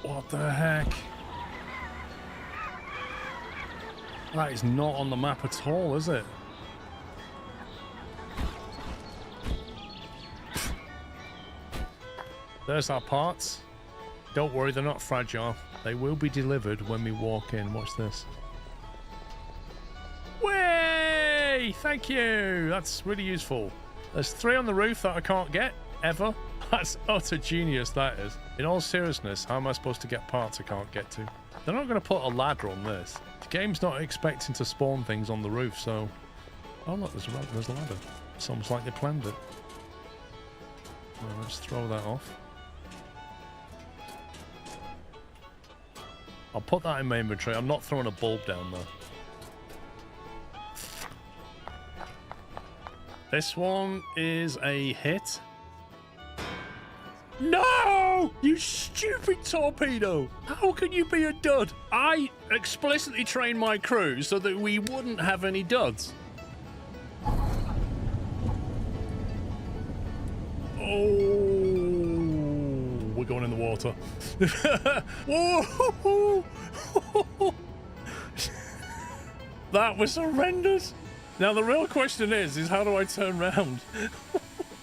What the heck? That is not on the map at all, is it? There's our parts. Don't worry, they're not fragile. They will be delivered when we walk in. Watch this. Way! Thank you! That's really useful. There's 3 on the roof that I can't get, ever. That's utter genius, that is. In all seriousness, how am I supposed to get parts I can't get to? They're not going to put a ladder on this. The game's not expecting to spawn things on the roof, so... Oh, look, there's a ladder. It's almost like they planned it. Well, let's throw that off. I'll put that in my inventory. I'm not throwing a bulb down there. This one is a hit. No! You stupid torpedo! How can you be a dud? I explicitly trained my crew so that we wouldn't have any duds. Oh, we're going in the water. Whoa! That was horrendous. Now the real question is how do I turn round?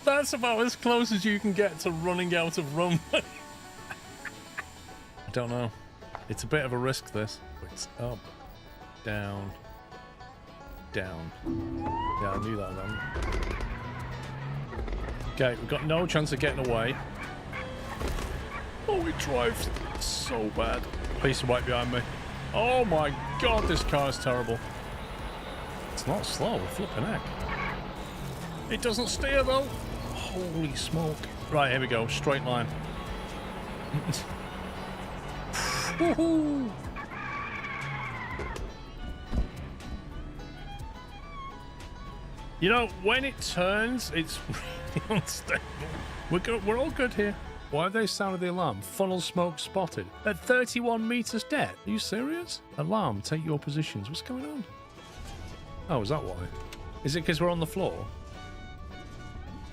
That's about as close as you can get to running out of runway. I don't know. It's a bit of a risk, this. It's up, down, down. Yeah, I knew that then. Okay, we've got no chance of getting away. Oh, it drives so bad. Please wipe behind me. Oh my god, this car is terrible. It's not slow, flipping heck. It doesn't steer though. Holy smoke. Right, here we go. Straight line. You know, when it turns, it's really unstable. We're all good here. Why have they sounded the alarm? Funnel smoke spotted. At 31 meters depth. Are you serious? Alarm, take your positions. What's going on? Oh, is that why? Is it because we're on the floor?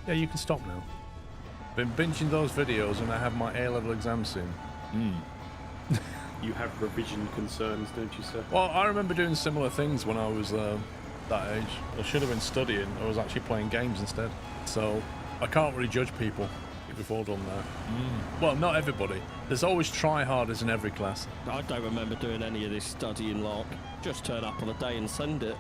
Yeah, you can stop now. Been binging those videos and I have my A-level exam soon. You have revision concerns, don't you, sir? Well, I remember doing similar things when I was that age. I should have been studying. I was actually playing games instead. So I can't really judge people if all done that. Well, not everybody. There's always try-harders in every class. I don't remember doing any of this studying lark. Just turn up on a day and send it.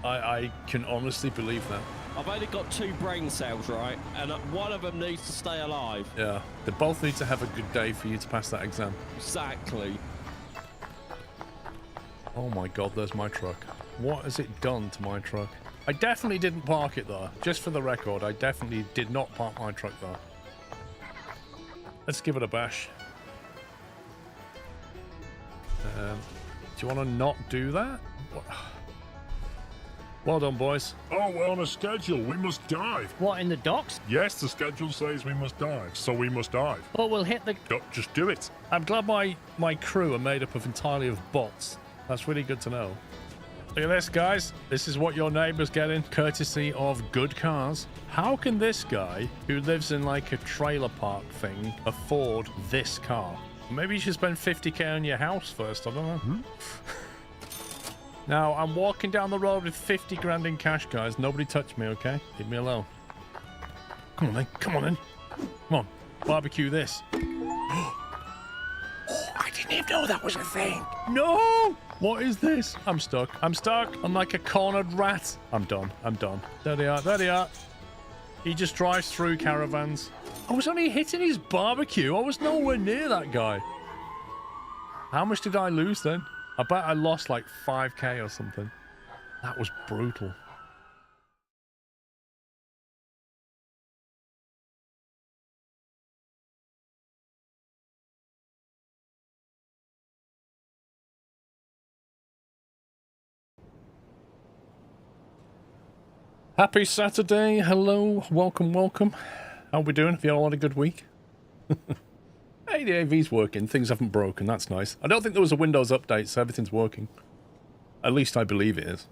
I can honestly believe that. I've only got 2 brain cells, right? And one of them needs to stay alive. Yeah, they both need to have a good day for you to pass that exam. Exactly. Oh my god, there's my truck. What has it done to my truck? I definitely didn't park it there. Just for the record, I definitely did not park my truck there. Let's give it a bash. Do you want to not do that? What? Well done, boys. Oh, we're on a schedule. We must dive. What, in the docks? Yes, the schedule says we must dive, so we must dive. But we'll hit the... Just do it. I'm glad my crew are made up of entirely of bots. That's really good to know. Look at this, guys. This is what your neighbor's getting, courtesy of good cars. How can this guy, who lives in like a trailer park thing, afford this car? Maybe you should spend 50k on your house first, I don't know. Now, I'm walking down the road with 50 grand in cash, guys. Nobody touch me, okay? Leave me alone. Come on, then. Come on, then. Come on. Barbecue this. Oh, I didn't even know that was a thing. No! What is this? I'm stuck. I'm stuck. I'm like a cornered rat. I'm done. I'm done. There they are. There they are. He just drives through caravans. I was only hitting his barbecue. I was nowhere near that guy. How much did I lose then? I bet I lost like 5k or something. That was brutal. Happy Saturday. Hello. Welcome, welcome. How we doing? Have you all had a good week? Hey, the AV's working. Things haven't broken. That's nice. I don't think there was a Windows update, so everything's working. At least I believe it is.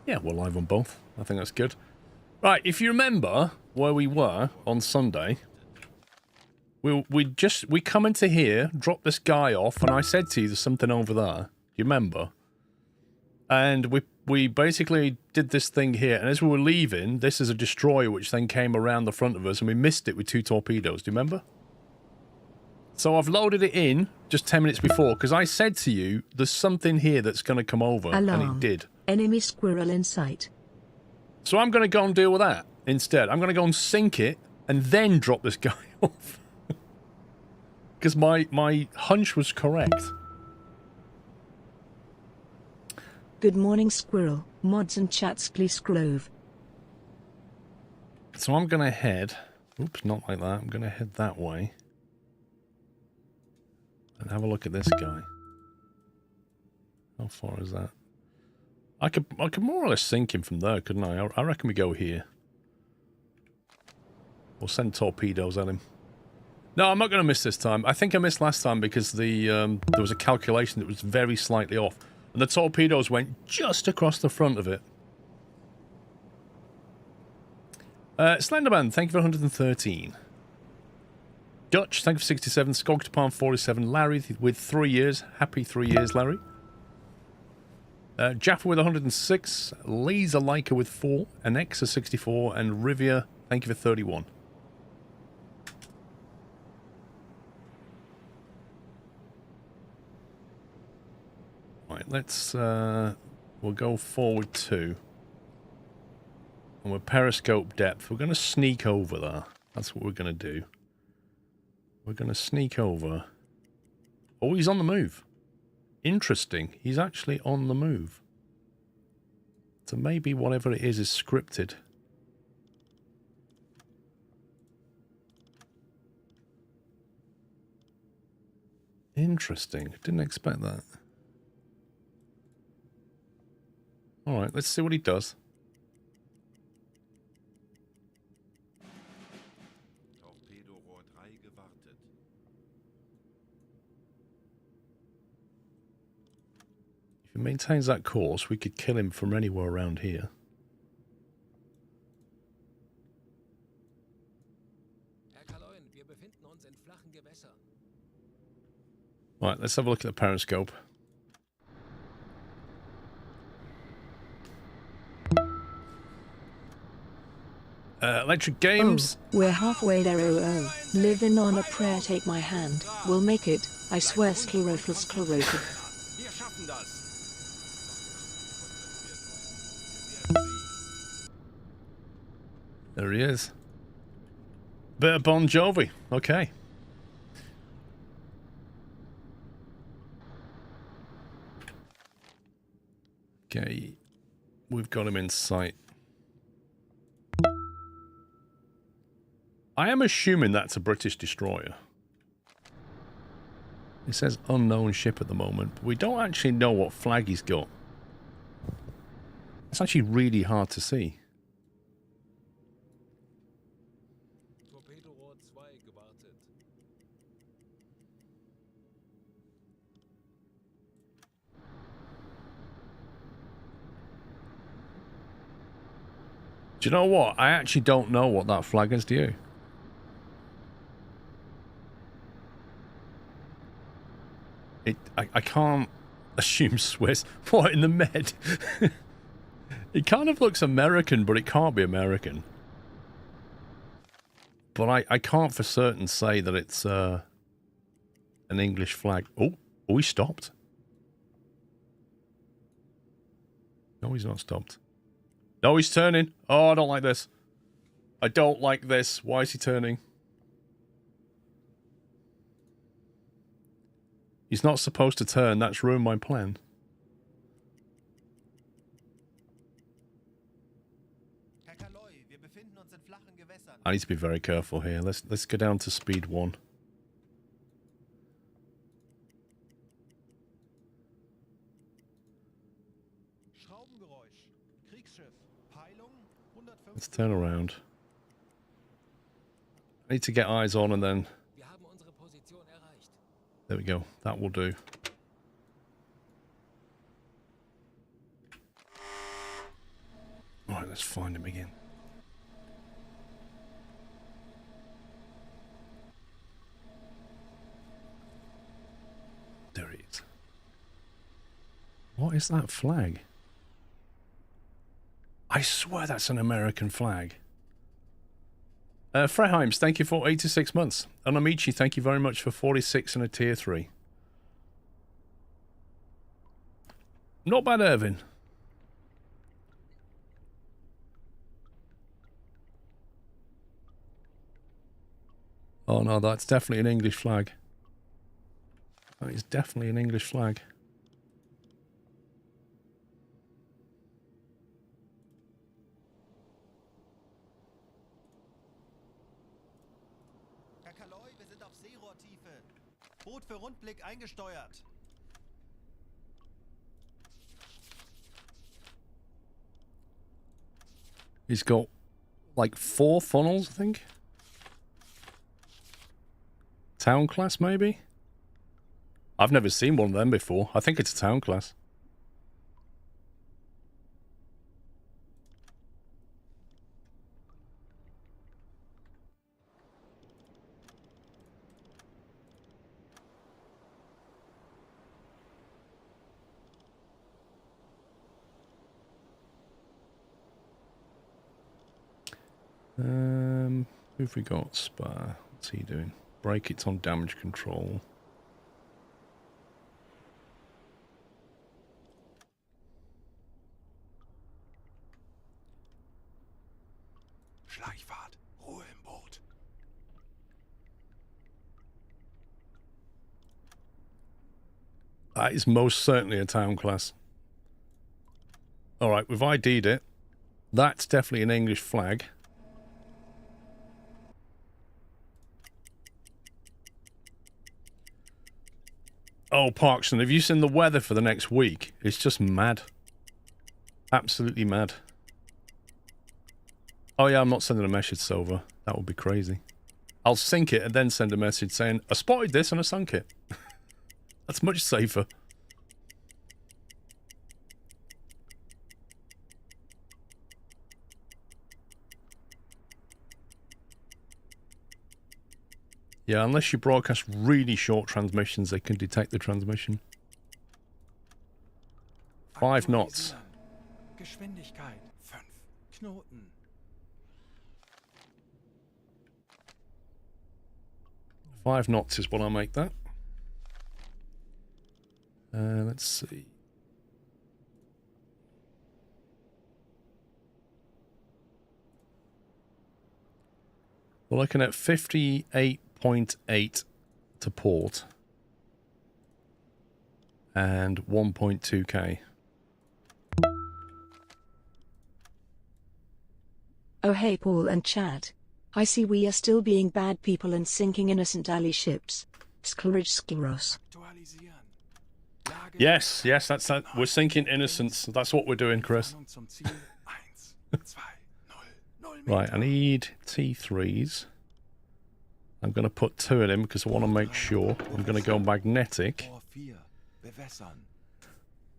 Yeah, we're live on both. I think that's good. Right, if you remember where we were on Sunday, we come into here, drop this guy off, and I said to you, there's something over there. You remember? And we basically did this thing here, and as we were leaving, this is a destroyer which then came around the front of us, and we missed it with 2 torpedoes. Do you remember? So I've loaded it in just 10 minutes before, because I said to you, there's something here that's going to come over, Alarm. and it did. Enemy squirrel in sight. So I'm going to go and deal with that instead. I'm going to go and sink it, and then drop this guy off. Because my hunch was correct. Good morning, squirrel. Mods and chats, please Grove. So I'm going to head... Oops, not like that. I'm going to head that way. And have a look at this guy. How far is that? I could more or less sink him from there, couldn't I? I reckon we go here. We'll send torpedoes at him. No, I'm not going to miss this time. I think I missed last time because there was a calculation that was very slightly off. And the torpedoes went just across the front of it. Slenderman, thank you for 113. Dutch, thank you for 67. Skogtapalm 47. Larry with 3 years. Happy 3 years, Larry. Jaffa with 106. Laser Leica with 4. Anexa 64. And Rivia, thank you for 31. Right, let's, we'll go forward 2. And we're periscope depth. We're going to sneak over there. That's what we're going to do. We're going to sneak over. Oh, he's on the move. Interesting. He's actually on the move. So maybe whatever it is scripted. Interesting. Didn't expect that. Alright, let's see what he does. If he maintains that course, we could kill him from anywhere around here. Right, let's have a look at the periscope. Electric Games. Oh, we're halfway there. Oh. Living on a prayer, take my hand. We'll make it. I swear, sclerosis. There he is. Bit of Bon Jovi. Okay. Okay. We've got him in sight. I am assuming that's a British destroyer. It says unknown ship at the moment, but we don't actually know what flag he's got. It's actually really hard to see. Do you know what? I actually don't know what that flag is, do you? I can't assume Swiss. What, in the Med? It kind of looks American, but it can't be American. But I can't for certain say that it's an English flag. Oh, he stopped. No, he's not stopped. No, he's turning. Oh, I don't like this. I don't like this. Why is he turning? He's not supposed to turn. That's ruined my plan. I need to be very careful here. Let's go down to speed 1. Let's turn around. I need to get eyes on and then... There we go. That will do. Alright, let's find him again. Where's that flag? I swear that's an American flag. Freheims, thank you for 86 months. And Amici, thank you very much for 46 and a tier 3. Not bad, Irvin. Oh no, that's definitely an English flag. That is definitely an English flag. Herr Kaloi, wir sind auf Seerohrtiefe. Boot für Rundblick eingesteuert. He's got like 4 funnels, I think. Town class, maybe? I've never seen one of them before. I think it's a town class. Who've we got? Spa. What's he doing? Break, it's on damage control. Schleichfahrt, Ruhe im Boot. That is most certainly a town class. Alright, we've ID'd it. That's definitely an English flag. Oh, Parkson, have you seen the weather for the next week? It's just mad. Absolutely mad. Oh yeah, I'm not sending a message, Silver. That would be crazy. I'll sync it and then send a message saying, I spotted this and I sunk it. That's much safer. Yeah, unless you broadcast really short transmissions, they can detect the transmission. 5 knots. Geschwindigkeit 5 Knoten. 5 knots is what I'll make that. Let's see. We're looking at 58.8 to port and 1.2k. Oh hey Paul and chat. I see we are still being bad people and sinking innocent alley ships. Skleros. Yes, that's that. We're sinking innocents. That's what we're doing, Chris. Right, I need T3s. I'm going to put 2 in him because I want to make sure. I'm going to go magnetic.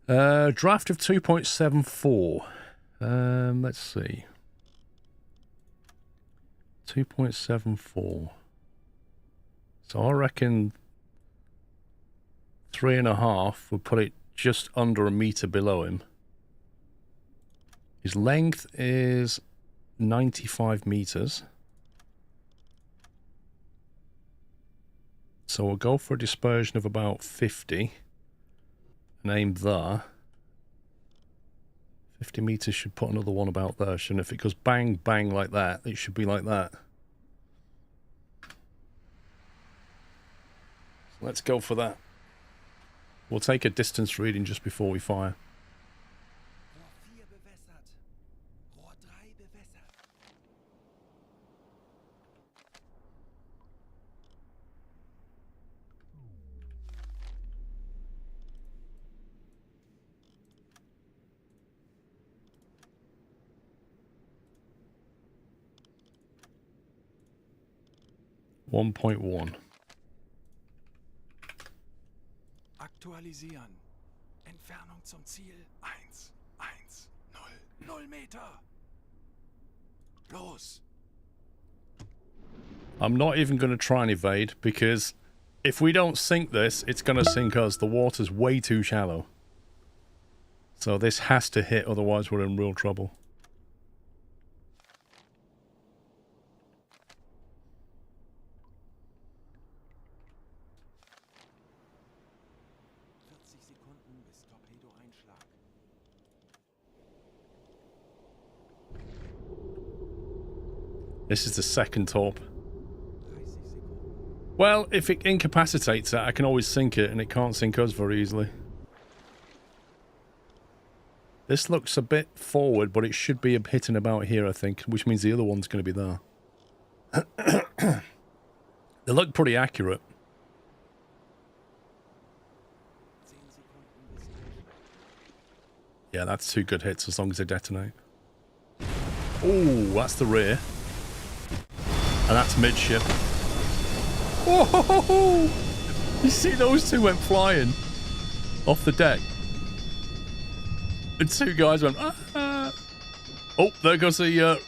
Draft of 2.74. Let's see. 2.74. So I reckon 3.5 would put it just under a meter below him. His length is 95 meters. So we'll go for a dispersion of about 50 and aim there. 50 meters should put another one about there, shouldn't it? If it goes bang, bang like that, it should be like that. So let's go for that. We'll take a distance reading just before we fire. 1.1. Aktualisieren. Entfernung zum Ziel 1, 1, 0, 0 Meter. Los. I'm not even going to try and evade because if we don't sink this, it's going to sink us. The water's way too shallow. So this has to hit, otherwise we're in real trouble. This is the second torp. Well, if it incapacitates it, I can always sink it, and it can't sink us very easily. This looks a bit forward, but it should be hitting about here, I think, which means the other one's going to be there. They look pretty accurate. Yeah, that's 2 good hits as long as they detonate. Oh, that's the rear. And that's midship. Whoa! You see those 2 went flying off the deck. And 2 guys went, ah. Oh, there goes the,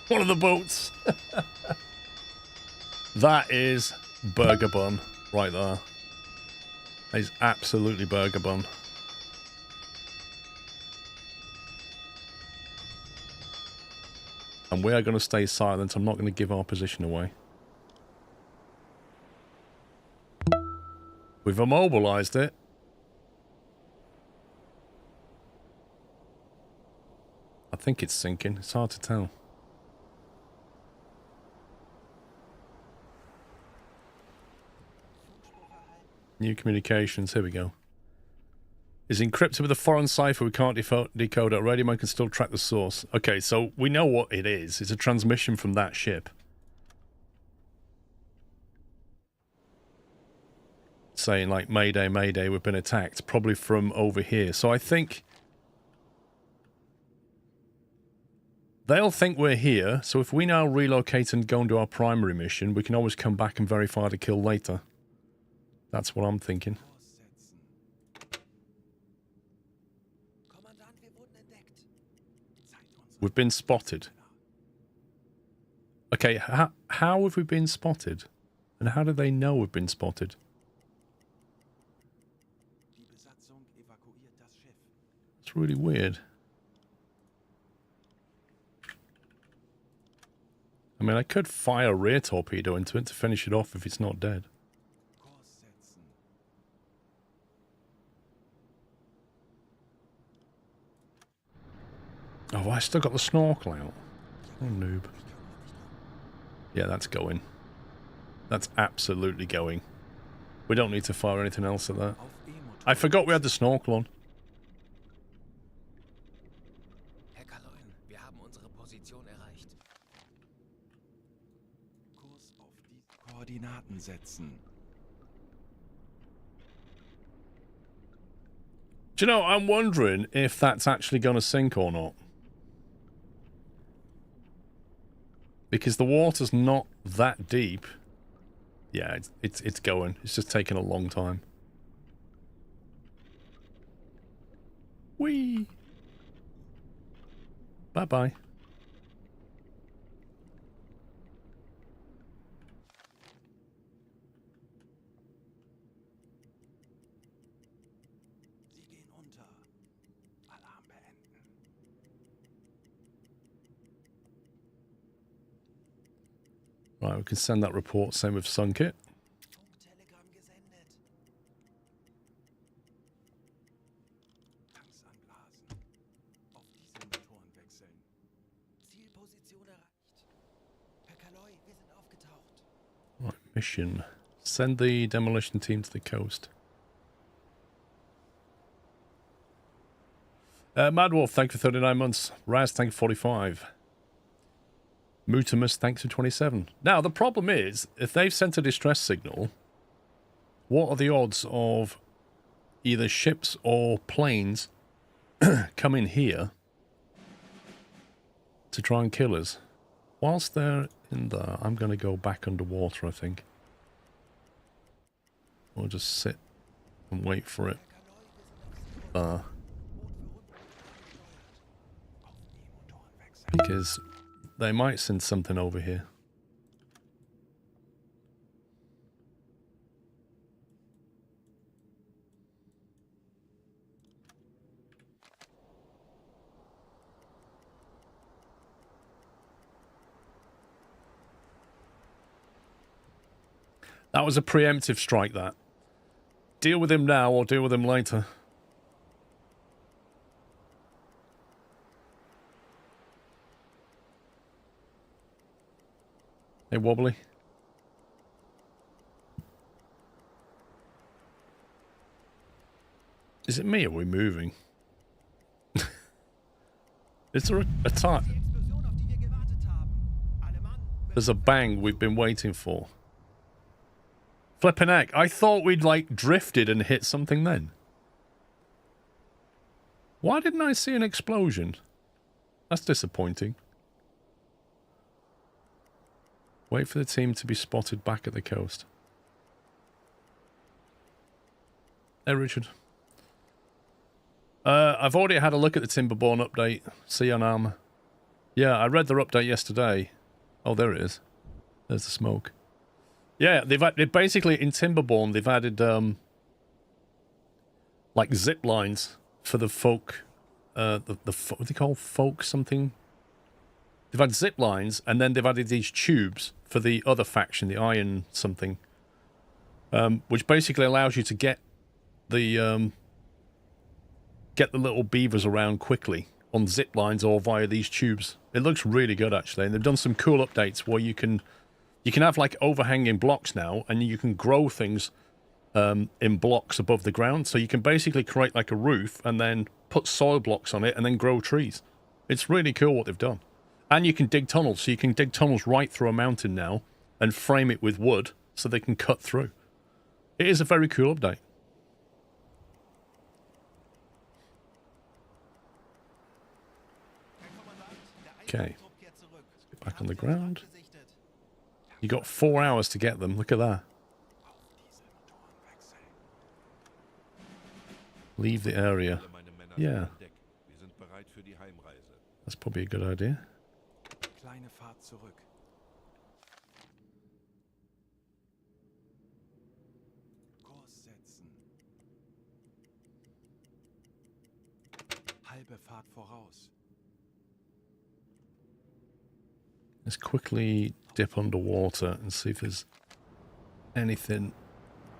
one of the boats. That is burger bun right there. That is absolutely burger bun. And we are going to stay silent. I'm not going to give our position away. We've immobilized it. I think it's sinking. It's hard to tell. New communications. Here we go. Is encrypted with a foreign cipher. We can't decode it. Radio man can still track the source. Okay, so we know what it is. It's a transmission from that ship. Saying like, Mayday, Mayday, we've been attacked. Probably from over here. So I think they'll think we're here. So if we now relocate and go and do our primary mission, we can always come back and verify the kill later. That's what I'm thinking. We've been spotted. Okay, how have we been spotted? And how do they know we've been spotted? It's really weird. I mean, I could fire a rear torpedo into it to finish it off if it's not dead. Oh, I still got the snorkel out. Oh, noob. Yeah, that's going. That's absolutely going. We don't need to fire anything else at that. I forgot we had the snorkel on. Koordinaten setzen. Do you know, I'm wondering if that's actually going to sink or not. Because the water's not that deep. Yeah, it's going. It's just taking a long time. Whee! Bye-bye. Right, we can send that report. Same with sunk it. Right, mission. Send the demolition team to the coast. Mad Wolf, thank you for 39 months. Raz, thank you for 45. Mutimus, thanks for 27. Now, the problem is, if they've sent a distress signal, what are the odds of either ships or planes coming here to try and kill us? Whilst they're in there, I'm going to go back underwater, I think. Or just sit and wait for it. Because they might send something over here. That was a preemptive strike, that. Deal with him now or deal with him later. Hey, Wobbly. Is it me or are we moving? Is there a time? There's a bang we've been waiting for. Flippin' heck, I thought we'd, like, drifted and hit something then. Why didn't I see an explosion? That's disappointing. Wait for the team to be spotted back at the coast. Hey, Richard. I've already had a look at the Timberborn update. See you on armor. Yeah, I read their update yesterday. Oh, there it is. There's the smoke. Yeah, they've basically in Timberborn they've added like zip lines for the folk. What do they call folk something? They've had zip lines and then they've added these tubes for the other faction, the Iron something, which basically allows you to get the little beavers around quickly on zip lines or via these tubes. It looks really good actually, and they've done some cool updates where you can have like overhanging blocks now, and you can grow things in blocks above the ground. So you can basically create like a roof and then put soil blocks on it and then grow trees. It's really cool what they've done. And you can dig tunnels, so you can dig tunnels right through a mountain now and frame it with wood so they can cut through. It is a very cool update. Okay, let's get back on the ground. You got 4 hours to get them. Look at that. Leave the area. Yeah. That's probably a good idea. Kleine Fahrt zurück. Kurs setzen. Halbe Fahrt voraus. Let's quickly dip underwater and see if there's anything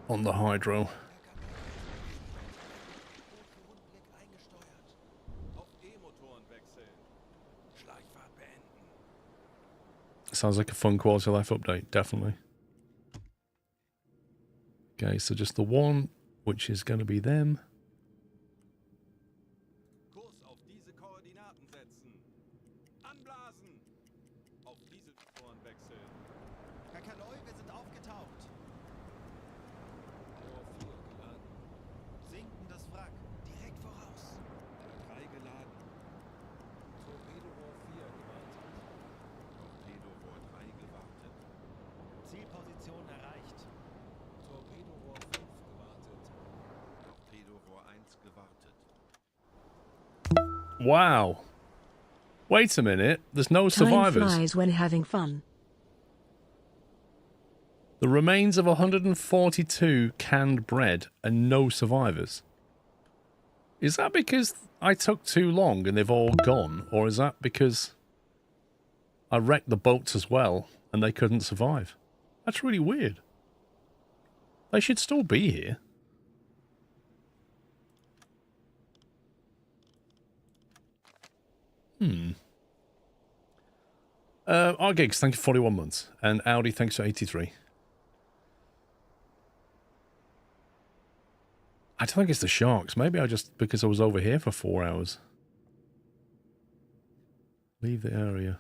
on the hydro. Sounds like a fun quality of life update, definitely. Okay, so just the one, which is going to be them. Kurs auf diese Koordinaten setzen. Anblasen. Auf diese Toren wechseln. Herr Kaloi, wir sind aufgetaucht. Rohr 4 geladen. Sinkendes Wrack. Direkt voraus. 3 geladen. Torpedorohr 4 gewartet. Torpedorohr 3 gewartet. Zielposition erreicht. Torpedorohr 5 gewartet. Torpedorohr 1 gewartet. Wow. Wait a minute. There's no survivors. Time flies when having fun. The remains of 142 canned bread and no survivors. Is that because I took too long and they've all gone? Or is that because I wrecked the boats as well and they couldn't survive? That's really weird. They should still be here. Gigs, thank you for 41 months. And Audi, thanks for 83. I don't think it's the sharks. Maybe because I was over here for 4 hours. Leave the area.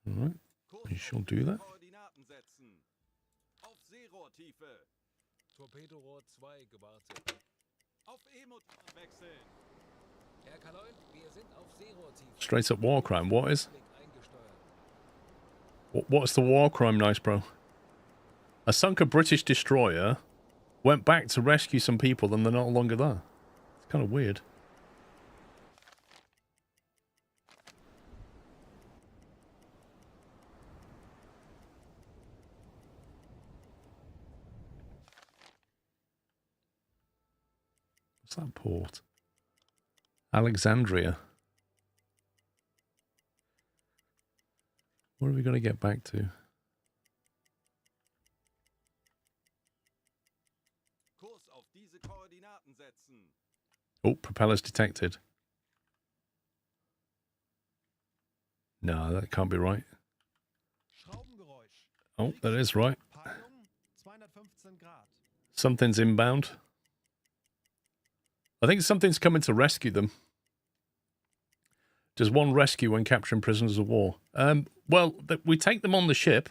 Alright. You shall do that. Koordinaten setzen. Auf Seerohrtiefe. Torpedorohr 2 gewartet. Auf E-Motoren wechseln. Herr Kaloi, wir sind auf Seerohrtiefe. Straight up war crime. What is? What's the war crime, nice bro? A sunk a British destroyer, went back to rescue some people, and they're no longer there. It's kind of weird. What's that port? Alexandria. What are we going to get back to? Oh, propellers detected. No, that can't be right. Oh, that is right. Something's inbound. I think something's coming to rescue them. Does one rescue when capturing prisoners of war? Well, we take them on the ship,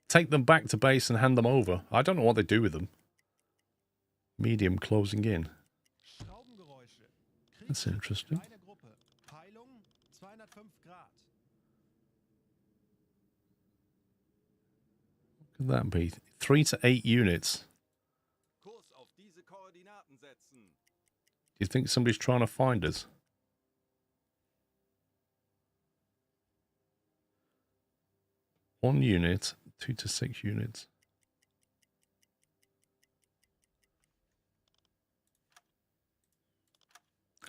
take them back to base and hand them over. I don't know what they do with them. Medium closing in. That's interesting. What could that be? 3 to 8 units. Do you think somebody's trying to find us? One unit, 2 to 6 units.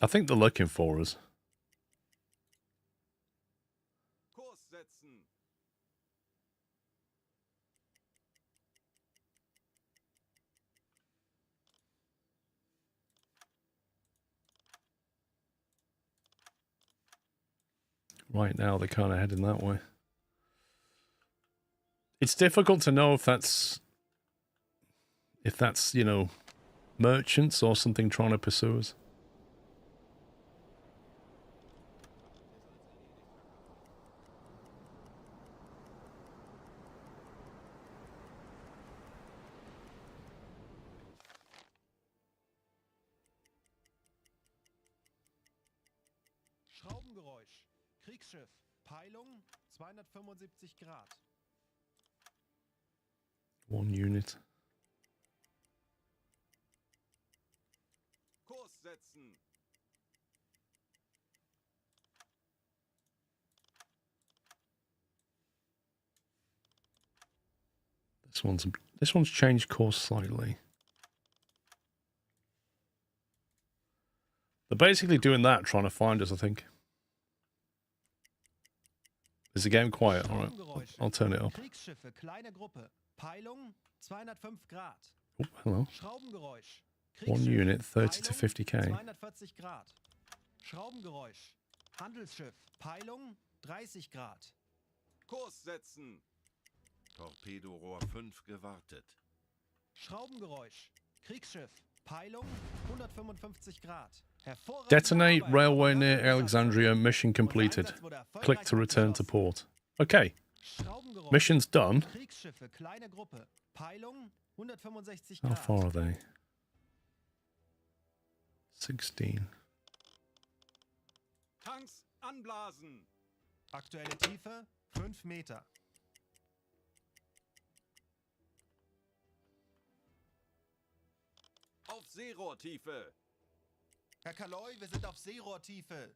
I think they're looking for us. Right now, they're kind of heading that way. It's difficult to know if that's, you know, merchants or something trying to pursue us. Schraubengeräusch. Kriegsschiff. Peilung 275 Grad. One unit. Kurs setzen. This one's changed course slightly. They're basically doing that, trying to find us, I think. Is the game quiet? All right, I'll turn it up. Kriegsschiffe, kleine Gruppe. Peilung 205 Grad. Oh, hello. Schraubengeräusch. One unit, 30 to 50k. 240 Grad. Schraubengeräusch. Handelsschiff. Peilung 30 Grad. Kurs setzen. Torpedorohr 5 gewartet. Schraubengeräusch. Kriegsschiff. Peilung 155 Grad. Detonate railway near Alexandria. Mission completed. Click to return to port. Okay. Mission's done. Kriegsschiffe, kleine Gruppe. Peilung 165 How Grad. far are they? 16. Tanks anblasen. Aktuelle Tiefe 5 Meter. Auf Seerohrtiefe. Herr Kaloy, wir sind auf Seerohrtiefe.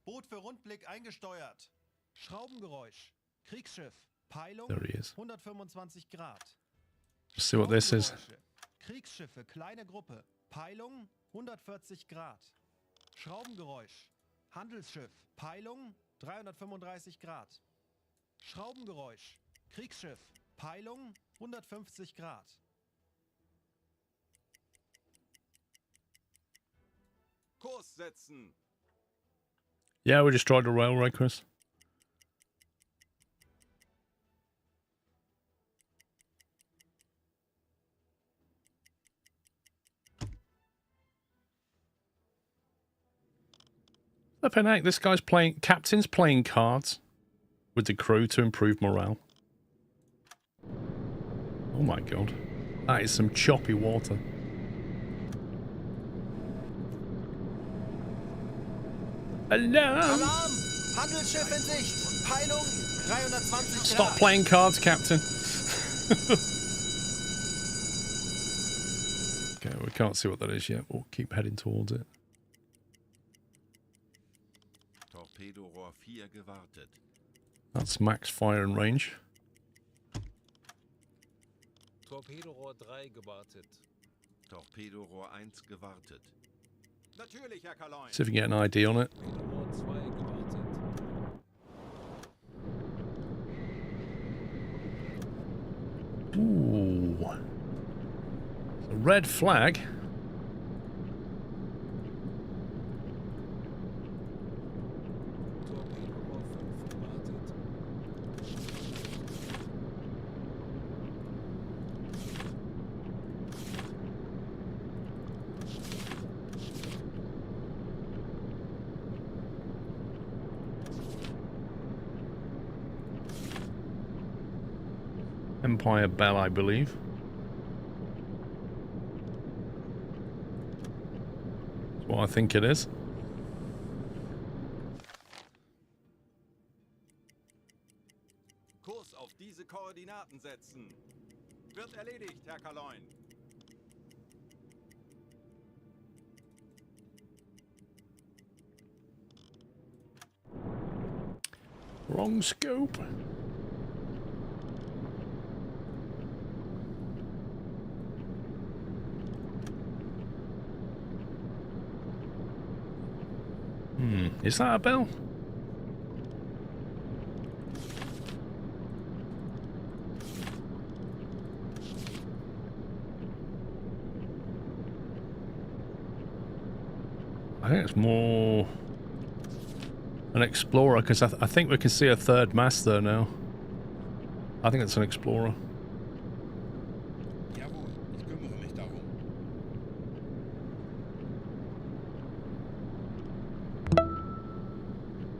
Boot für Rundblick eingesteuert. Schraubengeräusch. Kriegsschiff. Peilung There he is. 125 Grad. Let's see what this is. Schraubengeräusche. Kriegsschiffe, kleine Gruppe. Peilung 140 Grad. Schraubengeräusch. Handelsschiff. Peilung 335 Grad. Schraubengeräusch. Kriegsschiff. Peilung 150 Grad. Kurs setzen. Yeah, we destroyed the railway, Chris. Flippin' heck, this guy's playing... Captain's playing cards with the crew to improve morale. Oh my god. That is some choppy water. Alarm! Alarm! Handelsschiff in Sicht! Peilung 320 Grad! Stop playing cards, Captain. Okay, we can't see what that is yet. We'll keep heading towards it. Torpedorohr 4 gewartet. That's max fire and range. Torpedorohr 3 gewartet. Torpedorohr 1 gewartet. Natürlich, Herr Kaloy. See if we can get an ID on it. Torpedorohr 2 gewartet. Ooh. A red flag. Empire Bell, I believe. That's what I think it is. Kurs auf diese Koordinaten setzen. Wird erledigt, Herr Kaloin. Wrong scope. Is that a bell? I think it's more an explorer, because I think we can see a third mast there now. I think it's an explorer. Jawohl, ich kümmere mich darum.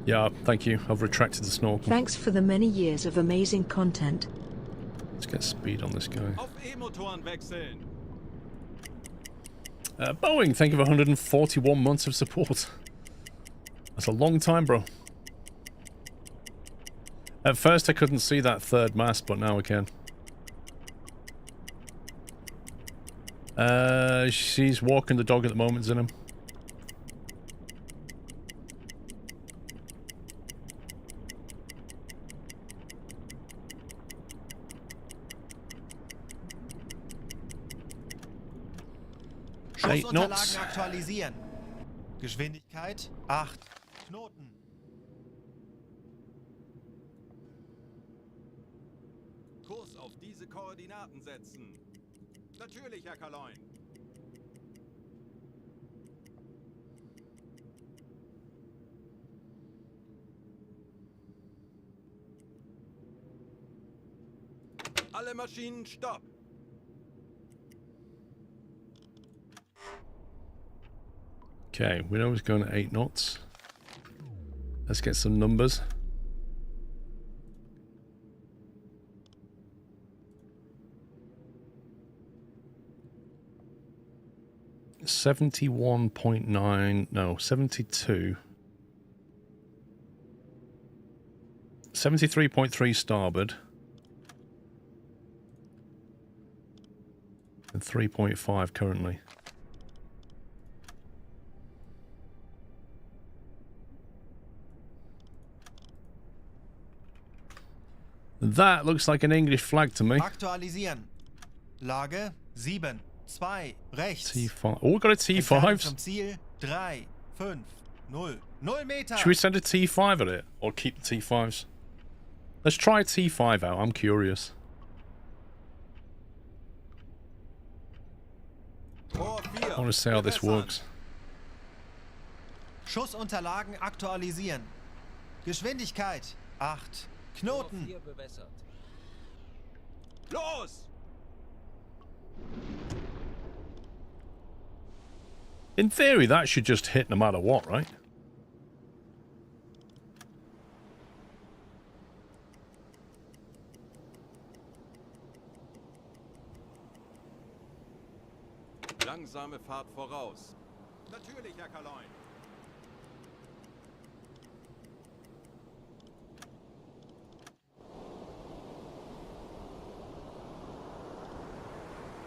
Yeah, thank you. I've retracted the snorkel. Thanks for the many years of amazing content. Let's get speed on this guy. Auf E-Motoren wechseln. Boeing, thank you for 141 months of support. That's a long time, bro. At first I couldn't see that third mast, but now I can. She's walking the dog at the moment, Zinham. Schussunterlagen aktualisieren. Geschwindigkeit 8 Knoten. Kurs auf diese Koordinaten setzen. Natürlich, Herr Kaloin. Alle Maschinen stopp. Okay, we know it's going at 8 knots. Let's get some numbers. $71.9, no, 72. 73.3 starboard. And 3.5 currently. That looks like an English flag to me. Aktualisieren. Lage 7 2 rechts. T5. Oh, we got a Entfernung zum T5. Ziel 3 5 0 0 Meter. Should we send a T5 at it? Or keep the T5s? Let's try a T5 out. I'm curious. Tor 4. I want to see how this works. Schussunterlagen aktualisieren. Geschwindigkeit 8 Knoten. 4 bewässert. Los! In theory, that should just hit no matter what, right? Langsame Fahrt voraus. Natürlich, Herr Kaloin.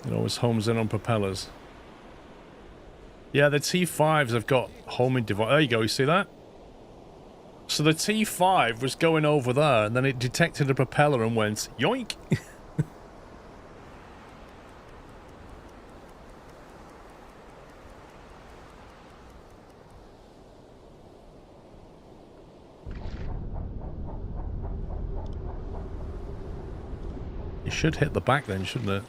It always homes in on propellers. Yeah, the T5s have got homing device. There you go, you see that? So the T5 was going over there, and then it detected a propeller and went, yoink! It should hit the back then, shouldn't it?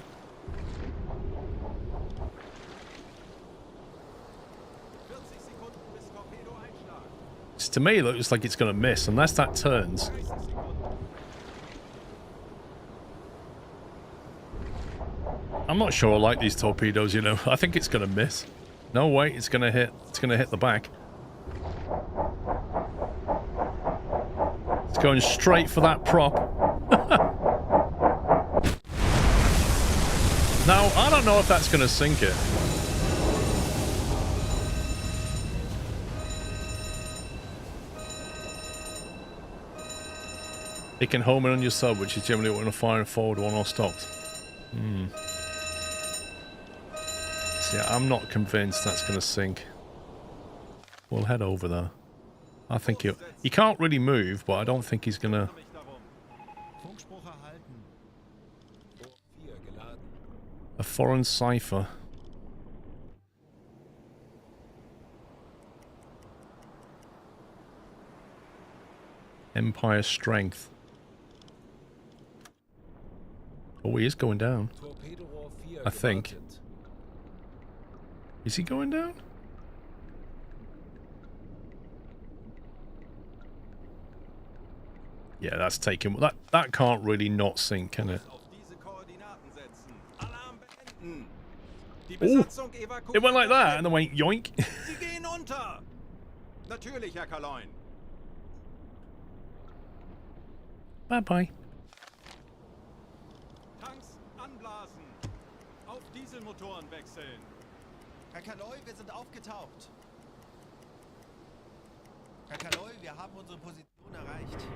To me, it looks like it's going to miss, unless that turns. I'm not sure I like these torpedoes, you know. I think it's going to miss. No, wait, it's going to hit. It's going to hit the back. It's going straight for that prop. Now, I don't know if that's going to sink it. It can home in on your sub, which is generally when a fire forward one or stopped. See, I'm not convinced that's going to sink. We'll head over there. I think he can't really move, but I don't think he's going to... Funkspruch erhalten. Rohr 4 geladen. A foreign cipher. Empire strength. Oh, he is going down. Torpedorohr 4 I think. gewartet. Is he going down? Yeah, that's taken. That can't really not sink, can it? Auf diese Koordinaten setzen. Alarm beenden. Die Oh, Besatzung evakuiert. it went like that and then went yoink. Sie gehen unter. Natürlich, Herr Kaloin. Bye-bye. Tanks anblasen. Auf Dieselmotoren wechseln. Herr Kaloi, wir sind aufgetaucht. Herr Kaloi, wir haben unsere Position erreicht.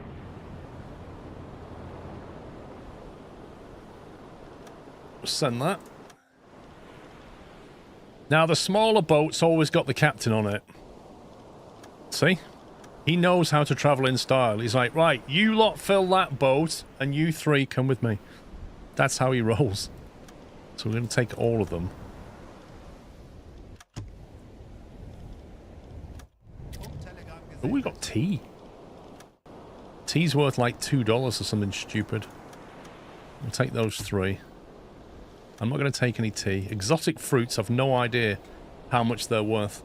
Send that. Now, the smaller boat's always got the captain on it. See? He knows how to travel in style. He's like, right, you lot fill that boat, and you three come with me. That's how he rolls. So we're going to take all of them. Oh, we got tea. Tea's worth like $2 or something stupid. We'll take those three. I'm not going to take any tea. Exotic fruits, I've no idea how much they're worth.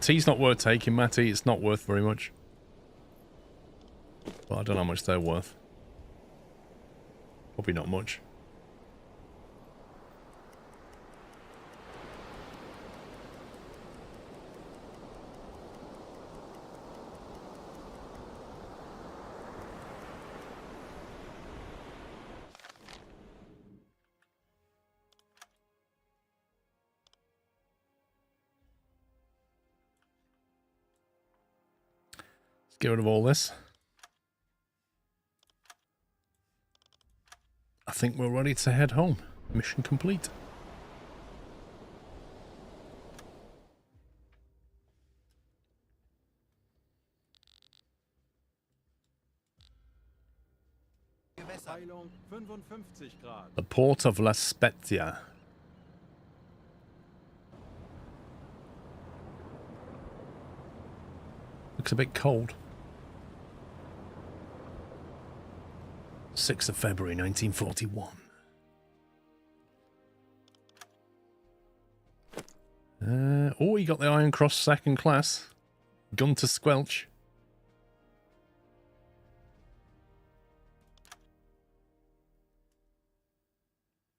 Tea's not worth taking, Matty. It's not worth very much. But I don't know how much they're worth. Probably not much. Get rid of all this. I think we're ready to head home. Mission complete. Teilung 55 Grad. The port of La Spezia. Looks a bit cold. 6th of February 1941. Oh, he got the Iron Cross second class. Gun to squelch.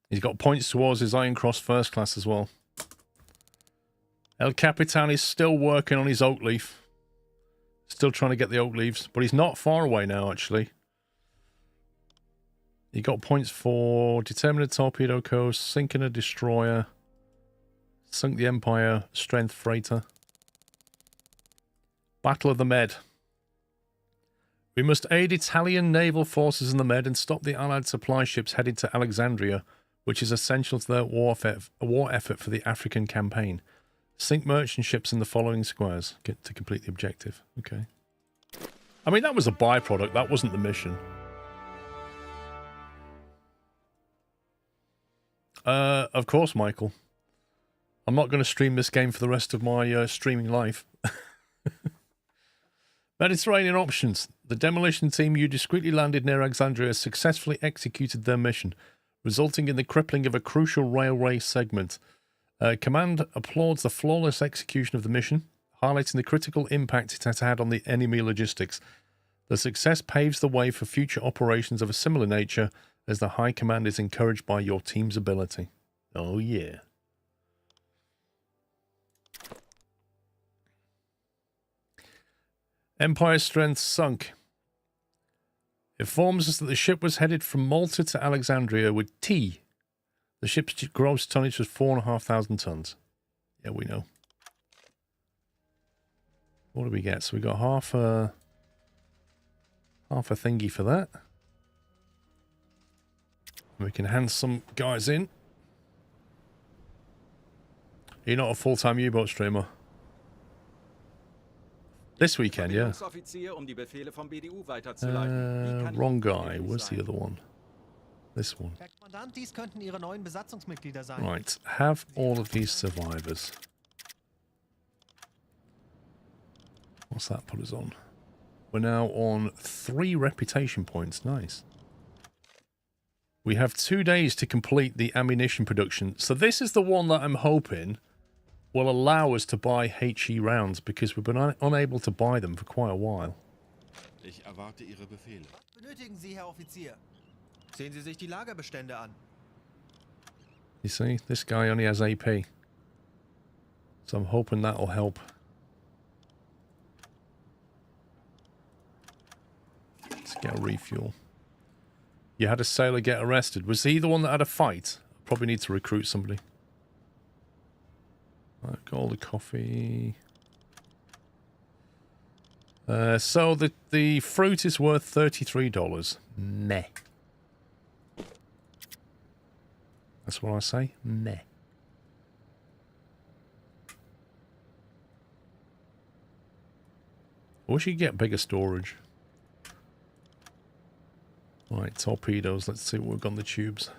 He's got points towards his Iron Cross first class as well. El Capitan is still working on his oak leaf. Still trying to get the oak leaves, but he's not far away now, actually. He got points for determined a torpedo coast, sinking a destroyer, sunk the Empire strength freighter. Battle of the Med. We must aid Italian naval forces in the Med and stop the Allied supply ships headed to Alexandria, which is essential to their war effort for the African campaign. Sink merchant ships in the following squares to complete the objective. Okay. I mean, that was a byproduct. That wasn't the mission. Of course, Michael. I'm not going to stream this game for the rest of my streaming life. Mediterranean options. The demolition team you discreetly landed near Alexandria successfully executed their mission, resulting in the crippling of a crucial railway segment. Command applauds the flawless execution of the mission, highlighting the critical impact it has had on the enemy logistics. The success paves the way for future operations of a similar nature, as the High Command is encouraged by your team's ability. Oh, yeah. Empire strength sunk. Informs us that the ship was headed from Malta to Alexandria with tea. The ship's gross tonnage was 4,500 tons. Yeah, we know. What do we get? So we got half a thingy for that. We can hand some guys in. You're not a full-time U-boat streamer. This weekend, yeah. Wrong guy. Where's the other one? This one. Herr Kommandant, dies könnten Ihre neuen Besatzungsmitglieder sein. Right. Have all of these survivors. What's that put us on? We're now on 3 reputation points. Nice. We have 2 days to complete the ammunition production. So this is the one that I'm hoping will allow us to buy HE rounds, because we've been unable to buy them for quite a while. Ich erwarte Ihre Befehle. Was benötigen Sie, Herr Offizier? Sehen Sie sich die Lagerbestände an. You see, this guy only has AP. So I'm hoping that'll help. Let's get a refuel. You had a sailor get arrested. Was he the one that had a fight? Probably need to recruit somebody. Right, got all the coffee. So the fruit is worth $33. Meh. That's what I say. Meh. I wish you could get bigger storage. Right, torpedoes. Let's see what we've got in the tubes.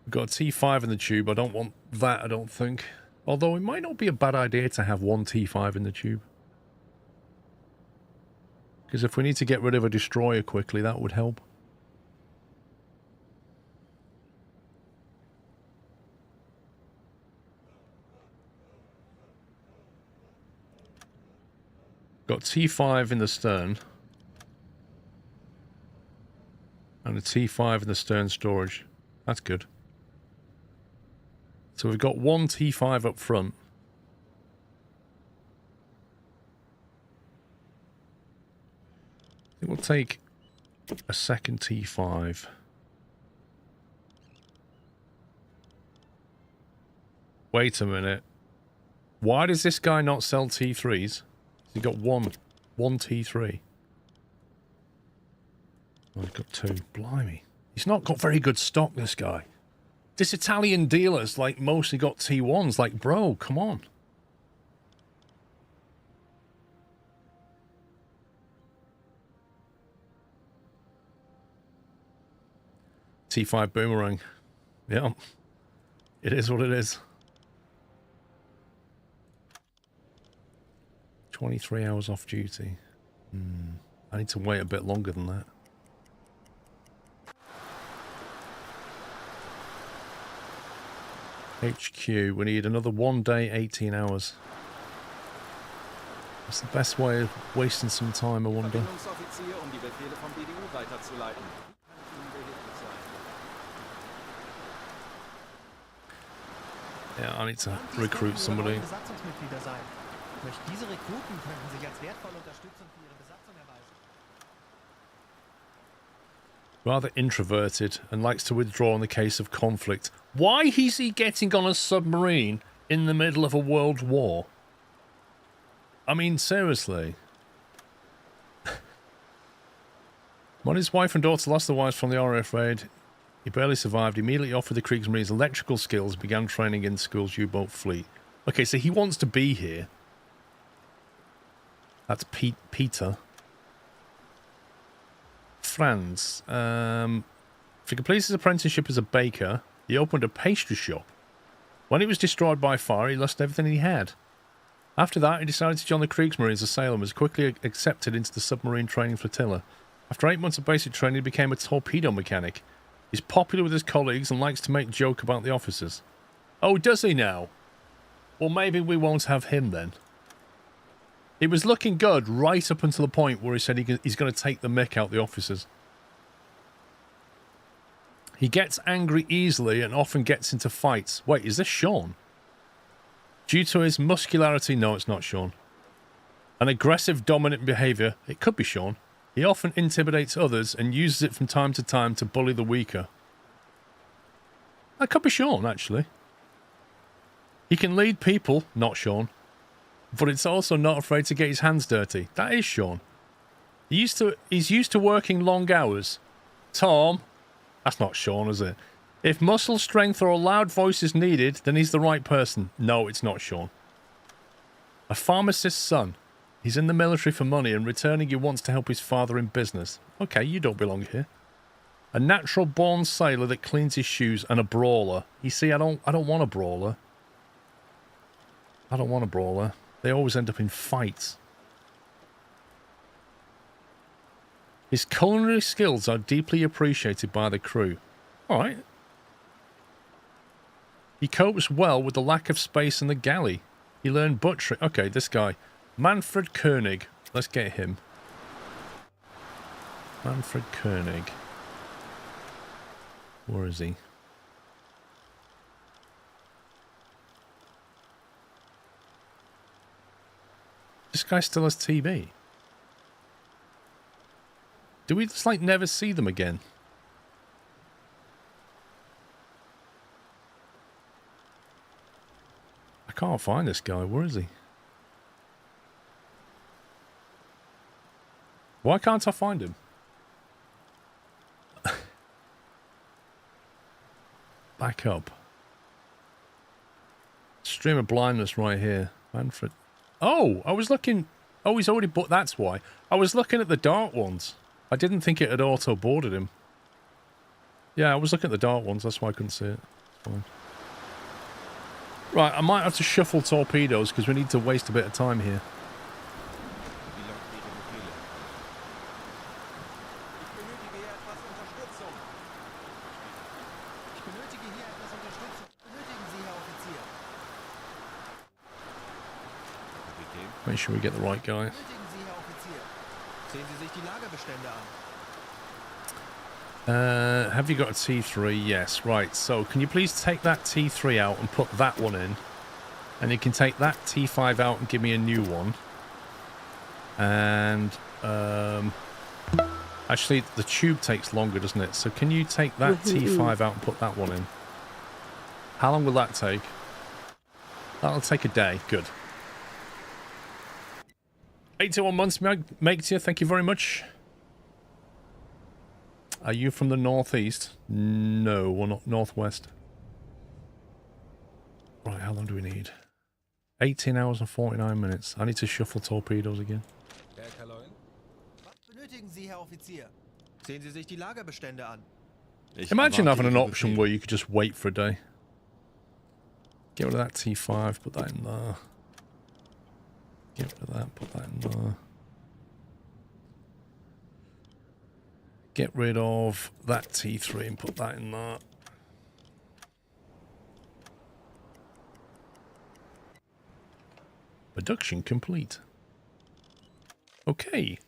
We've got a T5 in the tube. I don't want that, I don't think. Although it might not be a bad idea to have one T5 in the tube. Because if we need to get rid of a destroyer quickly, that would help. Got T5 in the stern. And a T5 in the stern storage. That's good. So we've got one T5 up front. I think we'll take a second T5. Wait a minute. Why does this guy not sell T3s? He got one T3. Oh, he's got 2. Blimey. He's not got very good stock, this guy. This Italian dealer's like mostly got T1s. Like, bro, come on. T5 boomerang. Yeah. It is what it is. 23 hours off duty. I need to wait a bit longer than that. HQ, we need another 1 day, 18 hours. That's the best way of wasting some time, I wonder. Yeah, I need to recruit somebody. Diese Rekruten könnten sich als wertvolle Unterstützung für ihre Besatzung erweisen. Rather introverted and likes to withdraw in the case of conflict. Why is he getting on a submarine in the middle of a world war? I mean, seriously. When his wife and daughter lost their wives from the RAF raid, he barely survived. He immediately offered the Kriegsmarines electrical skills and began training in school's U-boat fleet. Okay, so he wants to be here. That's Peter. Franz. If he completes his apprenticeship as a baker, he opened a pastry shop. When it was destroyed by fire, he lost everything he had. After that, he decided to join the Kriegsmarine as a sailor and was quickly accepted into the submarine training flotilla. After 8 months of basic training, he became a torpedo mechanic. He's popular with his colleagues and likes to make joke about the officers. Oh, does he now? Well, maybe we won't have him then. It was looking good right up until the point where he said he's going to take the mick out the officers. He gets angry easily and often gets into fights. Wait, is this Sean? Due to his muscularity... No, it's not Sean. An aggressive, dominant behaviour. It could be Sean. He often intimidates others and uses it from time to time to bully the weaker. That could be Sean, actually. He can lead people, not Sean. But it's also not afraid to get his hands dirty. That is Sean. He's used to working long hours. Tom. That's not Sean, is it? If muscle strength or a loud voice is needed, then he's the right person. No, it's not Sean. A pharmacist's son. He's in the military for money and returning he wants to help his father in business. Okay, you don't belong here. A natural-born sailor that cleans his shoes and a brawler. You see, I don't want a brawler. I don't want a brawler. They always end up in fights. His culinary skills are deeply appreciated by the crew. Alright. He copes well with the lack of space in the galley. He learned butchery. Okay, this guy. Manfred Koenig. Let's get him. Manfred Koenig. Where is he? This guy still has TV. Do we just like never see them again? I can't find this guy. Where is he? Why can't I find him? Back up. Stream of blindness right here. Manfred. Oh, I was looking. Oh, he's already bought. That's why. I was looking at the dark ones. I didn't think it had auto-boarded him. Yeah, I was looking at the dark ones. That's why I couldn't see it. It's fine. Right, I might have to shuffle torpedoes because we need to waste a bit of time here. Make sure we get the right guy. Have you got a T3? Yes, right. So can you please take that T3 out and put that one in? And you can take that T5 out and give me a new one. And actually the tube takes longer, doesn't it? So can you take that T5 out and put that one in? How long will that take? That'll take a day. Good. 81 months, make to you. Thank you very much. Are you from the northeast? No, we're not. Northwest. Right, how long do we need? 18 hours and 49 minutes. I need to shuffle torpedoes again. Imagine having an option where you could just wait for a day. Get rid of that T5, put that in there. Get rid of that, put that in there. Get rid of that T3 and put that in there. Production complete. Okay.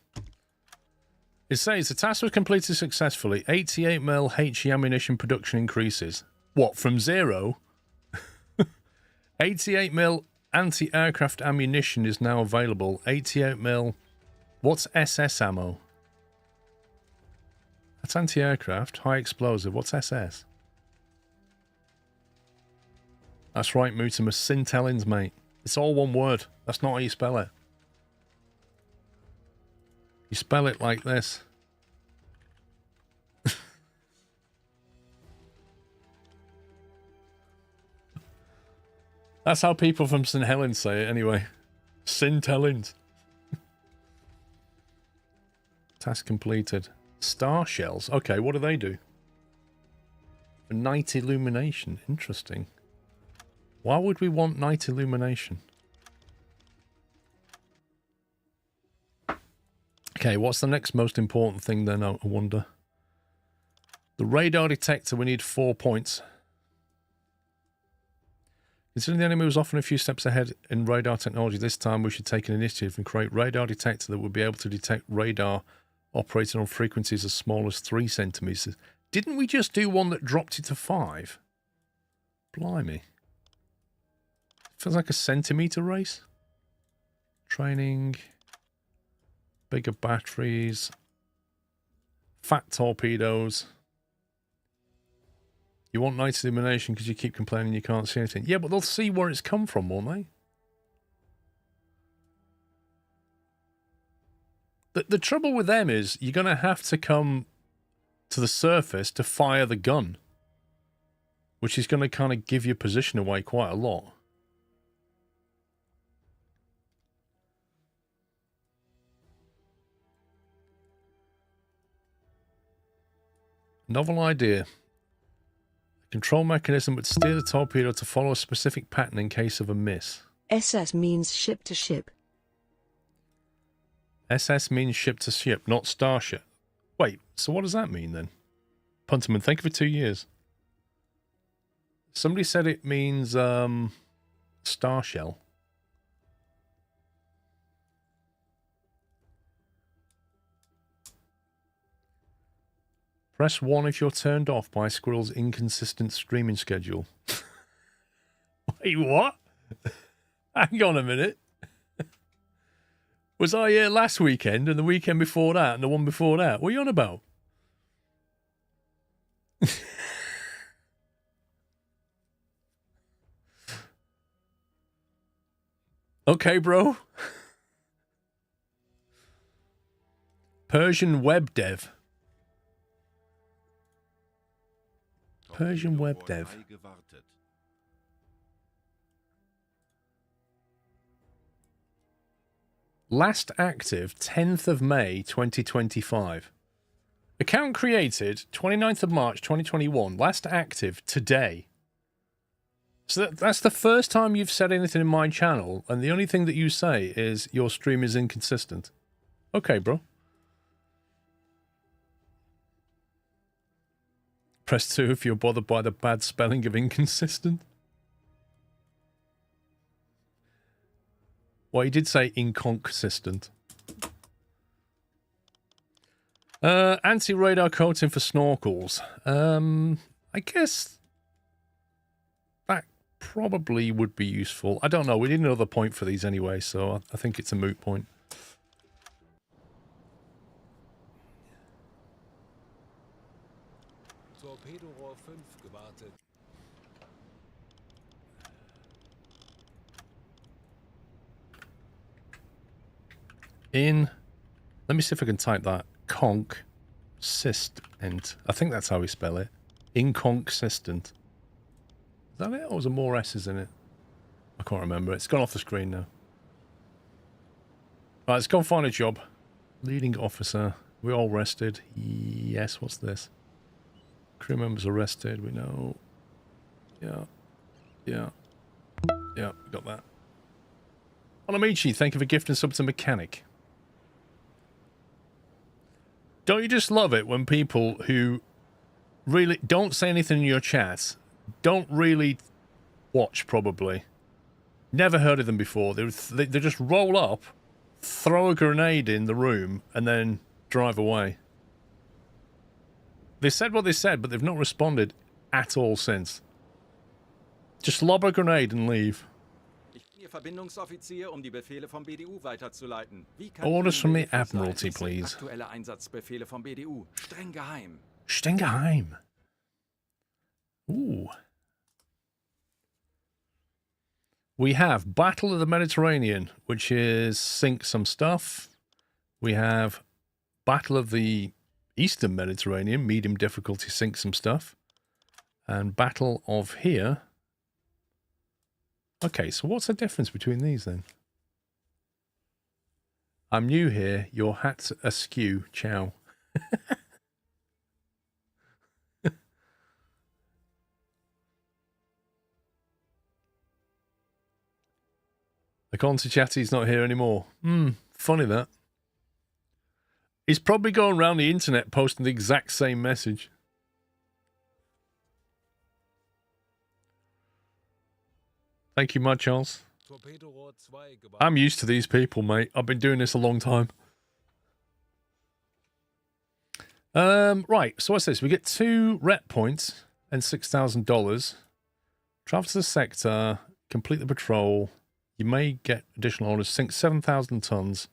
It says the task was completed successfully. 88mm HE ammunition production increases. What, from 0? 88mm anti-aircraft ammunition is now available. 88mm. What's SS ammo? That's anti-aircraft. High explosive. What's SS? That's right, Mutimus. Syntellins, mate. It's all one word. That's not how you spell it. You spell it like this. That's how people from St. Helens say it anyway. Syntellins. Task completed. Star shells. Okay, what do they do? Night illumination. Interesting. Why would we want night illumination? Okay, what's the next most important thing then, I wonder? The radar detector, we need 4 points. Considering the enemy was often a few steps ahead in radar technology, this time we should take an initiative and create radar detector that would be able to detect radar operating on frequencies as small as 3 centimeters. Didn't we just do one that dropped it to 5? Blimey. Feels like a centimeter race. Training. bigger batteries, fat torpedoes. You want night illumination because you keep complaining you can't see anything. Yeah, but they'll see where it's come from, won't they? The trouble with them is you're going to have to come to the surface to fire the gun, which is going to kind of give your position away quite a lot. Novel idea. Control mechanism would steer the torpedo to follow a specific pattern in case of a miss. SS means ship to ship. SS means ship to ship, not starship. Wait, so what does that mean then? Punterman, thank you for 2 years. Somebody said it means star shell. Press 1 if you're turned off by Squirrel's inconsistent streaming schedule. Wait, what? Hang on a minute. Was I here last weekend and the weekend before that and the one before that? What are you on about? Okay, bro. Persian web dev. Persian web dev. Last active 10th of May 2025. Account created 29th of March 2021. Last active today. So that's the first time you've said anything in my channel, and the only thing that you say is your stream is inconsistent. Okay, bro. Press 2 if you're bothered by the bad spelling of inconsistent. Well, he did say inconsistent. Anti-radar coating for snorkels. I guess that probably would be useful. I don't know. We need another point for these anyway, so I think it's a moot point. Torpedorohr 5 gewartet. Let me see if I can type that. Consistent. I think that's how we spell it. Inconsistent. Is that it? Or was there more S's in it? I can't remember. It's gone off the screen now. Right, let's go and find a job. Leading officer. We all rested. Yes, what's this? Crew members arrested. We know. Yeah. Yeah. Yeah, we got that. Onamichi, thank you for gifting sub to Mechanic. Don't you just love it when people who really don't say anything in your chat, don't really watch probably, never heard of them before, they just roll up, throw a grenade in the room, and then drive away. They said what they said, but they've not responded at all since. Just lob a grenade and leave. Verbindungsoffizier, die Befehle vom BDU weiterzuleiten. Wie kann Orders from the Ihnen helfen? Admiralty, Das sind please. Aktuelle Einsatzbefehle vom BDU. Streng geheim. Streng geheim. Ooh. We have Battle of the Mediterranean, which is sink some stuff. We have Battle of the Eastern Mediterranean, medium difficulty, sink some stuff. And Battle of here. Okay, so what's the difference between these then? I'm new here. Your hat's askew. Ciao. According to Chatty, he's not here anymore. Funny that. He's probably going around the internet posting the exact same message. Thank you, Mud Charles. I'm used to these people, mate. I've been doing this a long time. Right, so what's this? We get 2 rep points and $6,000. Travel to the sector, complete the patrol. You may get additional orders. Sink 7,000 tons.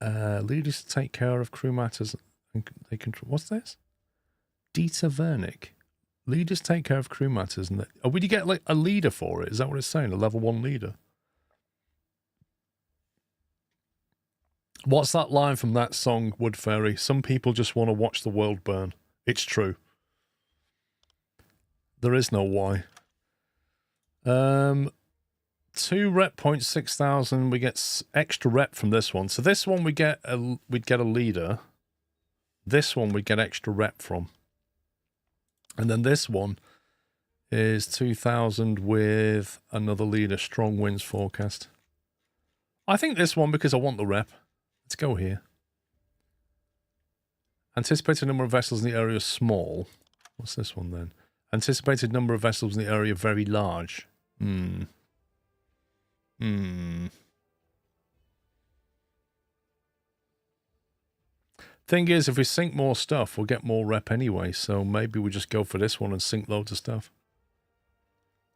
Leaders to take care of crew matters. And they control. What's this? Dieter Wernick. Leaders take care of crew matters. And would you get like a leader for it? Is that what it's saying? A level 1 leader? What's that line from that song, Wood Fairy? Some people just want to watch the world burn. It's true. There is no why. 2 rep points, 6,000. We get extra rep from this one. So this one we'd get a leader. This one we'd get extra rep from. And then this one is 2,000 with another leader. Strong winds forecast. I think this one because I want the rep. Let's go here. Anticipated number of vessels in the area small. What's this one then? Anticipated number of vessels in the area very large. Thing is, if we sink more stuff, we'll get more rep anyway. So maybe we just go for this one and sink loads of stuff.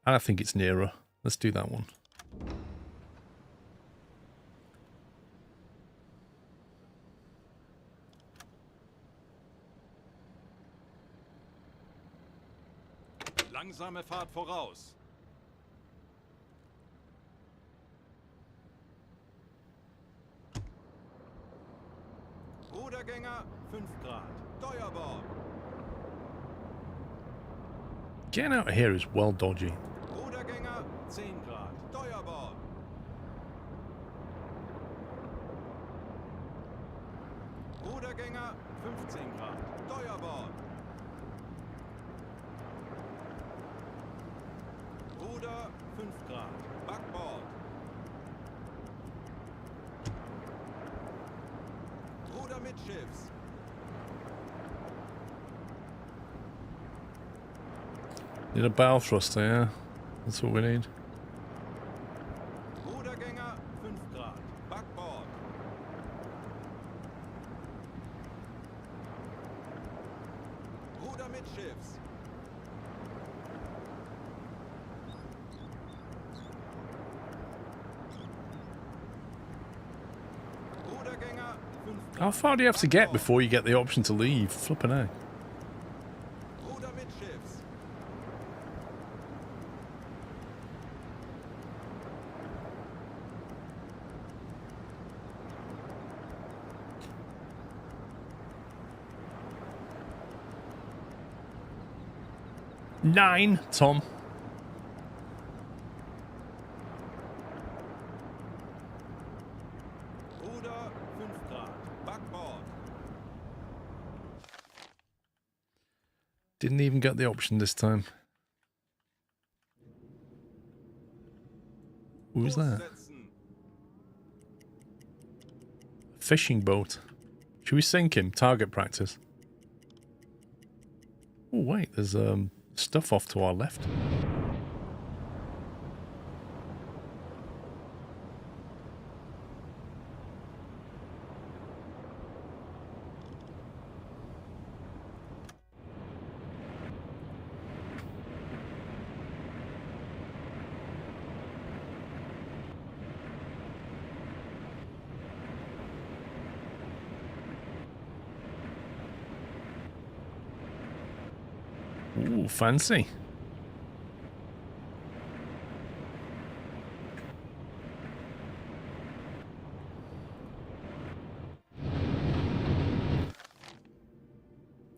And I think it's nearer. Let's do that one. Langsame Fahrt voraus. Rudergänger 5 Grad. Steuerbord. Getting out of here is well dodgy. Rudergänger 10 Grad. Steuerbord. Rudergänger 15 Grad. Steuerbord. Ruder 5 Grad. Backbord. Ruder mittschiffs. Need a bow thruster, yeah? That's what we need. Rudergänger 5 Grad. Backbord. Ruder mittschiffs. Rudergänger 5 Grad. How far do you have to get before you get the option to leave? Flippin' heck. Ruder mittschiffs. Nine, Tom. Ruder 5 Grad. Backbord. Didn't even get the option this time. Who's that? Setzen. Fishing boat. Should we sink him? Target practice. Oh wait, there's stuff off to our left. Ooh, fancy.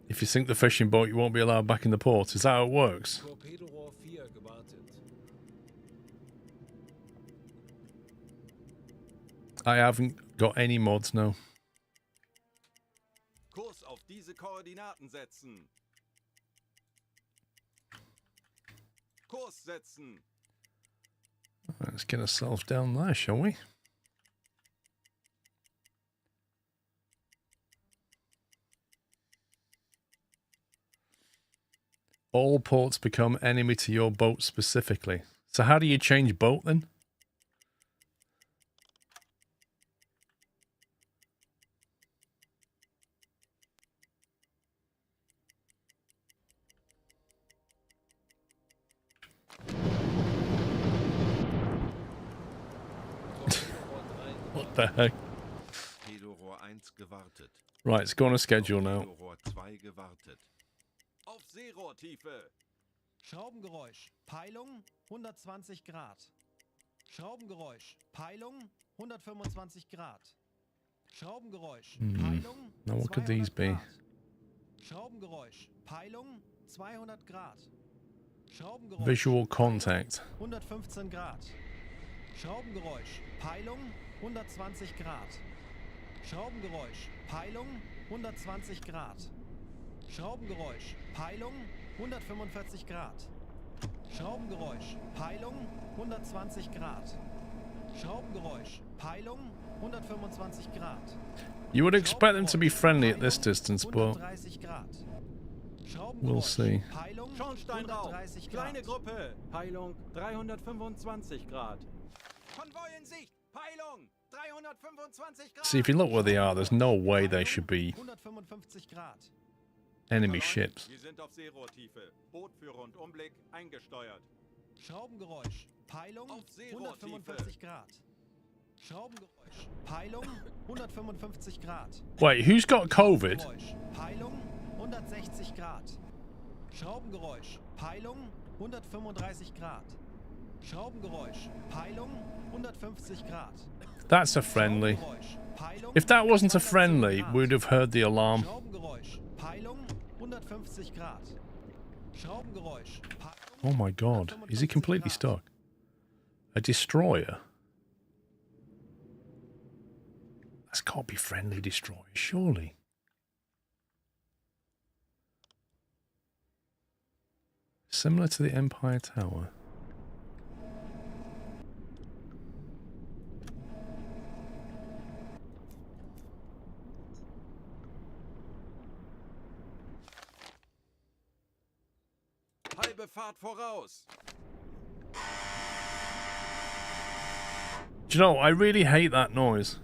If you sink the fishing boat, you won't be allowed back in the port. Is that how it works? Torpedorohr 4 gewartet. I haven't got any mods, no. Kurs auf diese Koordinaten setzen. Kurs setzen. Let's get ourselves down there, shall we? All ports become enemy to your boat specifically. So how do you change boat then? What the heck? gewartet. Right, it's going to schedule now. Torpedo-Rohr 2 gewartet. Auf Seerohrtiefe. Schraubengeräusch. Peilung 120 Grad. Schraubengeräusch. Peilung 125 Grad. Schraubengeräusch. Peilung Now what could these 200 be? Grad. Schraubengeräusch. Peilung 200 Grad. Schraubengeräusch. Visual contact. 115 Grad. Schraubengeräusch. Peilung 120 Grad. Schraubengeräusch. Peilung 120 Grad. Schraubengeräusch. Peilung 145 Grad. Schraubengeräusch. Peilung 120 Grad. Schraubengeräusch. Peilung 125 Grad. You would expect them to be friendly at this distance, but 130 Grad. we'll see. Peilung Schornsteinrauch. 130 Kleine Grad. Gruppe. Peilung 325 Grad. Konvoi in Sicht. Peilung 325 Grad. See, if you look where they are, there's no way they should be 155 Grad. enemy ships. Wir sind auf Seerohrtiefe. Bootführer und Umblick eingesteuert. Schraubengeräusch. Peilung Auf Seerohrtiefe. 145 Grad. Schraubengeräusch. Peilung 155 Grad. Wait, who's got COVID? Schraubengeräusch. Peilung 160 Grad. Schraubengeräusch. Peilung 135 Grad. Schraubengeräusch. Peilung 150 Grad. That's a friendly. Schraubengeräusch. Peilung If that wasn't a 110 friendly, Grad. we'd have heard the alarm. Schraubengeräusch. Peilung 150 Grad. Schraubengeräusch. Peilung Oh my god, is he 155 completely Grad. stuck? A destroyer? That's got to be friendly destroyer, surely. Similar to the Empire Tower. Halbe Fahrt voraus. Do you know, I really hate that noise.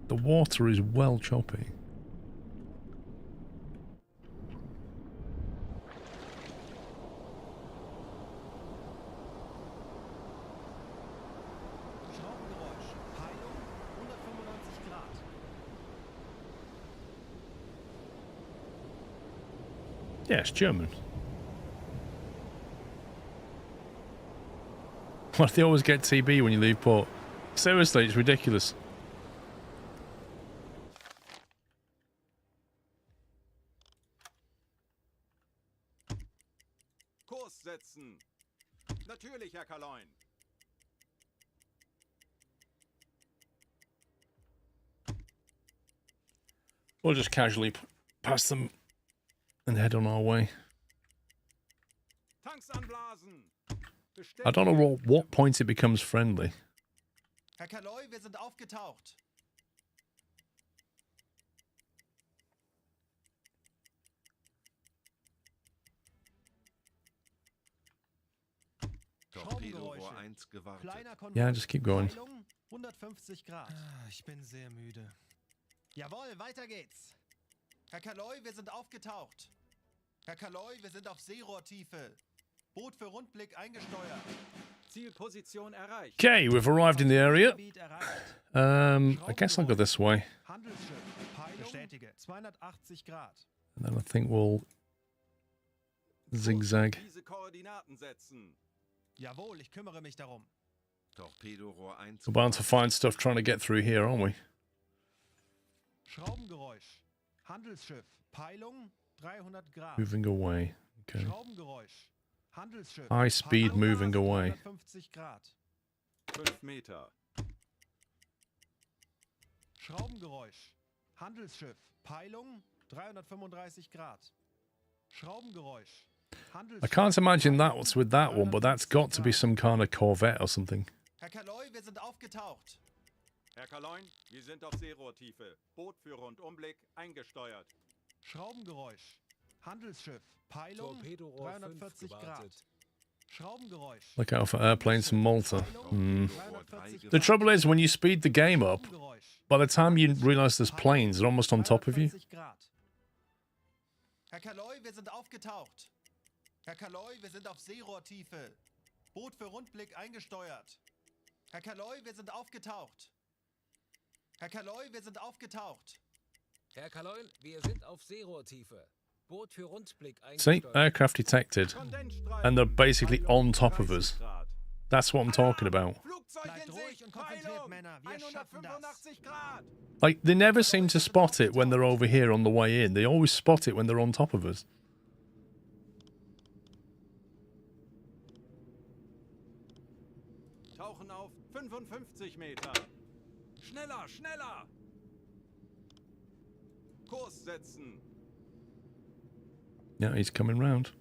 The water is well choppy. Schraubengeräusch. Peilung 195 Grad. Yeah, it's German. Why do they always get TB when you leave port? Seriously, it's ridiculous. Kurs setzen. Natürlich, Herr Kaloin. We'll just casually pass them and head on our way. Tanks anblasen. I don't know what point it becomes friendly. Herr Kaloi, wir sind aufgetaucht. Torpedo-Rohr 1 gewartet. Kleiner Konvoi. Yeah, just keep going. Peilung 150 Grad. Ich bin sehr müde. Jawohl, weiter geht's. Herr Kaloi, wir sind aufgetaucht. Herr Kaloi, wir sind auf Seerohrtiefe. Boot für Rundblick eingesteuert. Zielposition erreicht. Okay, we've arrived in the area. Gebiet erreicht. I guess I'll go this way. Handelsschiff. Peilung bestätige 280 Grad. And then I think we'll zigzag. Diese Koordinaten setzen. Jawohl, ich kümmere mich darum. Torpedo-Rohr 1 We're bound to find stuff trying to get through here, aren't we? Schraubengeräusch. Handelsschiff. Peilung 300 Grad. Moving away. Okay. Schraubengeräusch. Handelsschiff. High speed Peilung moving away. 350 Grad. 5 Meter. Schraubengeräusch. Handelsschiff. Peilung 335 Grad. Schraubengeräusch. I can't imagine that's with that one, but that's got to be some kind of Corvette or something. Herr Kaloi, wir sind aufgetaucht. Herr Kaloin, wir sind auf Seerohrtiefe. Bootführer und Umblick eingesteuert. Schraubengeräusch. Handelsschiff. Peilung Torpedo-Rohr 5 340 Grad. gewartet. Schraubengeräusch. Look out for airplanes from Malta. Peilung 340 The Grad. trouble is, when you speed the game up, Schraubengeräusch. by the time you realise there's planes, they're almost on top of you. 340 Grad. Herr Kaloi, wir sind aufgetaucht. Herr Kaloi, wir sind auf Seerohrtiefe. Boot für Rundblick eingesteuert. Herr Kaloi, wir sind aufgetaucht. Herr Kaloi, wir sind aufgetaucht. Herr Kaloin, wir sind auf Seerohrtiefe. Boot für Rundblick See, eingesteuert. aircraft detected. And they're basically on top of us. That's what I'm talking about. Flugzeug Bleibt in ruhig Sicht, und konzentriert, Peilung, Männer. Wir schaffen das. 185 Grad. Like, they never seem to spot it when they're over here on the way in. They always spot it when they're on top of us. Tauchen auf 55 Meter. Schneller, schneller. Kurs setzen. Yeah, he's coming round.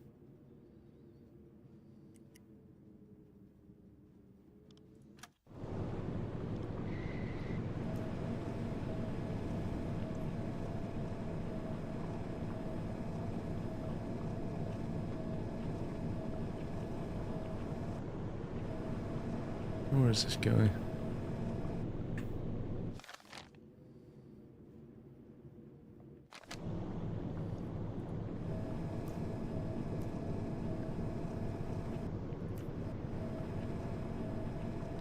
Where is this guy?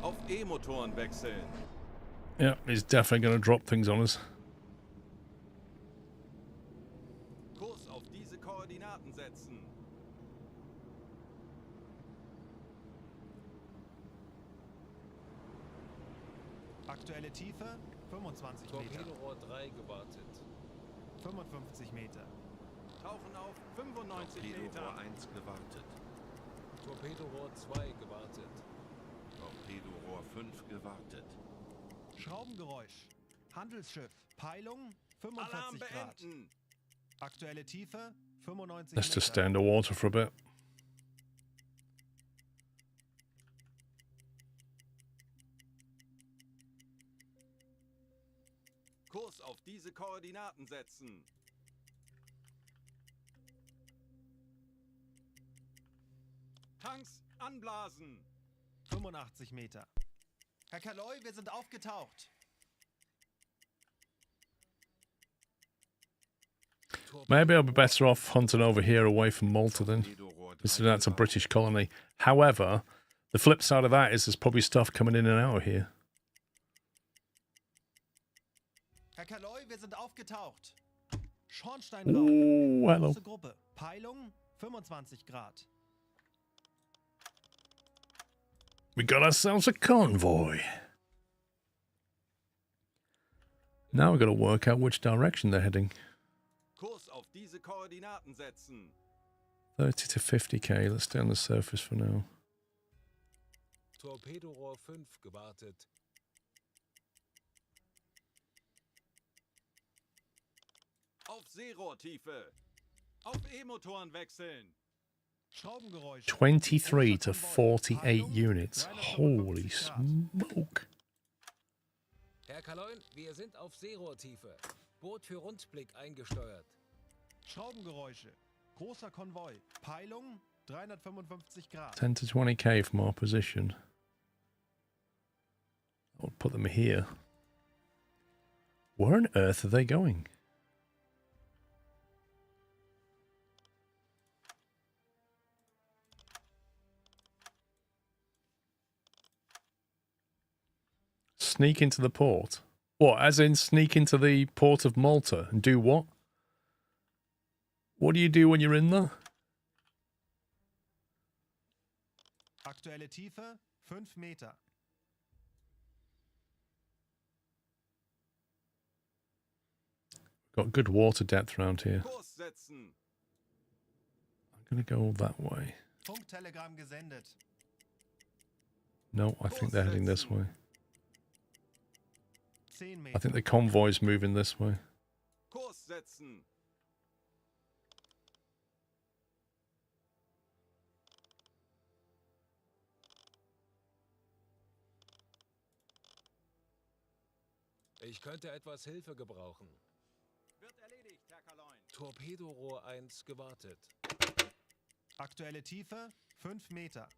Auf E-Motoren wechseln. Yeah, he's definitely going to drop things on us. Kurs auf diese Koordinaten setzen. Aktuelle Tiefe 25 Meter. Torpedorohr 3 gewartet. 55 Meter. Tauchen auf 95 Torpedorohr Meter. 1 gewartet. Torpedorohr 2 gewartet. Torpedorohr 5 gewartet. Schraubengeräusch. Handelsschiff. Peilung Alarm 45 Grad. beenden. Aktuelle Tiefe 95 Let's just stay Meter. underwater for a bit. Kurs auf diese Koordinaten setzen. Tanks anblasen. 85 Meter. Herr Kaloi, wir sind aufgetaucht. Maybe I'll be better off hunting over here away from Malta then, Torpedorohr 3 considering that's a gewartet. British colony. However, the flip side of that is there's probably stuff coming in and out of here. Herr Kaloi, wir sind aufgetaucht. Schornsteinrauch. Ooh, hello. Große Gruppe. Peilung 25 Grad. We got ourselves a convoy. Now we've got to work out which direction they're heading. Kurs auf diese Koordinaten setzen. 30 to 50k. Let's stay on the surface for now. Torpedorohr 5 gewartet. Auf Seerohrtiefe. Auf E-Motoren wechseln. Schraubengeräusch. 23 to 48 units. Holy smoke. Herr Kaloin, wir sind auf Seerohrtiefe. Boot für Rundblick eingesteuert. Schraubengeräusche. Großer Konvoi. Peilung 355 Grad. 10 to 20k from our position. I'll put them here. Where on earth are they going? Sneak into the port? What, as in sneak into the port of Malta and do what? What do you do when you're in there? Aktuelle Tiefe 5 Meter. Got good water depth around here. Kurs setzen. I'm going to go that way. Funktelegramm gesendet. No, I think they're heading this way. 10 Meter. I think the convoy's moving this way. Kurs setzen. Ich könnte etwas Hilfe gebrauchen. Wird erledigt, Herr Kaloin. Torpedorohr 1 gewartet. Aktuelle Tiefe 5 Meter.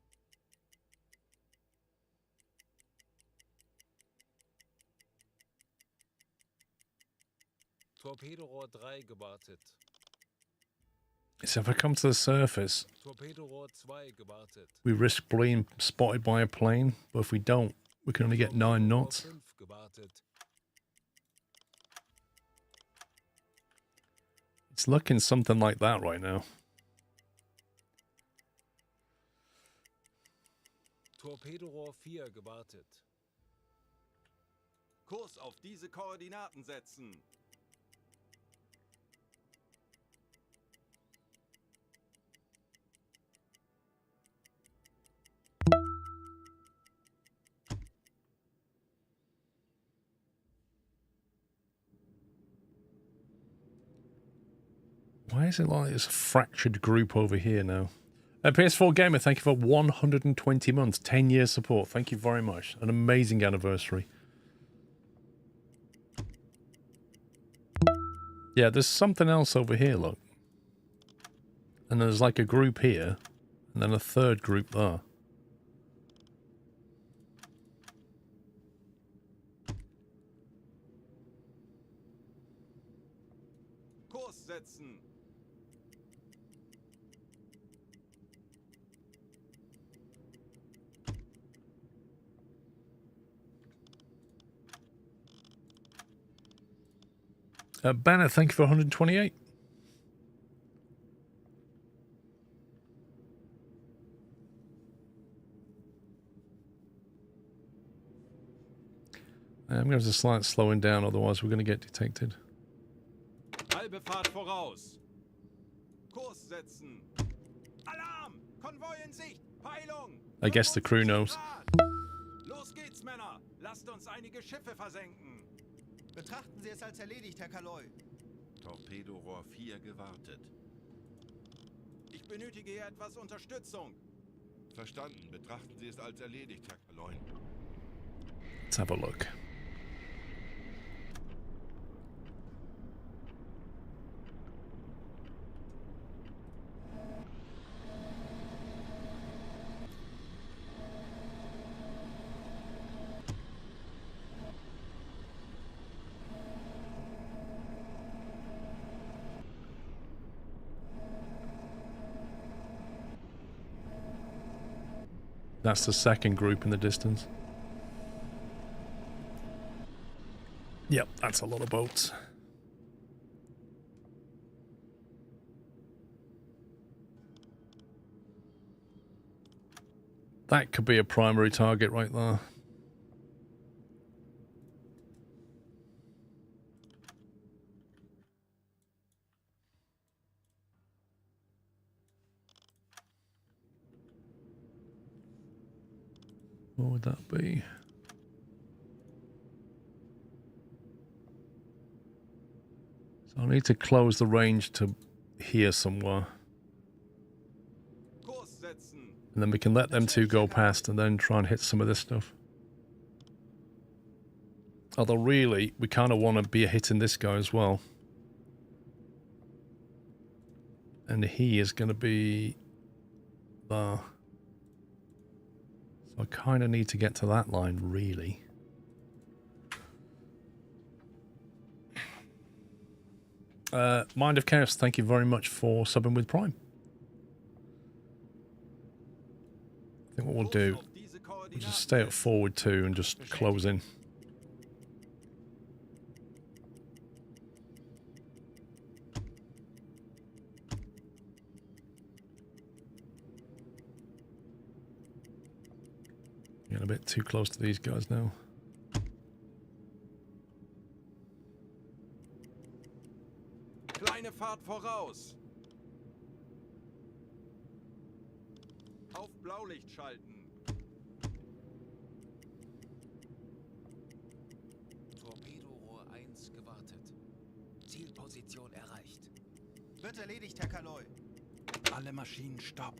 Torpedorohr 3 gewartet. So if I come to the surface, Torpedorohr 2 gewartet. we risk being spotted by a plane, but if we don't, we can only get 9 knots. 5 gewartet. It's looking something like that right now. Torpedorohr 4 gewartet. Kurs auf diese Koordinaten setzen. Why is it like it's a fractured group over here now? PS4 Gamer, thank you for 120 months, 10 years support. Thank you very much. An amazing anniversary. Yeah, there's something else over here, look. And there's like a group here, and then a third group there. Kurs setzen. Banner, thank you for 128. I'm going to have to start slowing down, otherwise we're going to get detected. Halbe Fahrt voraus. Kurs setzen. Alarm! Konvoi in Sicht! Peilung! I guess the crew knows. Los geht's, Männer! Lasst uns einige Schiffe versenken. Betrachten Sie es als erledigt, Herr Kaloy. Torpedorohr 4 gewartet. Ich benötige hier etwas Unterstützung. Verstanden. Betrachten Sie es als erledigt, Herr Kaloy. Let's have a look. That's the second group in the distance. Yep, that's a lot of boats. That could be a primary target right there. What would that be? So I need to close the range to here somewhere. Kurs setzen. And then we can let them two go past and then try and hit some of this stuff. Although really, we kind of want to be hitting this guy as well. And he is going to be there. So I kind of need to get to that line, really. Mind of Chaos, thank you very much for subbing with Prime. I think what we'll do, we'll just stay at forward 2 and just close in. Getting a bit too close to these guys now. Kleine Fahrt voraus. Auf Blaulicht schalten. Torpedorohr 1 gewartet. Zielposition erreicht. Wird erledigt, Herr Kaloy. Alle Maschinen stopp.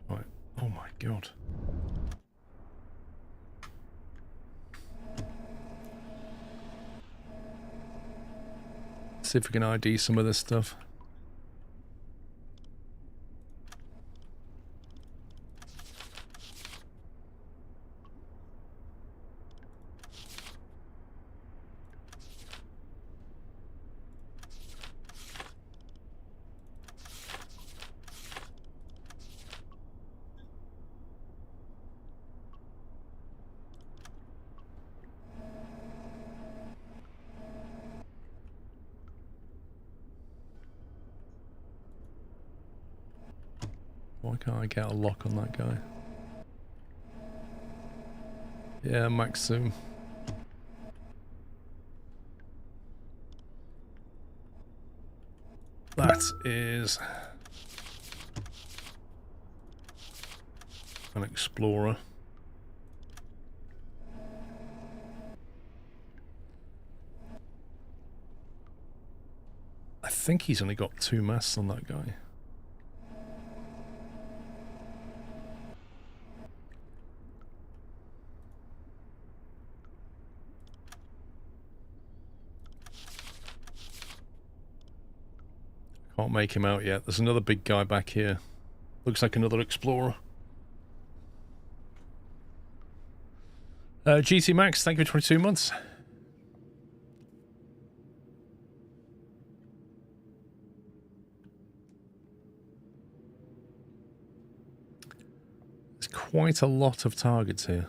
Right. Oh my god. See if we can ID some of this stuff. Why can't I get a lock on that guy? Yeah, max zoom. That is an Explorer. I think he's only got 2 masts on that guy. Can't make him out yet. There's another big guy back here. Looks like another Explorer. GT Max, thank you for 22 months. There's quite a lot of targets here.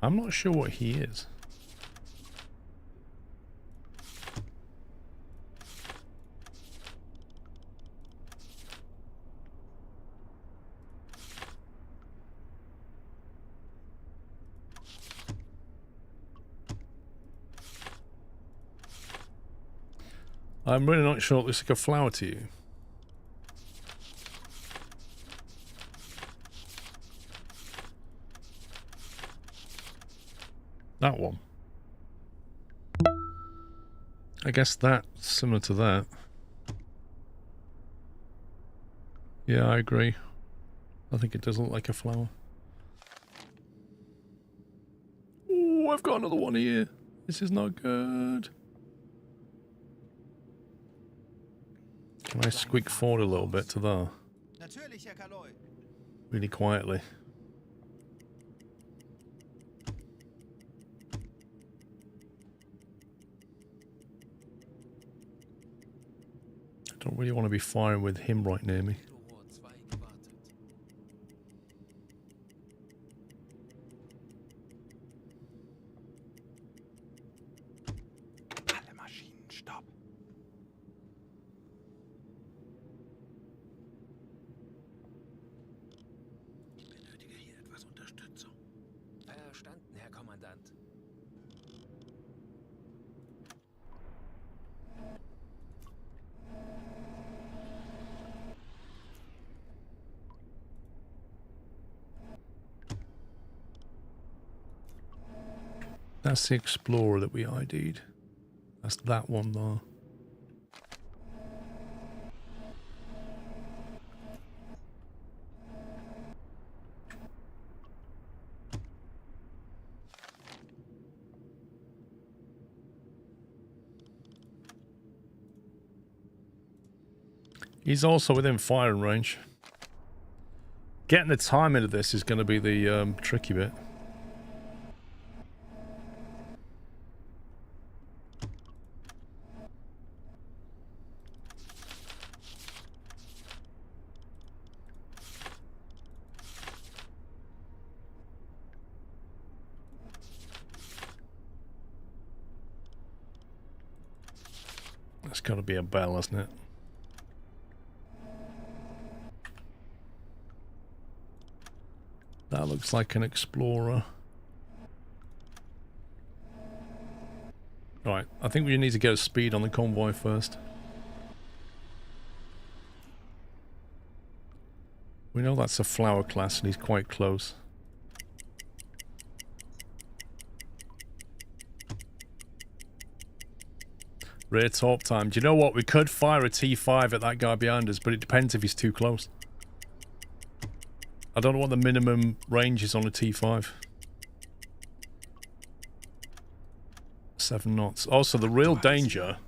I'm not sure what he is. I'm really not sure it looks like a flower to you. That one. I guess that's similar to that. Yeah, I agree. I think it does look like a flower. Oh, I've got another one here. This is not good. Can I squeak forward a little bit to there? Really quietly. I don't really want to be firing with him right near me. Verstanden, Herr Kommandant. That's the Explorer that we ID'd. That's that one there. He's also within firing range. Getting the time into this is going to be the tricky bit. That's got to be a bell, hasn't it? That looks like an Explorer. Right, I think we need to get a speed on the Convoy first. We know that's a flower class and he's quite close. Rear torp time. Do you know what? We could fire a T5 at that guy behind us, but it depends if he's too close. I don't know what the minimum range is on a T5. 7 knots. Also, the real danger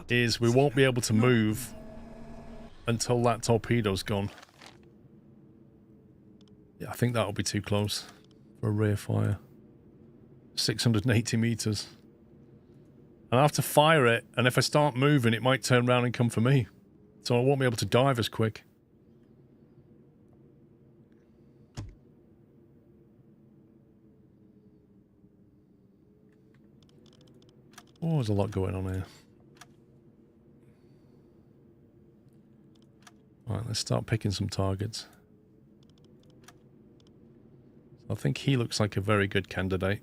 is we won't be able to move until that torpedo's gone. Yeah, I think that'll be too close for a rear fire. 680 meters. And I have to fire it, and if I start moving, it might turn around and come for me. So I won't be able to dive as quick. Oh, there's a lot going on here. Alright, let's start picking some targets. I think he looks like a very good candidate.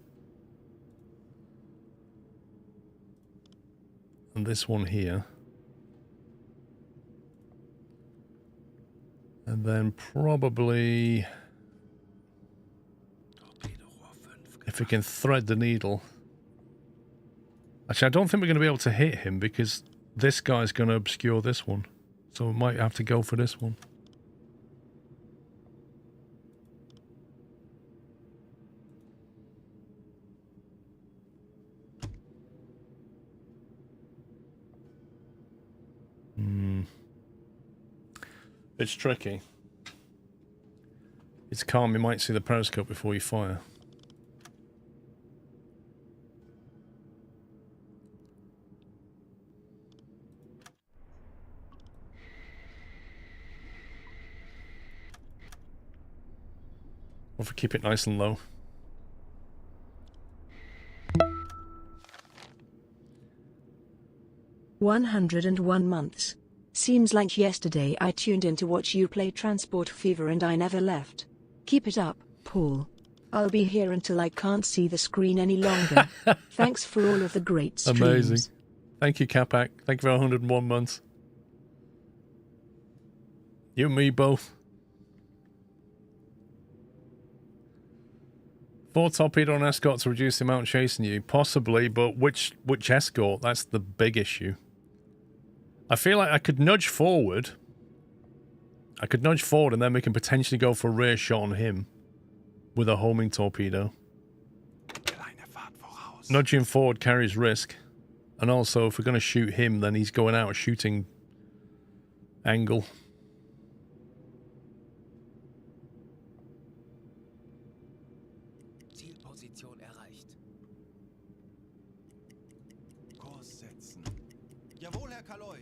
And this one here. And then probably... if we can thread the needle. Actually, I don't think we're going to be able to hit him because this guy's going to obscure this one. So we might have to go for this one. It's tricky. It's calm, you might see the periscope before you fire. Or if we keep it nice and low. "101 months. Seems like yesterday I tuned in to watch you play Transport Fever and I never left. Keep it up, Paul. I'll be here until I can't see the screen any longer. Thanks for all of the great streams." Amazing. Thank you, Capac. Thank you for 101 months. You and me both. 4 torpedo and escort to reduce the amount chasing you. Possibly, but which escort? That's the big issue. I feel like I could nudge forward. I could nudge forward and then we can potentially go for a rear shot on him with a homing torpedo. Nudging forward carries risk. And also, if we're going to shoot him, then he's going out a shooting angle. Zielposition erreicht. Kurs setzen. Jawohl, Herr Kaloy.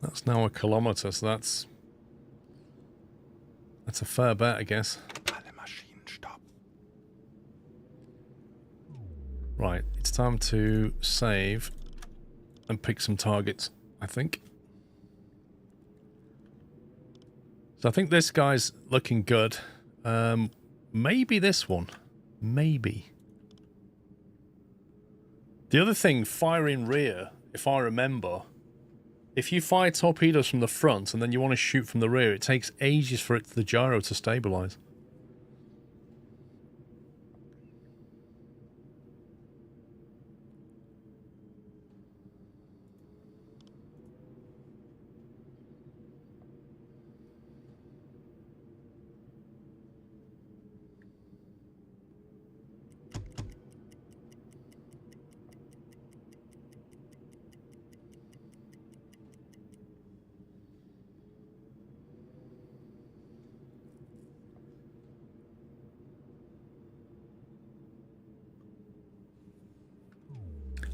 That's now a kilometer, so that's a fair bet, I guess. Right, it's time to save and pick some targets, I think. So I think this guy's looking good. Maybe this one. Maybe. The other thing, firing rear, if I remember, if you fire torpedoes from the front and then you want to shoot from the rear, it takes ages for the gyro to stabilize.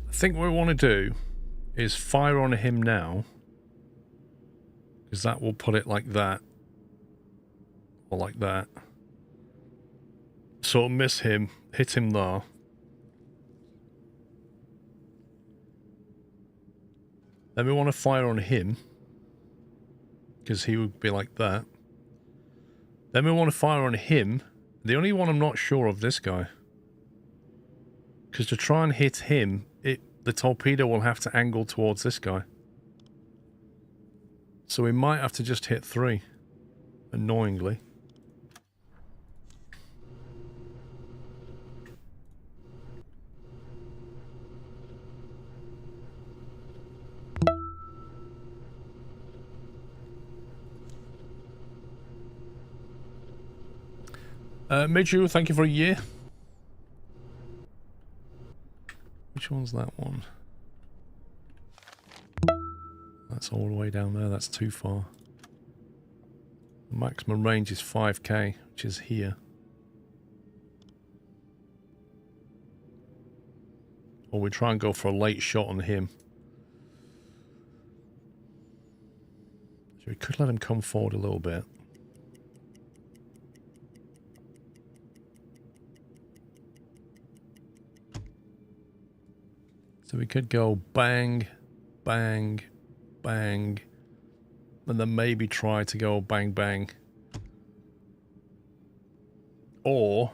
I think what we want to do is fire on him now, because that will put it like that, or like that. Sort of miss him, hit him there. Then we want to fire on him, because he would be like that. Then we want to fire on him. The only one I'm not sure of, this guy. Because to try and hit him, the torpedo will have to angle towards this guy. So we might have to just hit 3. Annoyingly. Midju, thank you for a year. Which one's that one? That's all the way down there. That's too far. The maximum range is 5k, which is here. Or we try and go for a late shot on him. So we could let him come forward a little bit. So we could go bang, bang, bang, and then maybe try to go bang, bang. Or,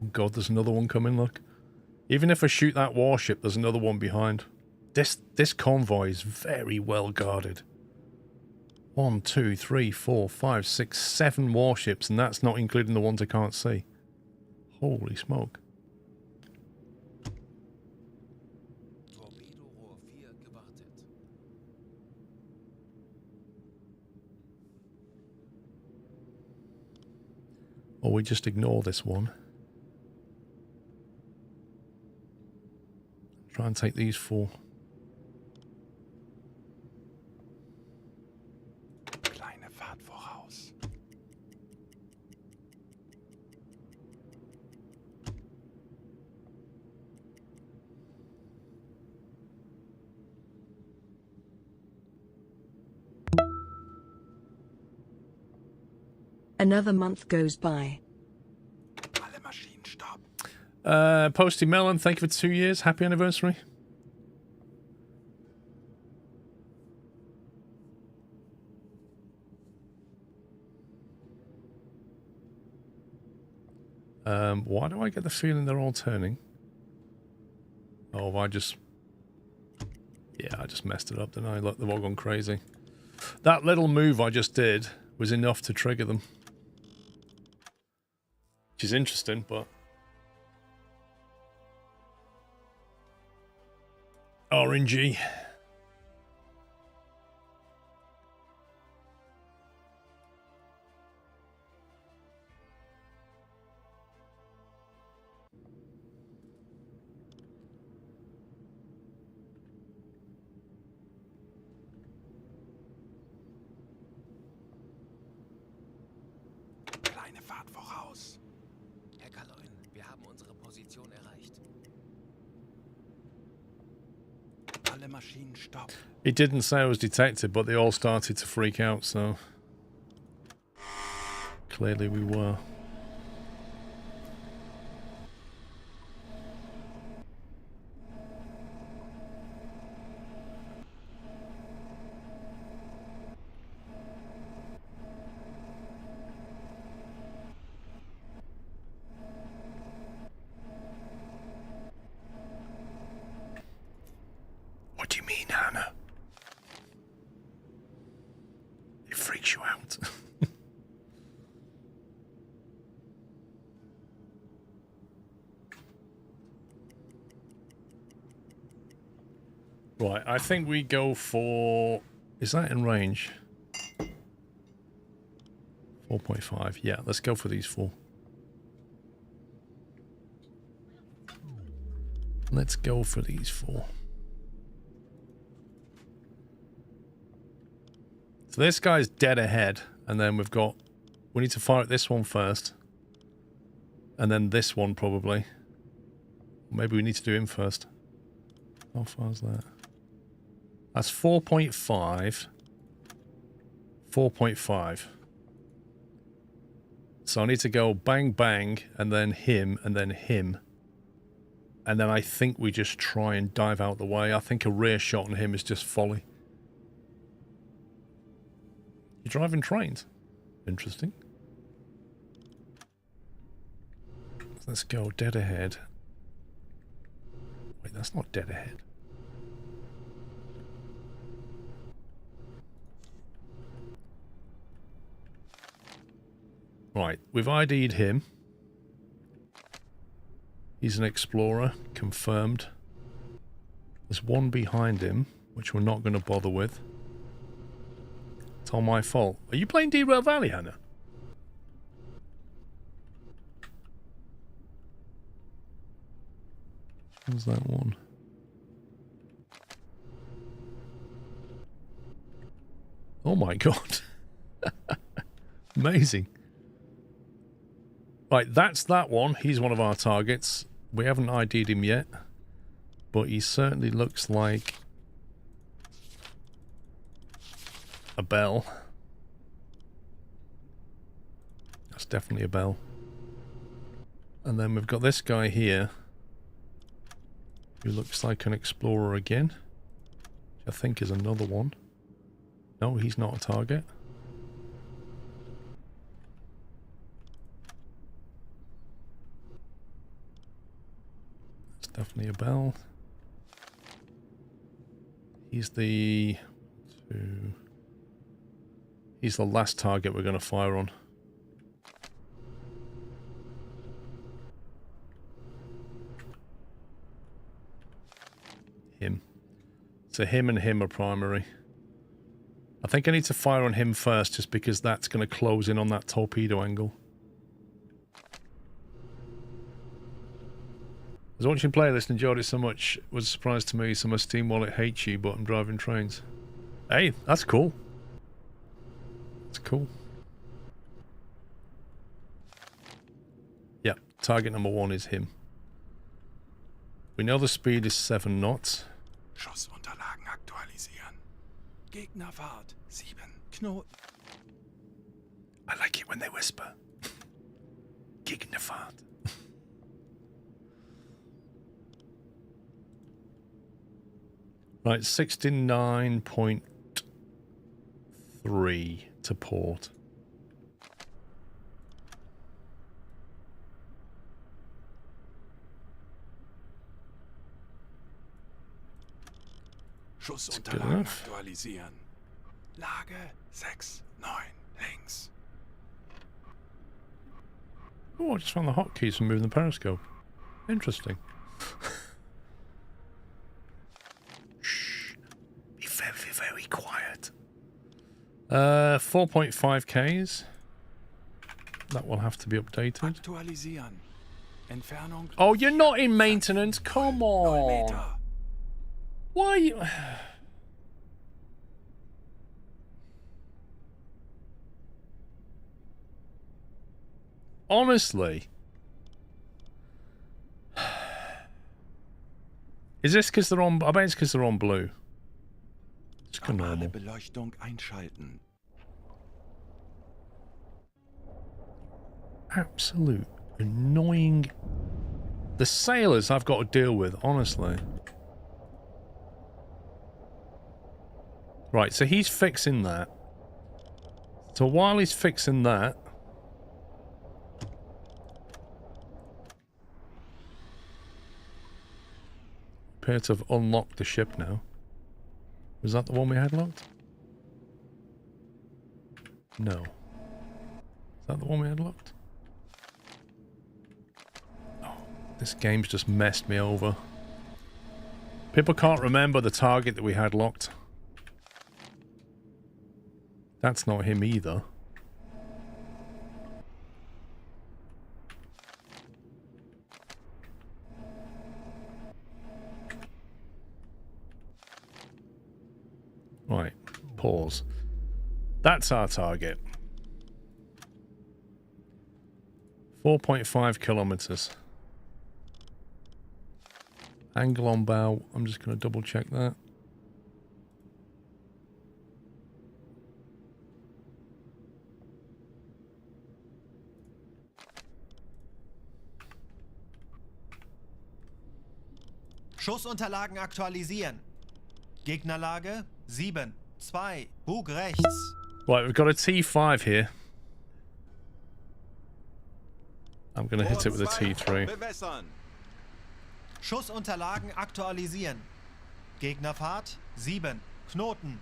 oh God, there's another one coming, look. Even if I shoot that warship, there's another one behind. This convoy is very well guarded. 1, 2, 3, 4, 5, 6, 7 warships, and that's not including the ones I can't see. Holy smoke. Or we just ignore this one. Try and take these 4. Kleine Fahrt voraus. Another month goes by. Alle Maschinen stopp. Posty Melon, thank you for 2 years. Happy anniversary. Why do I get the feeling they're all turning? Oh, I just messed it up, didn't I? Look, they've all gone crazy. That little move I just did was enough to trigger them. Which is interesting, but... RNG. Kleine Fahrt voraus. Herr Kaloin, wir haben unsere Position erreicht. Alle Maschinen stopp. It didn't say I was detected, but they all started to freak out, so... Clearly we were. What do you mean, Hannah? It freaks you out. Right, I think we go for... Is that in range? 4.5. Yeah, let's go for these 4. Let's go for these 4. So this guy's dead ahead, and then we've got... We need to fire at this one first. And then this one, probably. Maybe we need to do him first. How far is that? That's 4.5. 4.5. So I need to go bang, bang, and then him, and then him. And then I think we just try and dive out the way. I think a rear shot on him is just folly. You're driving trains. Interesting. Let's go dead ahead. that's not dead ahead. Right, we've ID'd him. He's an explorer, confirmed. There's one behind him, which we're not going to bother with. It's all my fault. Are you playing Derail Valley, Hannah? What's that one? Oh my god. Amazing. Right, that's that one. He's one of our targets. We haven't ID'd him yet, but he certainly looks like a bell. That's definitely a bell. And then we've got this guy here, who looks like an explorer again, which I think is another one. No, he's not a target. It's definitely a bell. He's the... He's the last target we're going to fire on. Him. So him and him are primary. I think I need to fire on him first just because that's going to close in on that torpedo angle. I was watching playlist and enjoyed it so much. It was a surprise to me. So my Steam wallet hates you, but I'm driving trains. Hey, that's cool. That's cool. Yeah, target number 1 is him. We know the speed is 7 knots. Schussunterlagen aktualisieren. Gegnerfahrt 7 Knoten. I like it when they whisper. Gegnerfahrt. Right, 69.3 to port. Schussunterlagen aktualisieren. Lage 6, 9 links. Oh, I just found the hotkeys for moving the periscope. Interesting. Shh. Be very, very quiet. 4.5Ks. That will have to be updated. Aktualisieren. Entfernung. Oh, you're not in maintenance. Come 9 on. Meter. Why are you... Honestly. Is this because they're on... I bet it's because they're on blue. It's normal. Beleuchtung einschalten. Absolute annoying... The sailors I've got to deal with, honestly. Right, so he's fixing that. So while he's fixing that... appear to have unlocked the ship now. Was that the one we had locked? No. Is that the one we had locked? Oh, this game's just messed me over. People can't remember the target that we had locked. That's not him either. Right, pause. That's our target. 4.5 kilometers. Angle on bow. I'm just going to double check that. Schussunterlagen aktualisieren. Gegnerlage 7, 2, Bug rechts. Right, we've got a T5 here. I'm going to hit it with a T3. Bewässern. Schussunterlagen aktualisieren. Gegnerfahrt 7. Knoten.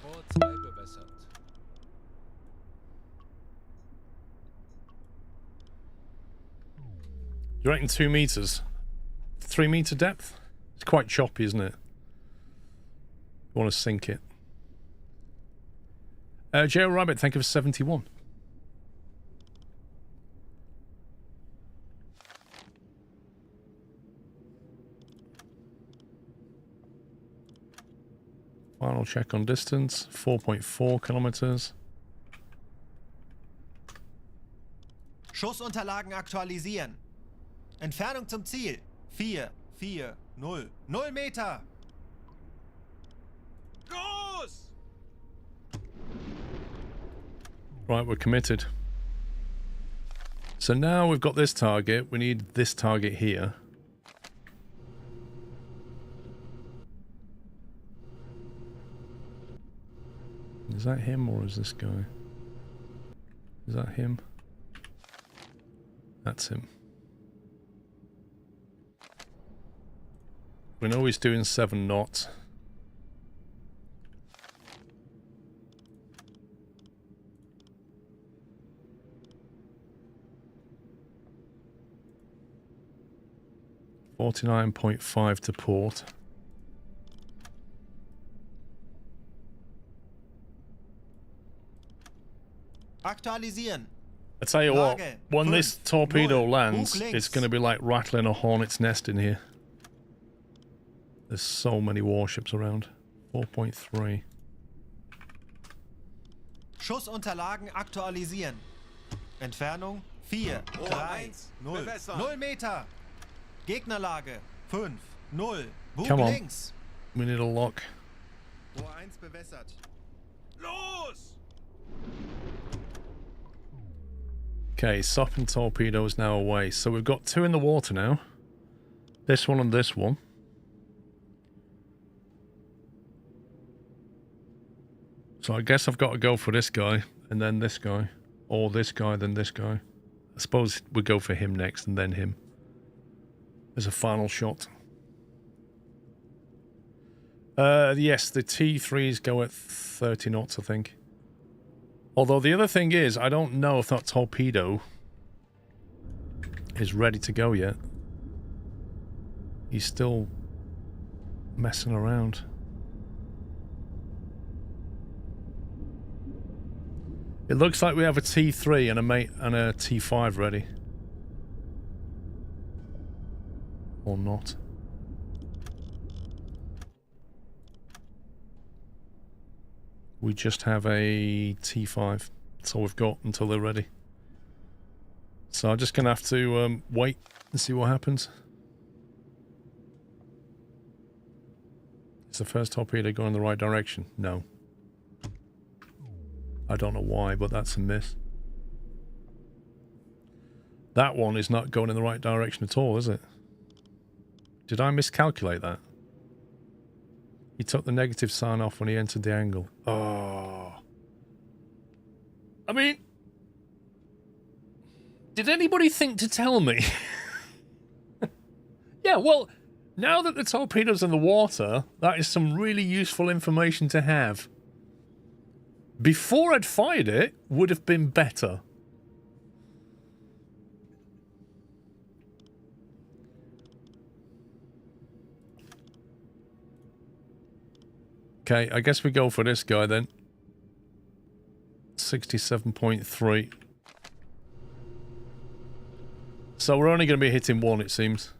Rohr 2 bewässert. You reckon 2 meters? 3 meter depth? It's quite choppy, isn't it? You want to sink it. Joe Rabbit, thank you for 71. Final check on distance, 4.4 kilometers. Schussunterlagen aktualisieren. Entfernung zum Ziel 4, 4, 0. 0 Meter. Los! Right, we're committed. So now we've got this target. We need this target here. Is that him or is this guy? Is that him? That's him. We know he's doing 7 knots. $49.5 to port. Aktualisieren. I tell you what, Lage, when this torpedo 0, lands, Bug it's links. going to be like rattling a hornet's nest in here. There's so many warships around. 4.3. Schussunterlagen aktualisieren. Entfernung 4, Rohr 3, 1 0. bewässern. 0 Meter. Gegnerlage 5, 0. Bug Come on. links. We need a lock. Rohr 1 bewässert. Los! Okay, Sopping torpedo is now away. So we've got 2 in the water now. This one and this one. So I guess I've got to go for this guy and then this guy. Or this guy, then this guy. I suppose we go for him next and then him. As a final shot. Yes, the T3s go at 30 knots, I think. Although the other thing is, I don't know if that torpedo is ready to go yet. He's still messing around. It looks like we have a T3 and a T5 ready. Or not. We just have a T5. That's all we've got until they're ready. So I'm just going to have to wait and see what happens. Is the first torpedo going in the right direction? No. I don't know why, but that's a miss. That one is not going in the right direction at all, is it? Did I miscalculate that? He took the negative sign off when he entered the angle. Oh. I mean, did anybody think to tell me? Yeah, well, now that the torpedo's in the water, that is some really useful information to have. Before I'd fired it, would have been better. Okay, I guess we go for this guy then. 67.3. So we're only going to be hitting one, it seems.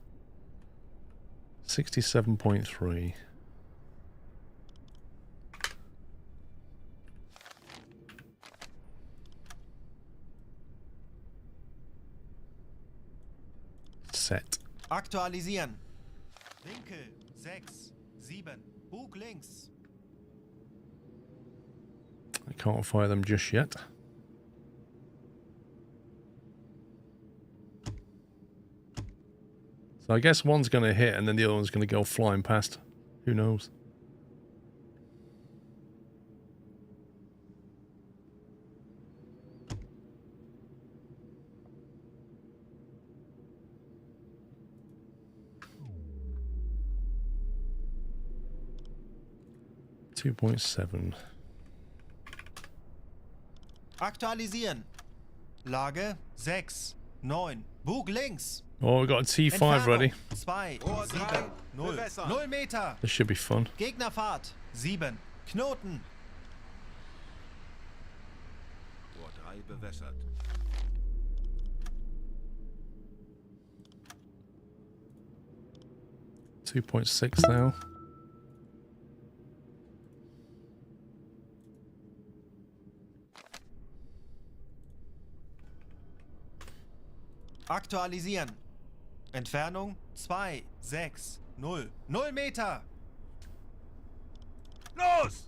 67.3. Set. Aktualisieren. Winkel 6, 7. Bug links. I can't fire them just yet. So I guess one's going to hit and then the other one's going to go flying past. Who knows? 2.7. Aktualisieren. Lage 6, 9. Bug links. Oh, we've got a T5 Entfernung ready. 2, 7, 0. 0 Meter. This should be fun. Gegnerfahrt 7. Knoten. Rohr 3 bewässert. .6 now. Aktualisieren. Entfernung 2, 6, 0. 0 Meter. Los!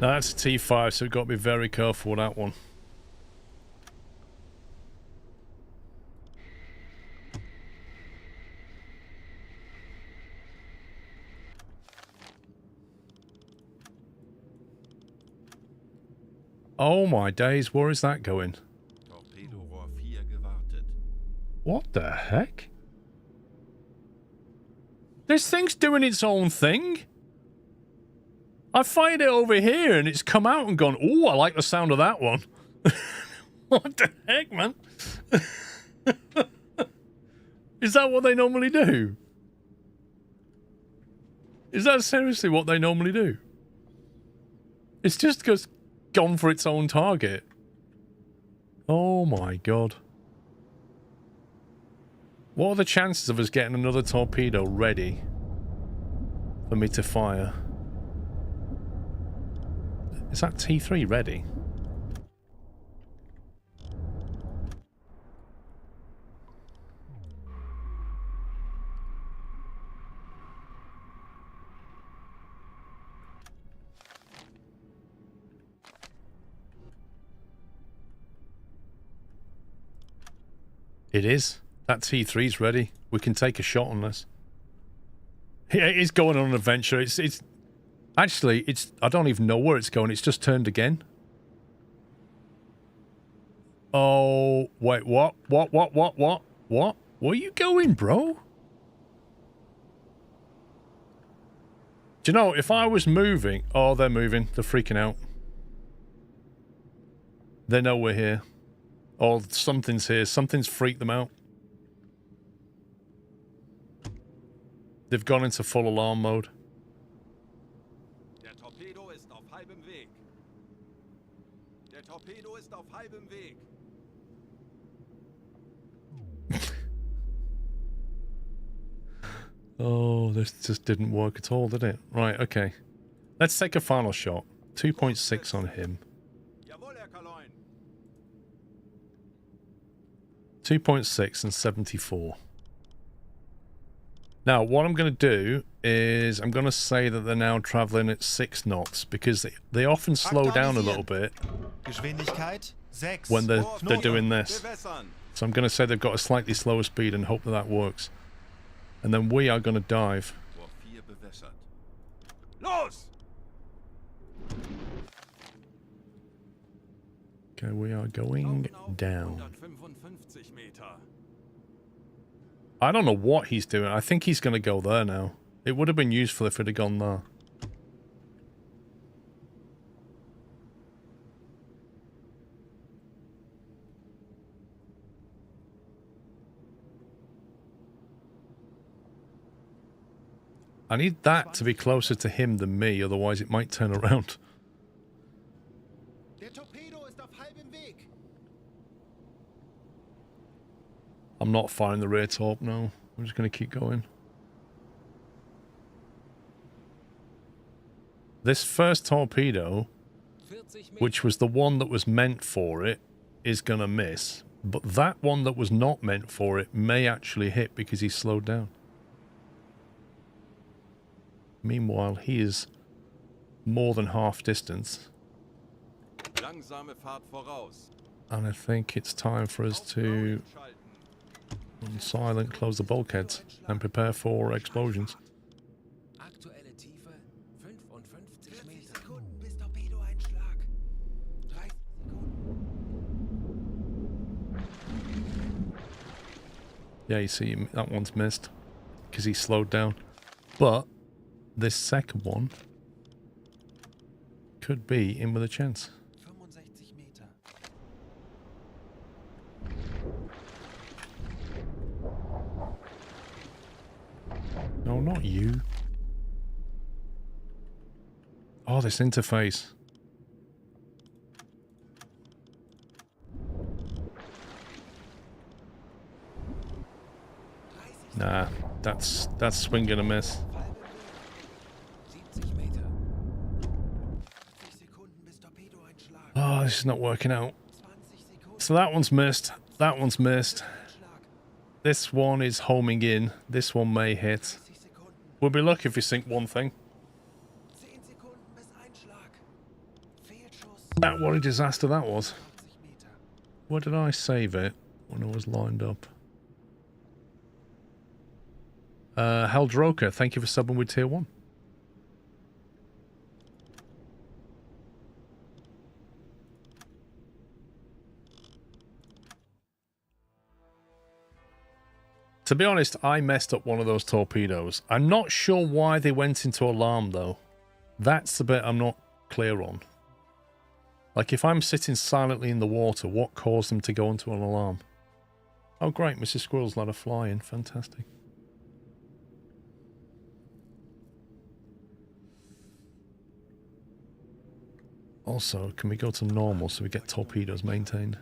Now that's a T5, so we've got to be very careful with that one. Oh my days, where is that going? Torpedorohr 4 gewartet. What the heck? This thing's doing its own thing. I fired it over here and it's come out and gone, ooh, I like the sound of that one. What the heck, man? Is that what they normally do? Is that seriously what they normally do? It's just gone for its own target. Oh my god. What are the chances of us getting another torpedo ready for me to fire? Is that T3 ready? It is. That T3's ready. We can take a shot on this. Yeah, it is going on an adventure. It's actually, I don't even know where it's going. It's just turned again. Oh, wait, what? What? Where are you going, bro? Do you know, if I was moving... Oh, they're moving. They're freaking out. They know we're here. Oh, something's here. Something's freaked them out. They've gone into full alarm mode. Der Torpedo ist auf halbem Weg. Der Torpedo ist auf halbem Weg. Oh, this just didn't work at all, did it? Right, okay. Let's take a final shot. 2.6 on him. Jawohl, Herr Kaloin. 2.6 and 74. Now, what I'm going to do is I'm going to say that they're now traveling at 6 knots because they often slow down a little bit Geschwindigkeit 6. when they're doing this. Bewässern. So I'm going to say they've got a slightly slower speed and hope that that works. And then we are going to dive. Rohr 4 bewässert. Los! Okay, we are going down. 155 Meter. I don't know what he's doing. I think he's going to go there now. It would have been useful if it had gone there. I need that to be closer to him than me, otherwise it might turn around. Der Torpedo ist auf halbem Weg. I'm not firing the rear torp, no. I'm just going to keep going. This first torpedo, which was the one that was meant for it, is going to miss. But that one that was not meant for it may actually hit because he's slowed down. Meanwhile, he is more than half distance. Langsame Fahrt voraus. And I think it's time for us to on silent, close the bulkheads, and prepare for explosions. Aktuelle Tiefe 55 Meter. Sekunden bis Torpedoeinschlag. 30 Sekunden. Yeah, you see, that one's missed because he slowed down. But this second one could be in with a chance. 65 Meter. No, not you. Oh, this interface. Nah, that's swing and a miss. 70 Meter. 40 Sekunden bis Torpedoeinschlag. Oh, this is not working out. 20 Sekunden. So that one's missed. That one's missed. This one is homing in. This one may hit. 30 Sekunden. We'll be lucky if we sink one thing. 10 Sekunden bis Einschlag. Fehlschuss. That what a disaster that was. 20 Meter. Where did I save it when I was lined up? Heldroka, thank you for subbing with tier 1. To be honest, I messed up one of those torpedoes. I'm not sure why they went into alarm though. That's the bit I'm not clear on. Like if I'm sitting silently in the water, what caused them to go into an alarm? Oh great, Mrs. Squirrel's let her fly in. Fantastic. Also, can we go to normal so we get torpedoes maintained?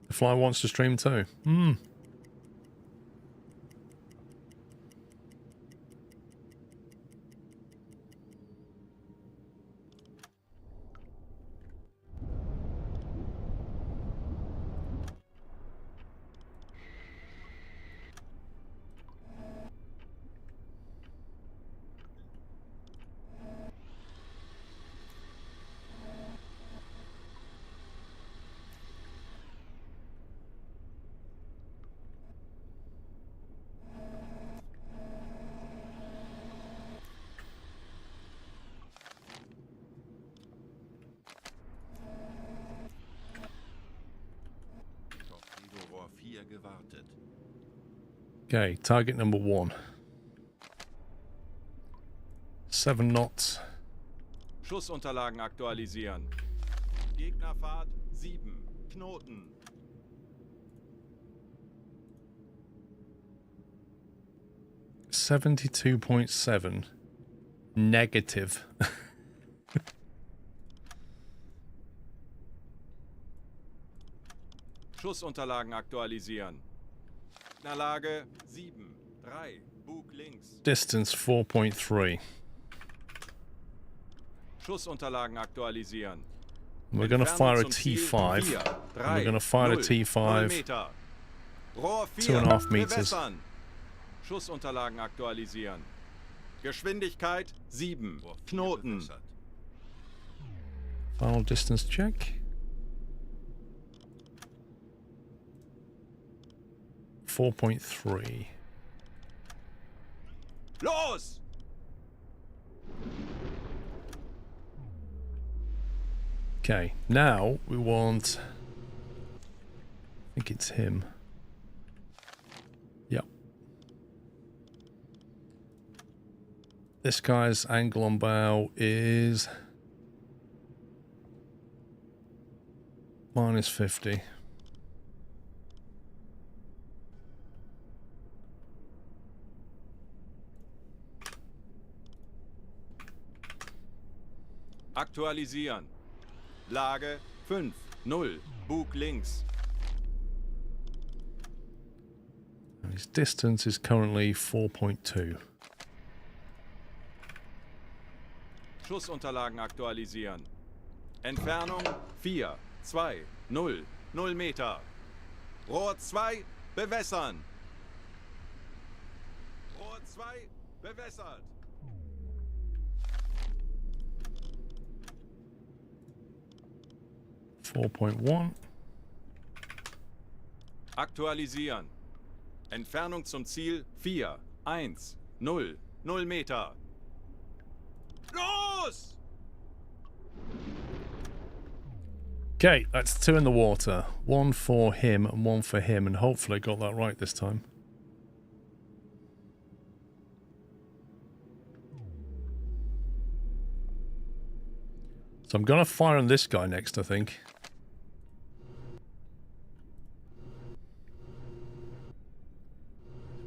The fly wants to stream too. Hmm. Torpedorohr 4 gewartet. Okay, target number 1. 7 knots. Schussunterlagen aktualisieren. Gegnerfahrt 7. Knoten. $72.7 negative. Schussunterlagen aktualisieren. Gegnerlage 7. 3. Bug links. Distance 4.3. Schussunterlagen aktualisieren. We're going to fire a Entfernung zum Ziel T5. 4, 3, We're going to fire a 0, T5. Meter. Rohr 2,5 4, meters. bewässern. Schussunterlagen aktualisieren. Geschwindigkeit 7. Rohr 4 Knoten. bewässert. Final distance check. 4.3. Los! Okay, now we want... I think it's him. Yep. This guy's angle on bow is... -50. Aktualisieren. Lage 5, 0. Bug links. And his distance is currently 4.2. Schussunterlagen aktualisieren. Entfernung 4, 2, 0. 0 Meter. Rohr 2, bewässern. Rohr 2, bewässert. 4.1. Aktualisieren. Entfernung zum Ziel 4, 1, 0, 0 Meter. Los! Okay, that's 2 in the water. 1 for him and 1 for him, and hopefully I got that right this time. So I'm gonna fire on this guy next, I think.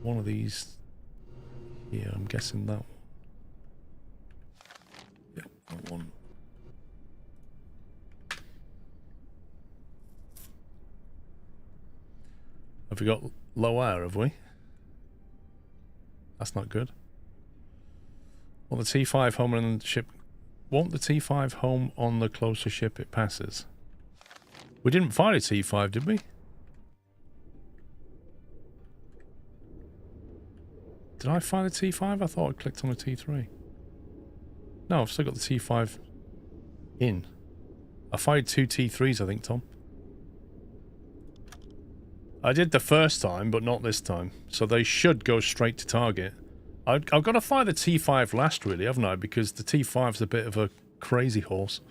One of these here, I'm guessing that one. Yep, that one. Have we got low air, have we? That's not good. Well, the T5 home on the ship... Won't the T5 home on the closer ship it passes? We didn't fire a T5, did we? Did I fire the T5? I thought I clicked on the T3. No, I've still got the T5 in. I fired 2 T3s, I think, Tom. I did the first time, but not this time. So they should go straight to target. I've got to fire the T5 last, really, haven't I? Because the T5's a bit of a crazy horse.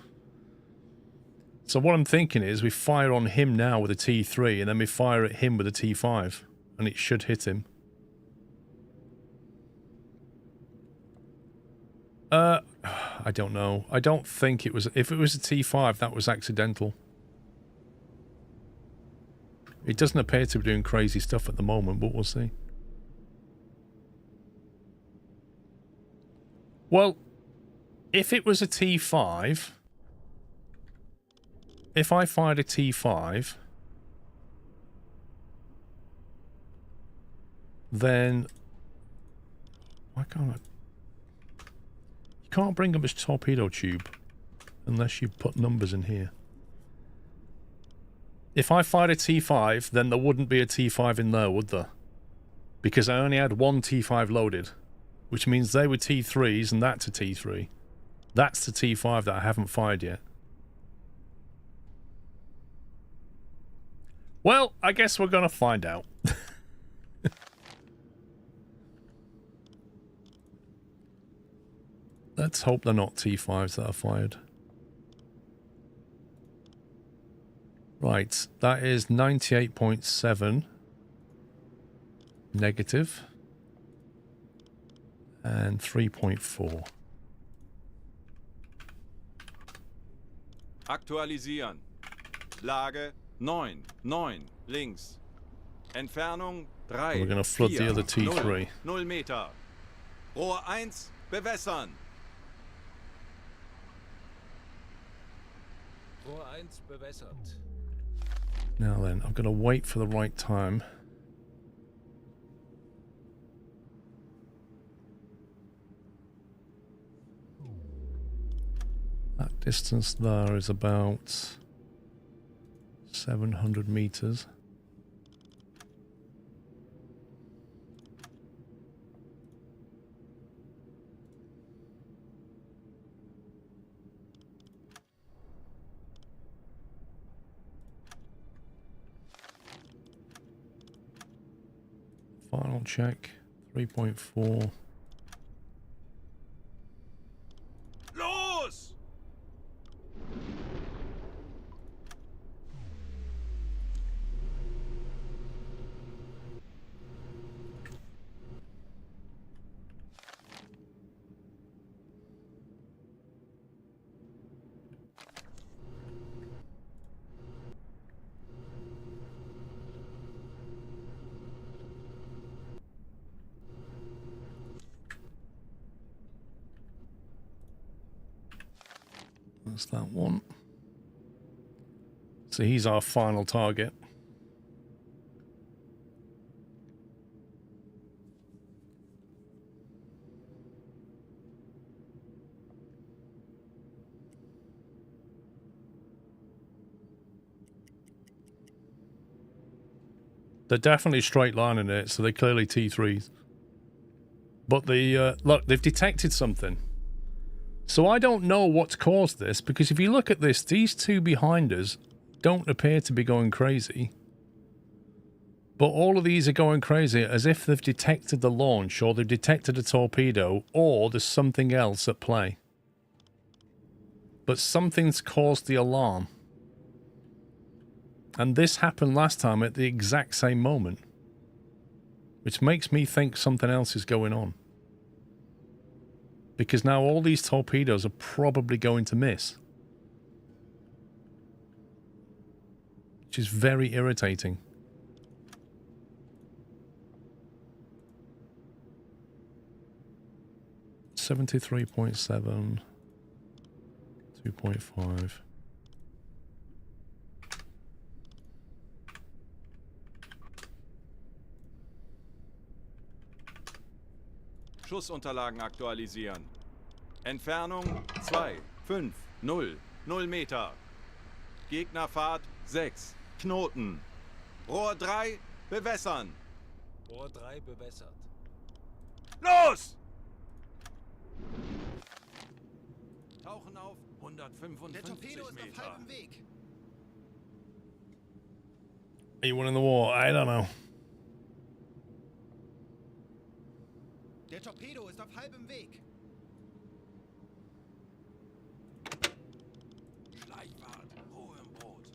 So what I'm thinking is we fire on him now with a T3, and then we fire at him with a T5. And it should hit him. I don't know. I don't think it was... If it was a T5, that was accidental. It doesn't appear to be doing crazy stuff at the moment, but we'll see. Well, if it was a T5... If I fired a T5... Then... Why can't I... You can't bring up his torpedo tube unless you put numbers in here. If I fired a T5, then there wouldn't be a T5 in there, would there? Because I only had 1 T5 loaded, which means they were T3s and that's a T3. That's the T5 that I haven't fired yet. Well, I guess we're gonna find out. Let's hope they're not T5s that are fired. Right, that is 98.7 negative and 3.4. Aktualisieren. Lage 9, 9, links. Entfernung 3, We're going to flood 4, the other T3. 0, 0 Meter. Rohr 1, bewässern. Rohr 1 bewässert. Now then, I'm going to wait for the right time. That distance there is about 700 meters. Final check, 3.4. Los! That's that one. So he's our final target. They're definitely straight lining it, so they're clearly T3s. But the look, they've detected something. So I don't know what's caused this, because if you look at this, these two behind us don't appear to be going crazy. But all of these are going crazy as if they've detected the launch or they've detected a torpedo or there's something else at play. But something's caused the alarm. And this happened last time at the exact same moment. Which makes me think something else is going on. Because now all these torpedoes are probably going to miss. Which is very irritating. $73.7, 2.5. Schussunterlagen aktualisieren. Entfernung 2, 5, 0, 0 Meter. Gegnerfahrt 6, Knoten. Rohr 3, bewässern. Rohr 3 bewässert. Los! Tauchen auf 155 Der Torpedo ist auf Meter. halbem Weg. Are you winning the war? I don't know. Der Torpedo ist auf halbem Weg. Schleichfahrt, Ruhe im Boot.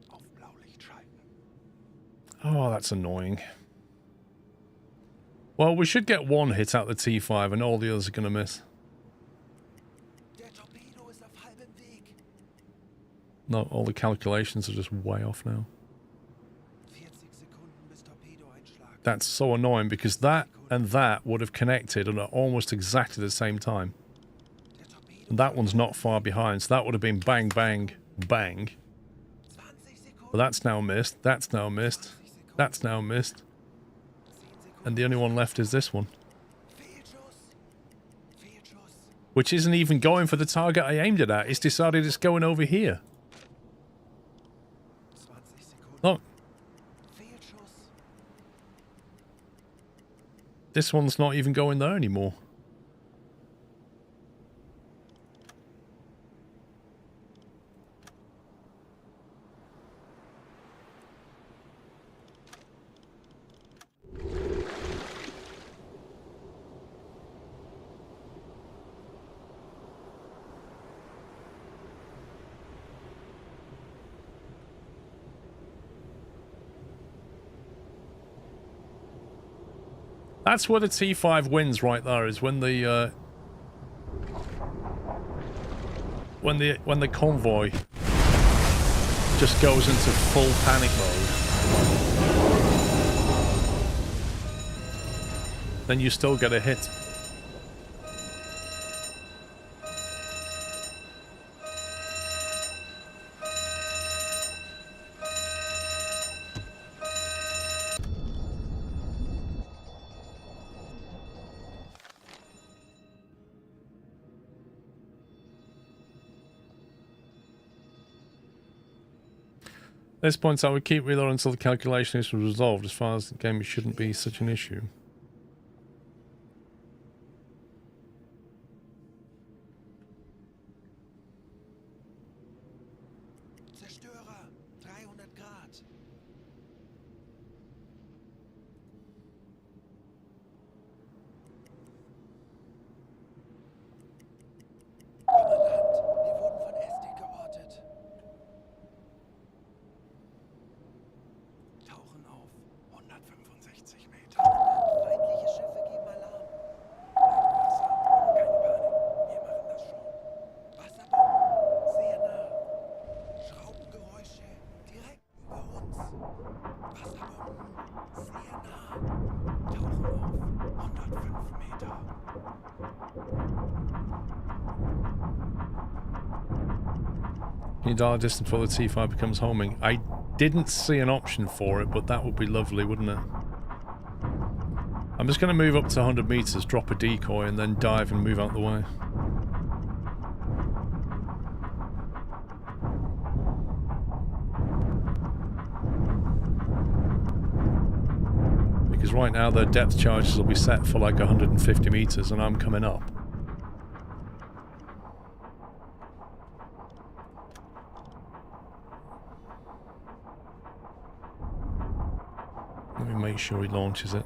Auf Blaulicht schalten. Oh, that's annoying. Well, we should get one hit out the T5 and all the others are going to miss. Der Torpedo ist auf halbem Weg. No, all the calculations are just way off now. 40 Sekunden bis Torpedoeinschlag. That's so annoying because that and that would have connected at almost exactly the same time. And that one's not far behind, so that would have been bang, bang, bang. But that's now missed, that's now missed, that's now missed. And the only one left is this one. Which isn't even going for the target I aimed it at, it's decided it's going over here. Look. This one's not even going there anymore. That's where the T5 wins right there, is when the convoy just goes into full panic mode. Then you still get a hit. At this point, I would keep reloading until the calculation is resolved. As far as the game, it shouldn't be such an issue. Zerstörer, 300 Grad. Kommandant, wir wurden von SD geortet. Tauchen auf 165 Meter. Kommandant, feindliche Schiffe geben Alarm. Bleibt Wasser, keine Panik, wir machen das schon. Wasserbomben, sehr nah. Schraubengeräusche, direkt über uns. Wasserbomben, sehr nah. Tauchen auf 105 Meter. Can you dial a distance before the T5 becomes homing? I didn't see an option for it, but that would be lovely, wouldn't it? I'm just going to move up to 100 meters, drop a decoy, and then dive and move out the way. Because right now their depth charges will be set for like 150 meters, and I'm coming up. Let me make sure he launches it.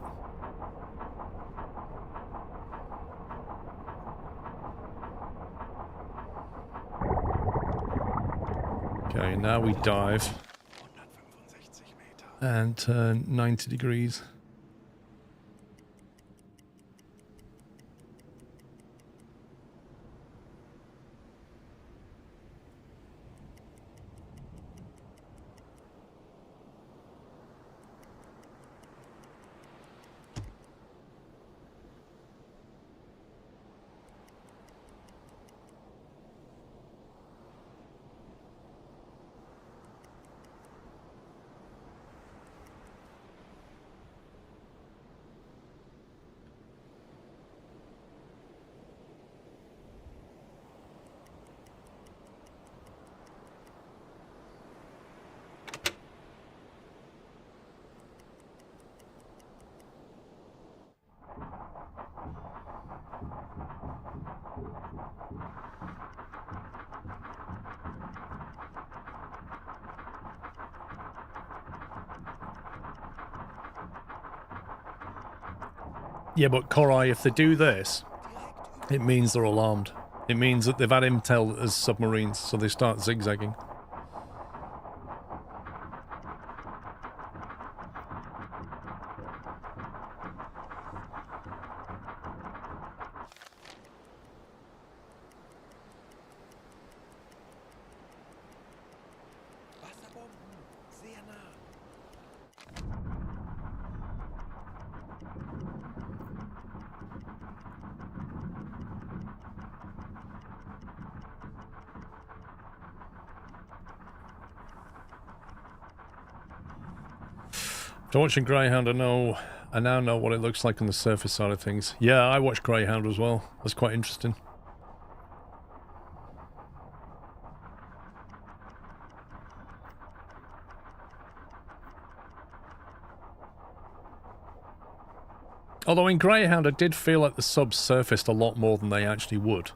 Okay, now we dive and turn 90 degrees. Yeah, but Korai, if they do this, it means they're alarmed. It means that they've had intel as submarines, so they start zigzagging. Wasserbomben, sehr nah. After watching Greyhound, I now know what it looks like on the surface side of things. Yeah, I watched Greyhound as well. That's quite interesting. Although in Greyhound, I did feel like the subs surfaced a lot more than they actually would.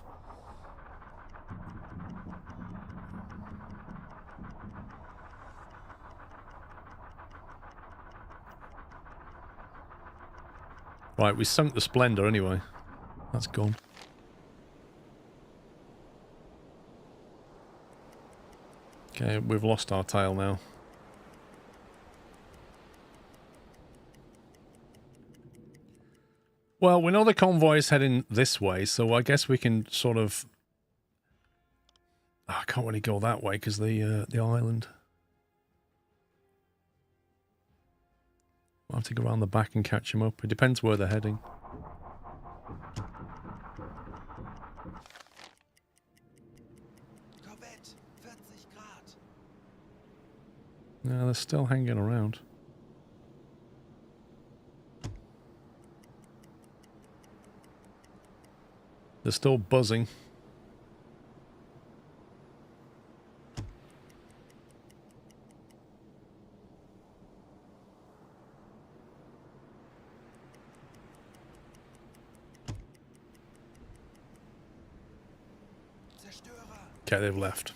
Right, we sunk the Splendor anyway. That's gone. Okay, we've lost our tail now. Well, we know the convoy is heading this way, so I guess we can sort of... Oh, I can't really go that way because the island. I'll have to go around the back and catch them up. It depends where they're heading. Korvette, 40 Grad. No, they're still hanging around. They're still buzzing. Okay, they've left.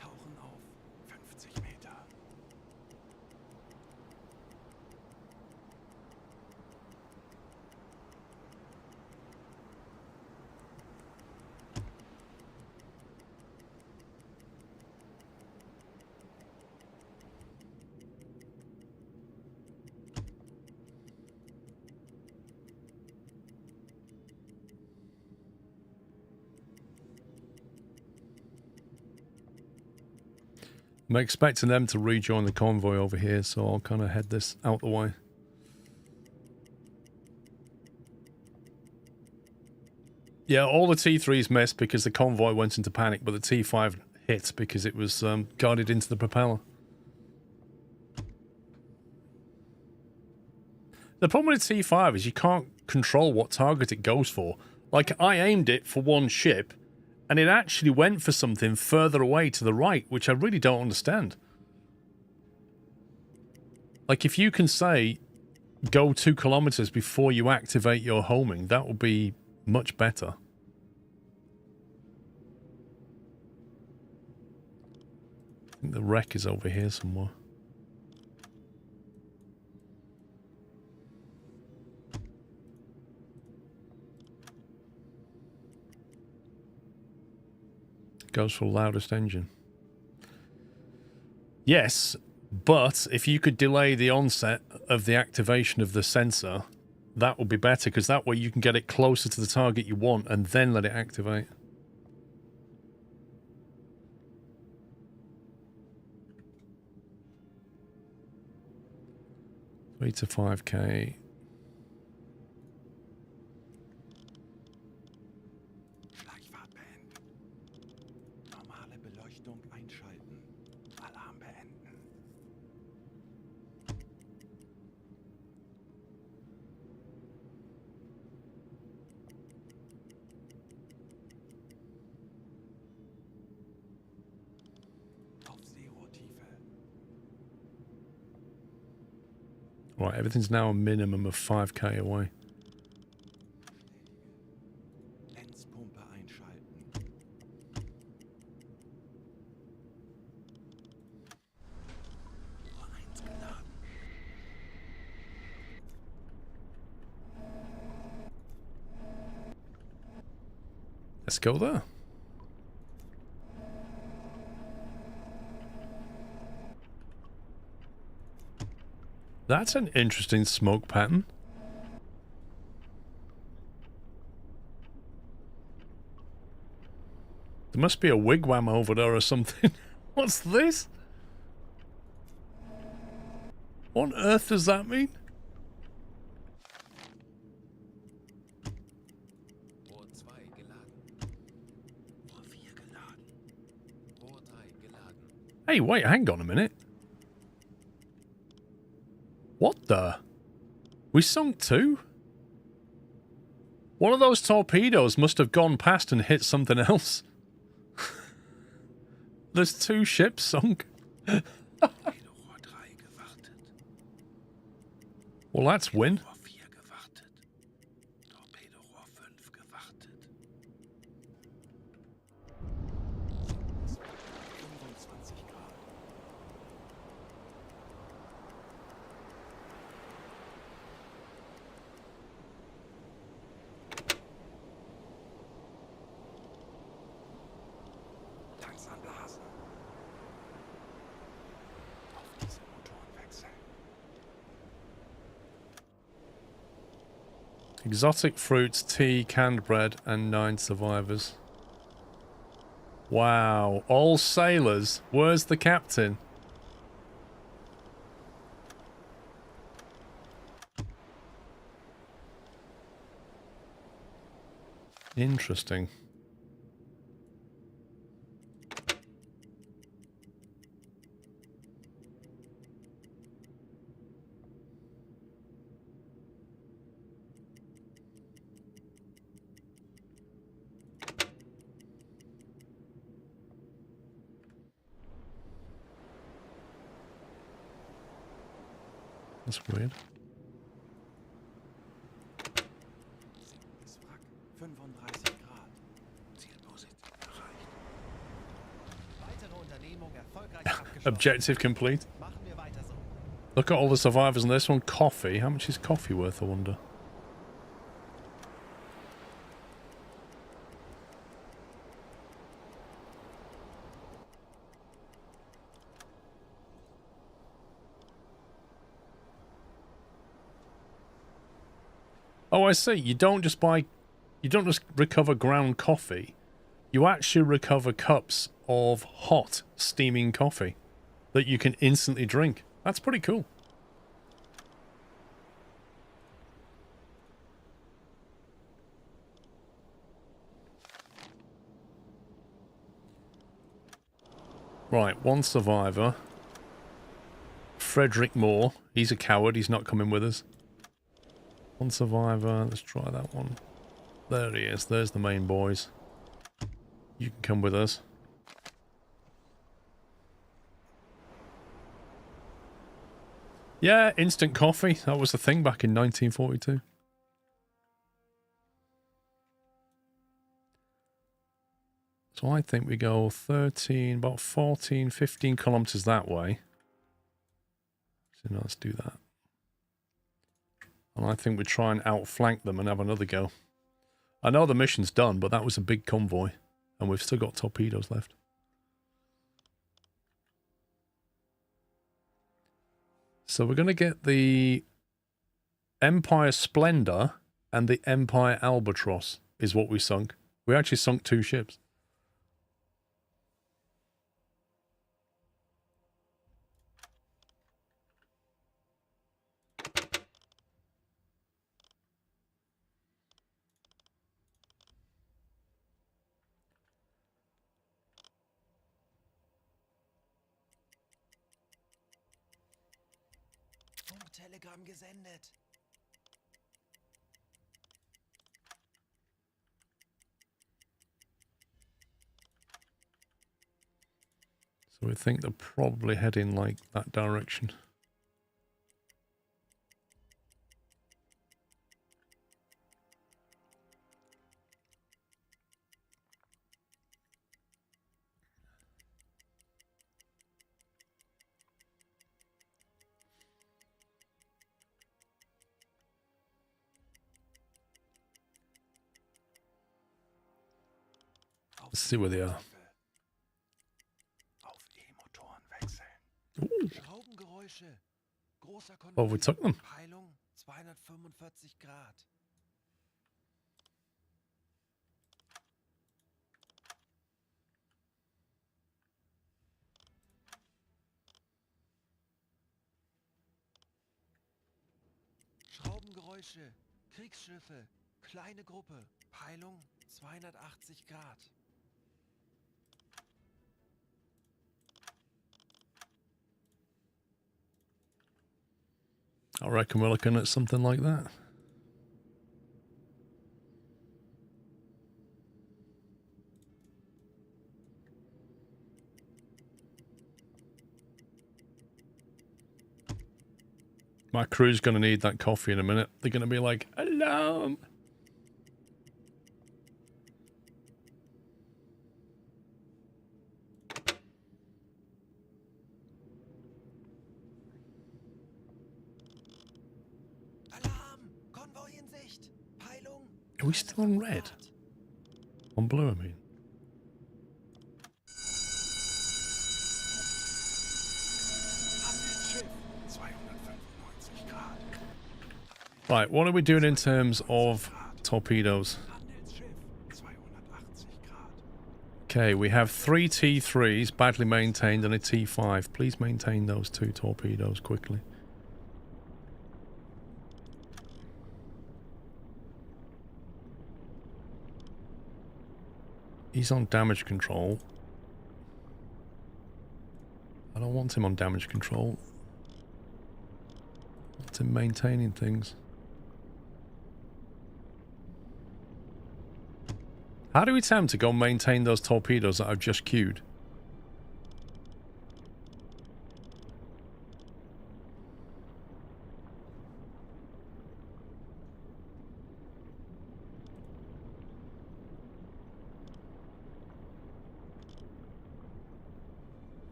Tauchen auf, 50 Meter. I'm expecting them to rejoin the convoy over here, so I'll kind of head this out the way. Yeah, all the T3s missed because the convoy went into panic, but the T5 hit because it was guided into the propeller. The problem with T5 is you can't control what target it goes for. Like, I aimed it for one ship, and it actually went for something further away to the right, which I really don't understand. Like, if you can say, go 2 kilometers before you activate your homing, that would be much better. I think the wreck is over here somewhere. Goes for loudest engine. Yes, but if you could delay the onset of the activation of the sensor, that would be better, because that way you can get it closer to the target you want and then let it activate. Three to 5k. Schleichfahrt beenden. Normale Beleuchtung einschalten. Alarm beenden. Auf Zero-Tiefe. Right, everything's now a minimum of 5k away. Lenzpumpe einschalten. Uhr 1 geladen. Let's go there. That's an interesting smoke pattern. There must be a wigwam over there or something. What's this? What on earth does that mean? Rohr 2 geladen. Uhr 4 geladen. Rohr 3 geladen. Hey, wait, hang on a minute. What the? We sunk two? One of those torpedoes must have gone past and hit something else. There's two ships sunk. Torpedorohr 3 gewartet. Well, that's win. Rohr 4 gewartet. Torpedorohr 5 gewartet. 25 Grad. Tanks anblasen. Auf diese Motoren wechseln. Exotic fruits, tea, canned bread, and 9 survivors. Wow. All sailors. Where's the captain? Interesting. That's weird. Sinkendes Wrack. 35 Grad. Zielposition erreicht. Weitere Unternehmung erfolgreich abgeschlossen. Objective complete. Machen wir weiter so. Look at all the survivors on this one. Coffee. How much is coffee worth, I wonder? Oh, I see. You don't just recover ground coffee. You actually recover cups of hot, steaming coffee that you can instantly drink. That's pretty cool. Right, one survivor. Frederick Moore. He's a coward. He's not coming with us. One survivor. Let's try that one. There he is. There's the main boys. You can come with us. Yeah, instant coffee. That was the thing back in 1942. So I think we go 13, about 14, 15 kilometers that way. So now let's do that. And I think we try and outflank them and have another go. I know the mission's done, but that was a big convoy. And we've still got torpedoes left. So we're going to get the Empire Splendor and the Empire Albatross is what we sunk. We actually sunk 2 ships. Funktelegramm gesendet. So we think they're probably heading like that direction. Let's see where they are. Auf E-Motoren wechseln. Schraubengeräusche. Großer Konvoy. Oh, we took them. Peilung 245 Grad. Schraubengeräusche. Kriegsschiffe. Kleine Gruppe. Peilung 280 Grad. I reckon we're looking at something like that. My crew's going to need that coffee in a minute. They're going to be like, alarm! Alarm! Konvoi in Sicht. Peilung. Are we still on red? On blue, I mean. Handelsschiff. 295 Grad. Right, what are we doing in terms of torpedoes? Handelsschiff. 280 Grad. Okay, we have 3 T3s, badly maintained, and a T5. Please maintain those 2 torpedoes quickly. He's on damage control. I don't want him on damage control. I want him maintaining things. How do we tell him to go maintain those torpedoes that I've just queued?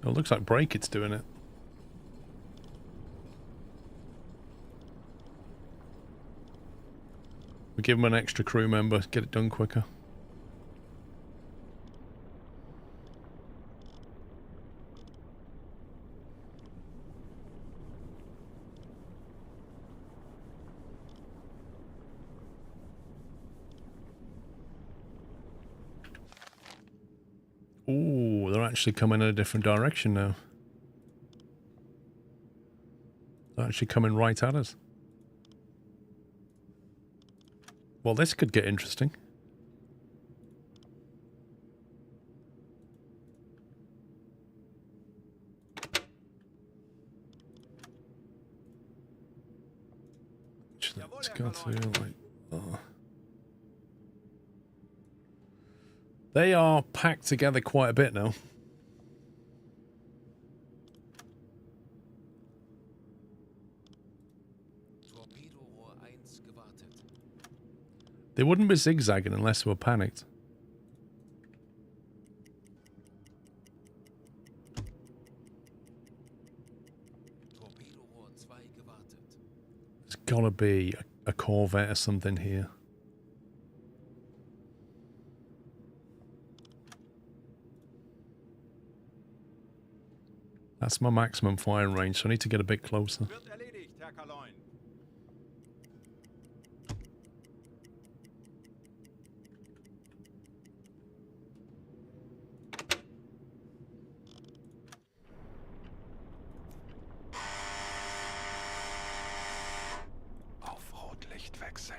Oh, it looks like Breakit's doing it. We give him an extra crew member, get it done quicker. Ooh, they're actually coming in a different direction now. They're actually coming right at us. Well, this could get interesting. Actually, let's go to like... Oh. They are packed together quite a bit now. Torpedorohr 1 1 gewartet. They wouldn't be zigzagging unless they were panicked. Torpedorohr 2 gewartet. There's gotta be a Corvette or something here. That's my maximum firing range, so I need to get a bit closer. Wird erledigt, Herr Kaloin. Auf Rotlicht wechseln.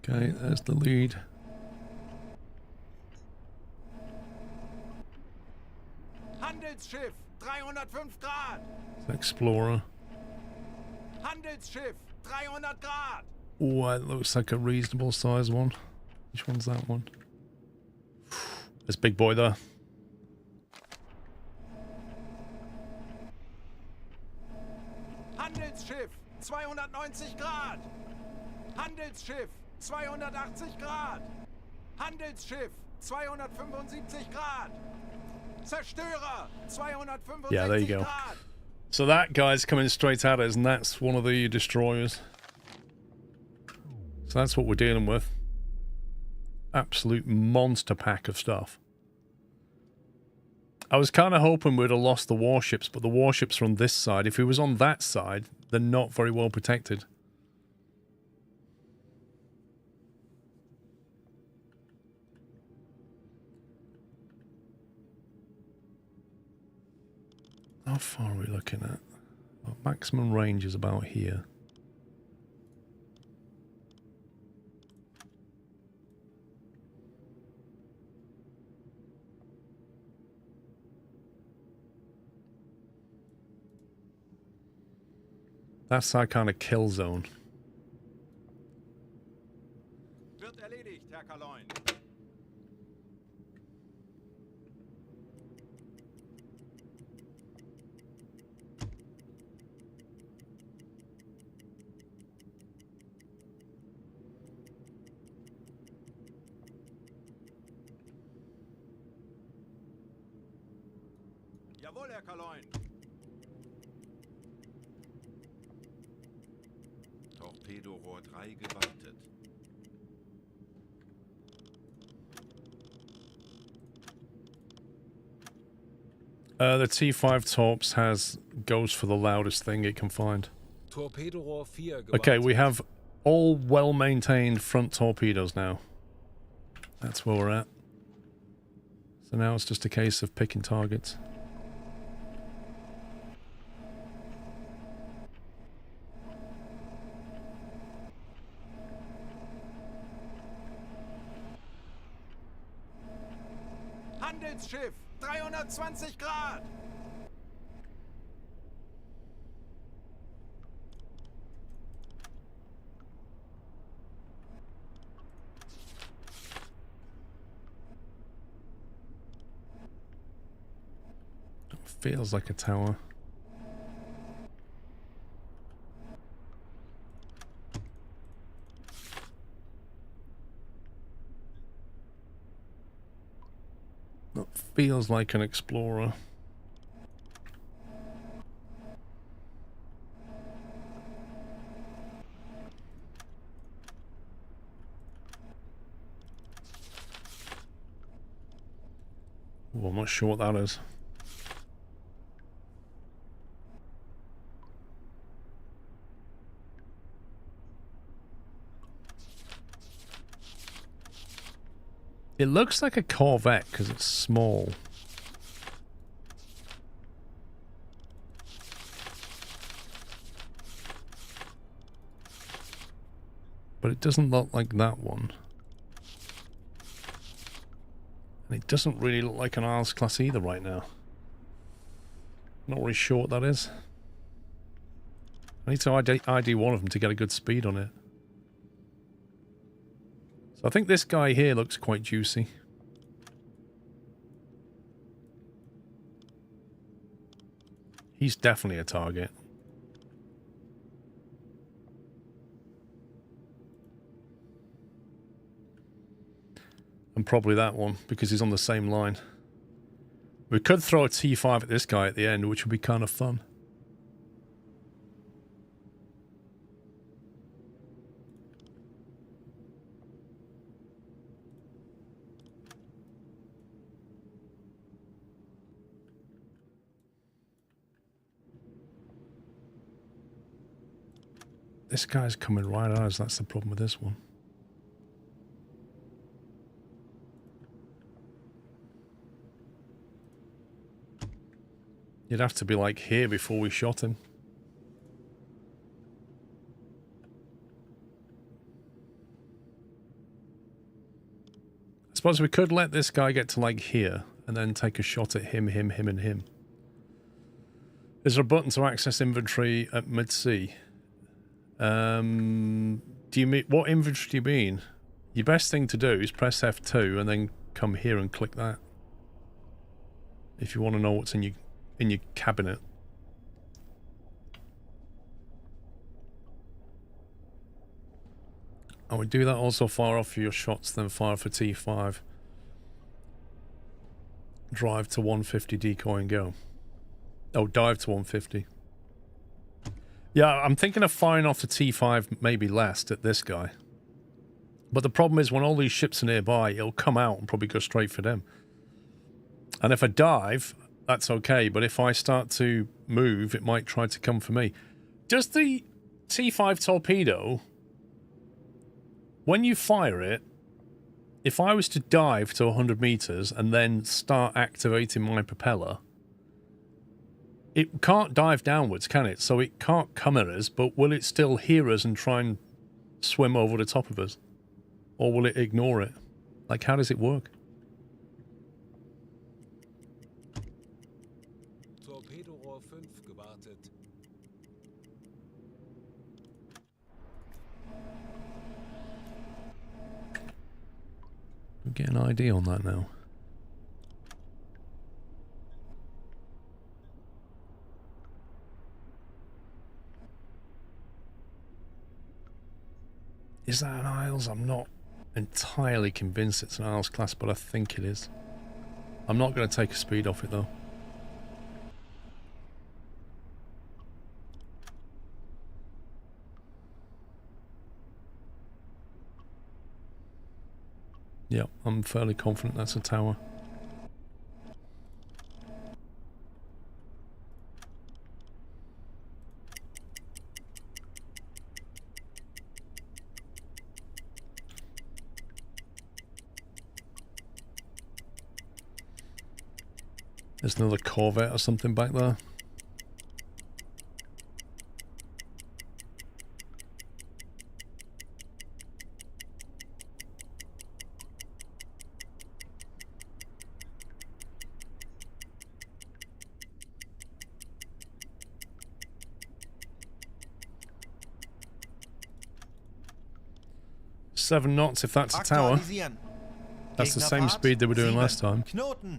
Okay, there's the lead. Handelsschiff, 305 Grad. Explorer. Handelsschiff, 300 Grad. Oh, it looks like a reasonable size one. Which one's that one? This big boy there. Handelsschiff, 290 Grad. Handelsschiff, 280 Grad. Handelsschiff, 275 Grad. Zerstörer, 265 Yeah, there you go. Grad. So that guy's coming straight at us, and that's one of the destroyers. So that's what we're dealing with. Absolute monster pack of stuff. I was kind of hoping we'd have lost the warships, but the warships are on this side. If he was on that side, they're not very well protected. How far are we looking at? Well, maximum range is about here. That's our kind of kill zone. Wird erledigt, Herr Kaloin. Jawohl, Herr Kaloin. Torpedorohr 3 gewartet. The T5 Torps goes for the loudest thing it can find. Torpedorohr 4 gewartet. Okay, we have all well-maintained front torpedoes now. That's where we're at. So now it's just a case of picking targets. Handelsschiff, 320 Grad. Feels like a tower. That feels like an explorer. Oh, I'm not sure what that is. It looks like a Corvette because it's small. But it doesn't look like that one. And it doesn't really look like an Isles class either right now. Not really sure what that is. I need to ID one of them to get a good speed on it. So I think this guy here looks quite juicy. He's definitely a target. And probably that one, because he's on the same line. We could throw a T5 at this guy at the end, which would be kind of fun. This guy's coming right at us, that's the problem with this one. You'd have to be like here before we shot him. I suppose we could let this guy get to like here and then take a shot at him, him, and him. Is there a button to access inventory at mid-sea? Do you mean, what inventory do you mean? Your best thing to do is press F2 and then come here and click that. If you want to know what's in your cabinet. I would do that also. Fire off your shots, then fire for T5. Drive to 150, decoy and go. Oh, dive to 150. Yeah, I'm thinking of firing off the T5 maybe last at this guy. But the problem is when all these ships are nearby, it'll come out and probably go straight for them. And if I dive, that's okay. But if I start to move, it might try to come for me. Does the T5 torpedo, when you fire it, if I was to dive to 100 meters and then start activating my propeller, it can't dive downwards, can it? So it can't come at us, but will it still hear us and try and swim over the top of us? Or will it ignore it? Like, how does it work? Torpedorohr 5 gewartet. We'll get an ID on that now. Is that an Isles? I'm not entirely convinced it's an Isles class, but I think it is. I'm not going to take a speed off it though. Yep, I'm fairly confident that's a tower. There's another Corvette or something back there. Seven knots if that's a tower. That's the same speed they were doing last time. Knoten.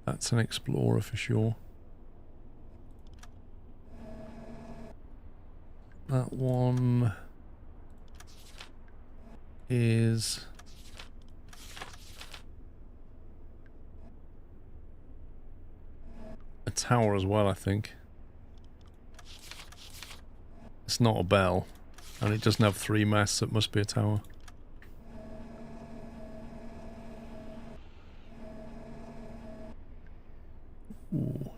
That's an Explorer for sure. That one is a tower as well, I think. It's not a bell, and it doesn't have 3 masts, so it must be a tower. Ooh.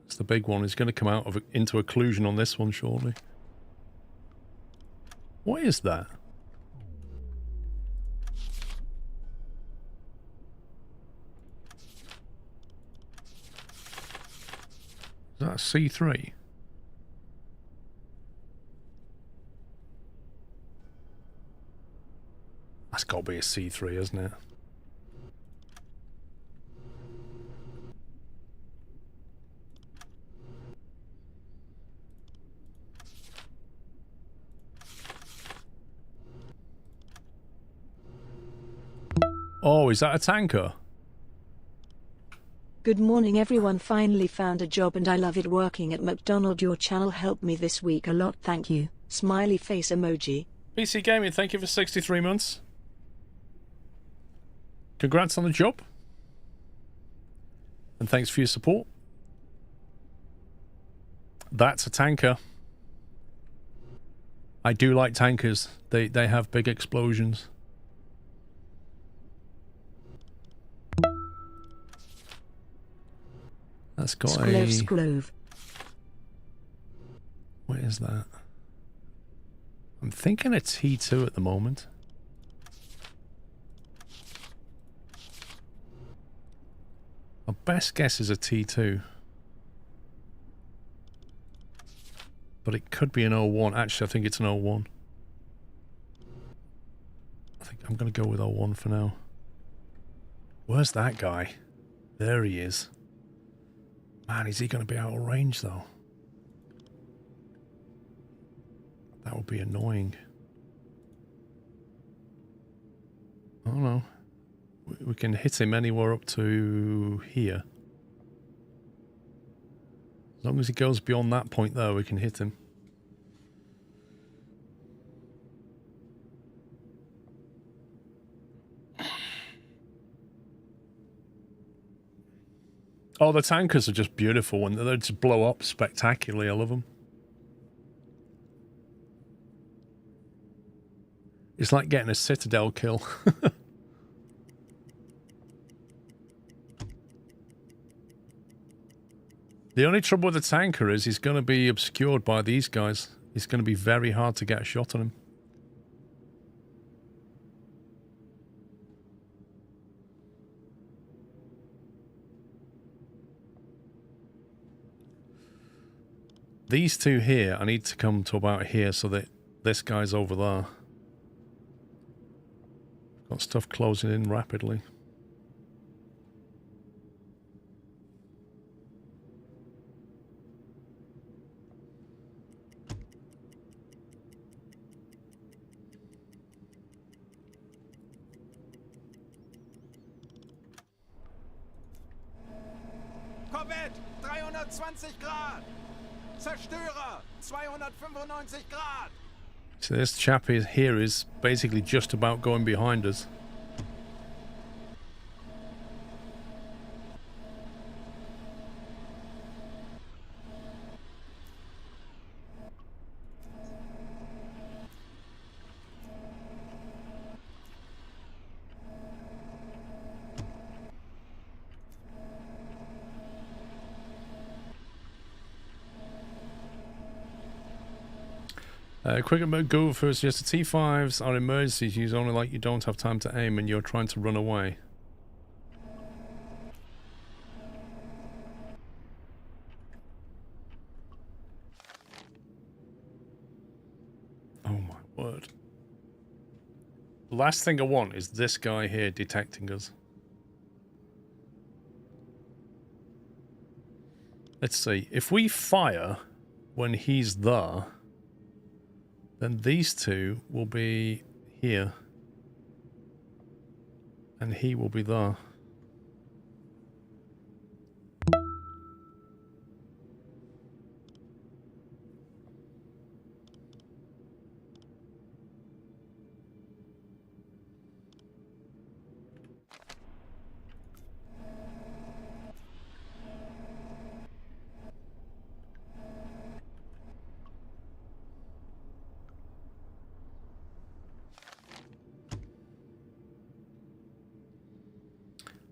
It's the big one. He's going to come out of into occlusion on this one shortly. What is that? Is that a C3? That's got to be a C3, isn't it? Oh, is that a tanker? Good morning everyone, finally found a job and I love it working at McDonald's. Your channel helped me this week a lot, thank you. Smiley face emoji. PC Gaming, thank you for 63 months. Congrats on the job. And thanks for your support. That's a tanker. I do like tankers. They have big explosions. That's got Sklove. What is that? I'm thinking a T2 at the moment. My best guess is a T2. But it could be an 01. Actually, I think it's an 01. I think I'm going to go with 01 for now. Where's that guy? There he is. Man, is he going to be out of range, though? That would be annoying. I don't know. We can hit him anywhere up to here. As long as he goes beyond that point there, we can hit him. Oh, the tankers are just beautiful and they just blow up spectacularly. I love them. It's like getting a Citadel kill. The only trouble with the tanker is he's going to be obscured by these guys. It's going to be very hard to get a shot on him. These two here, I need to come to about here so that this guy's over there. Got stuff closing in rapidly. Korvette, 320 Grad. Zerstörer, 295 Grad. So this chap here is basically just about going behind us. Quick about Google first. Yes, the T5s are emergencies used only like you don't have time to aim and you're trying to run away. Oh my word. The last thing I want is this guy here detecting us. Let's see. If we fire when he's there, then these two will be here. And he will be there.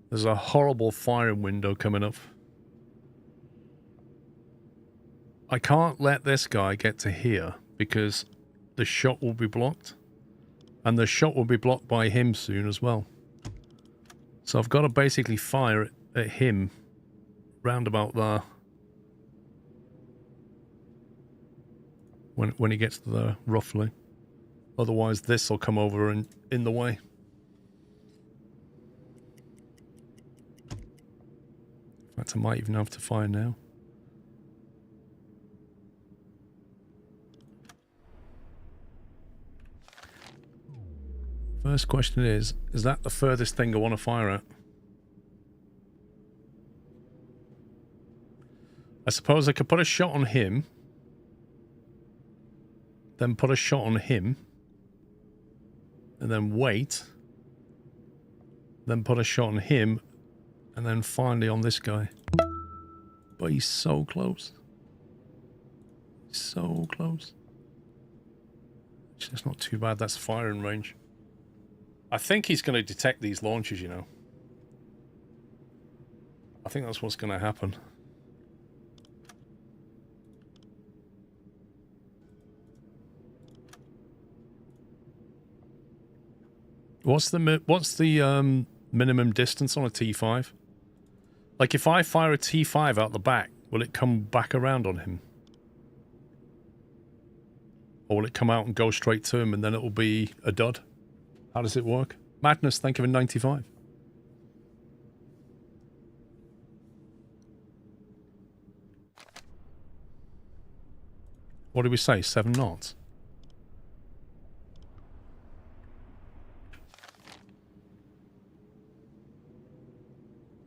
There's a horrible firing window coming up. I can't let this guy get to here because the shot will be blocked. And the shot will be blocked by him soon as well. So I've got to basically fire it at him round about there. When he gets to there, roughly. Otherwise this will come over and in the way. In fact, I might even have to fire now. First question is that the furthest thing I want to fire at? I suppose I could put a shot on him, then put a shot on him, and then wait, then put a shot on him, and then finally on this guy. But he's so close. So close. Actually, that's not too bad. That's firing range. I think he's going to detect these launches, you know. I think that's what's going to happen. What's the minimum distance on a T5? Like if I fire a T5 out the back, will it come back around on him? Or will it come out and go straight to him and then it will be a dud? How does it work? Madness, thank you for 95. What did we say? 7 knots?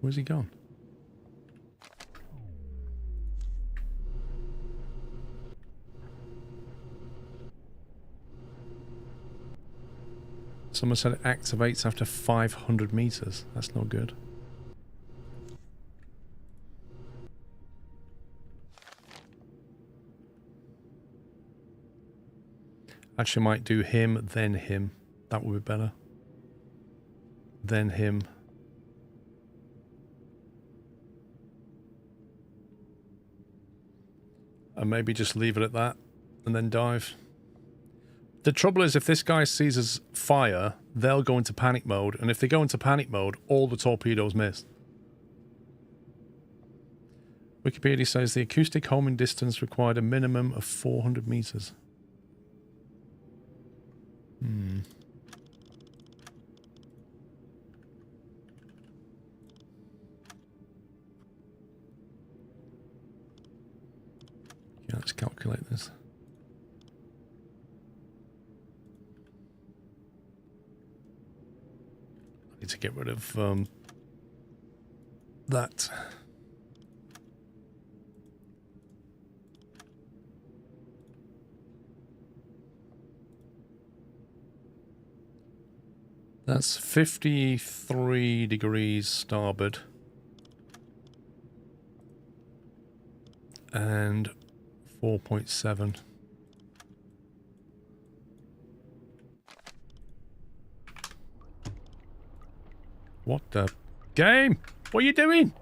Where's he gone? Someone said it activates after 500 meters. That's not good. Actually might do him, then him. That would be better. Then him. And maybe just leave it at that and then dive. The trouble is if this guy sees us fire, they'll go into panic mode. And if they go into panic mode, all the torpedoes miss. Wikipedia says the acoustic homing distance required a minimum of 400 meters. Yeah, let's calculate this. I need to get rid of that. That's 53 degrees starboard. And 4.7. What the game? What are you doing?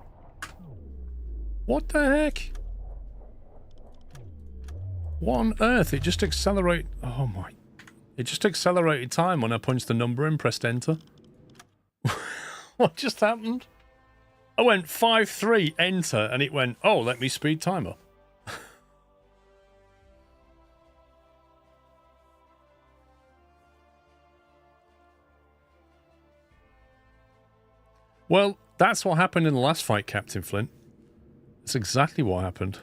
What the heck? What on earth? It just accelerate. Oh my. It just accelerated time when I punched the number and pressed enter. What just happened? I went 5-3 enter and it went, oh, let me speed time up. Well, that's what happened in the last fight, Captain Flint. That's exactly what happened.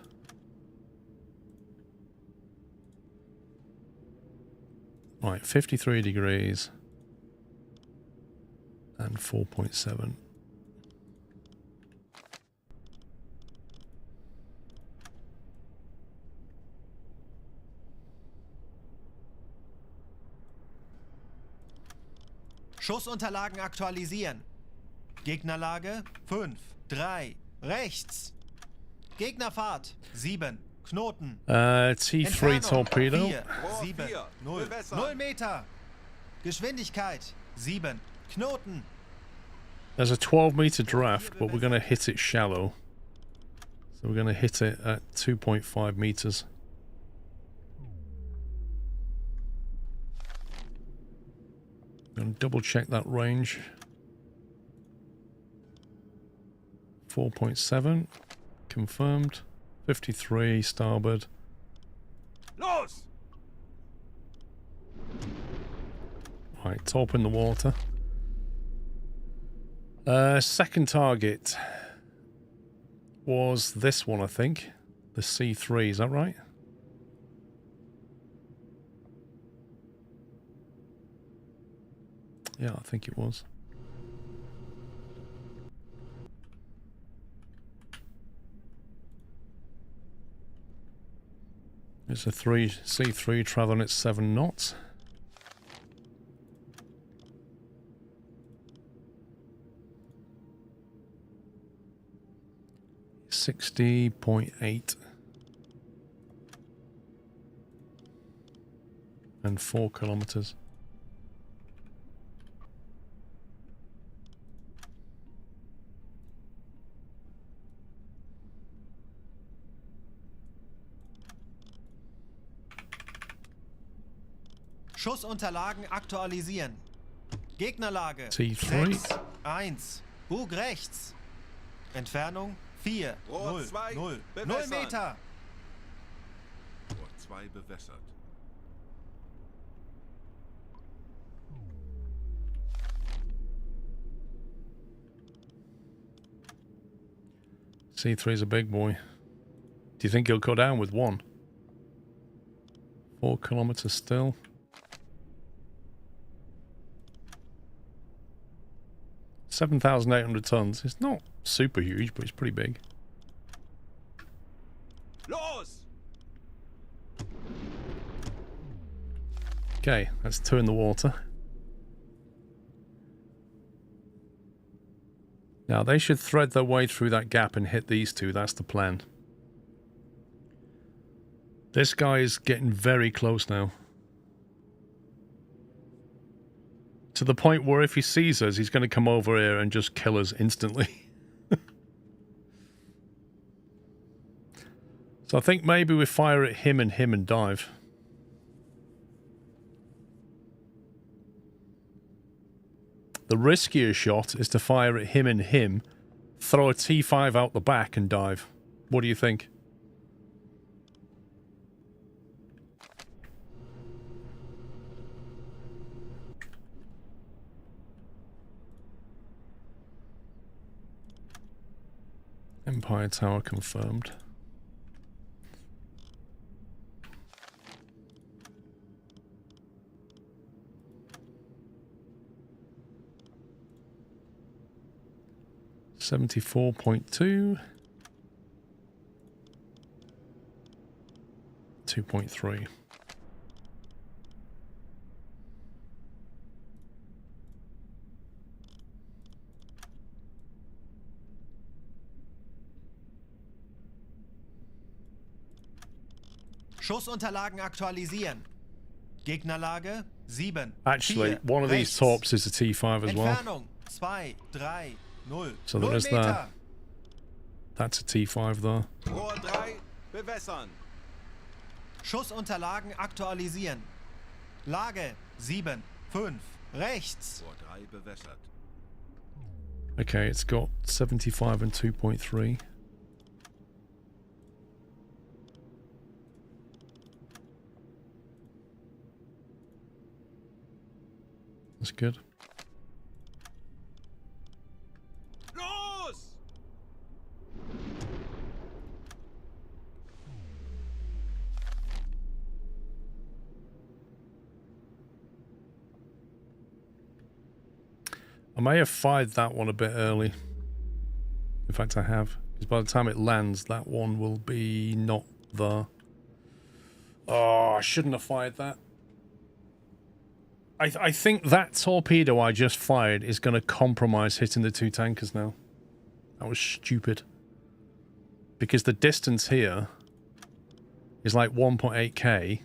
Right, 53 degrees and 4.7. Schussunterlagen aktualisieren. Gegnerlage 5, 3, rechts. Gegnerfahrt 7, Knoten. T3 torpedo. 4, 7, 0, 0 Meter. Geschwindigkeit 7, Knoten. There's a 12-meter draft, but we're going to hit it shallow. So we're going to hit it at 2.5 meters. I'm going to double check that range. 4.7 confirmed. 53 starboard. Los! Right, top in the water. Second target was this one, I think. The C3, is that right? Yeah, I think it was. It's a C3 traveling at 7 knots. $60.8 and 4 kilometers. Schussunterlagen aktualisieren. Gegnerlage C3. 6, 1. Bug rechts. Entfernung 4, 0, 0, 0 Meter. Rohr 2 bewässert. C3 is a big boy. Do you think he'll go down with 1? 4 kilometers still. $7,800 tons. It's not super huge, but it's pretty big. Los! Okay, that's 2 in the water. Now they should thread their way through that gap and hit these 2. That's the plan. This guy is getting very close now. To the point where if he sees us, he's going to come over here and just kill us instantly. So I think maybe we fire at him and dive. The riskier shot is to fire at him, throw a T5 out the back and dive. What do you think? Empire Tower confirmed. $74.2. 2.3. Schussunterlagen aktualisieren. Gegnerlage 7. Actually, 4, one of these rechts. torps is a T5 as well. Entfernung 2, 3, 0. So 0 there is Meter. that. That's a T5 there. Rohr 3, bewässern. Schussunterlagen aktualisieren. Lage 7, 5. Rechts. Rohr 3 bewässert. Okay, it's got 75 and 2.3. That's good. Los! I may have fired that one a bit early. In fact, I have. Because by the time it lands, that one will be not there. Oh, I shouldn't have fired that. I think that torpedo I just fired is going to compromise hitting the 2 tankers now. That was stupid. Because the distance here is like 1.8k.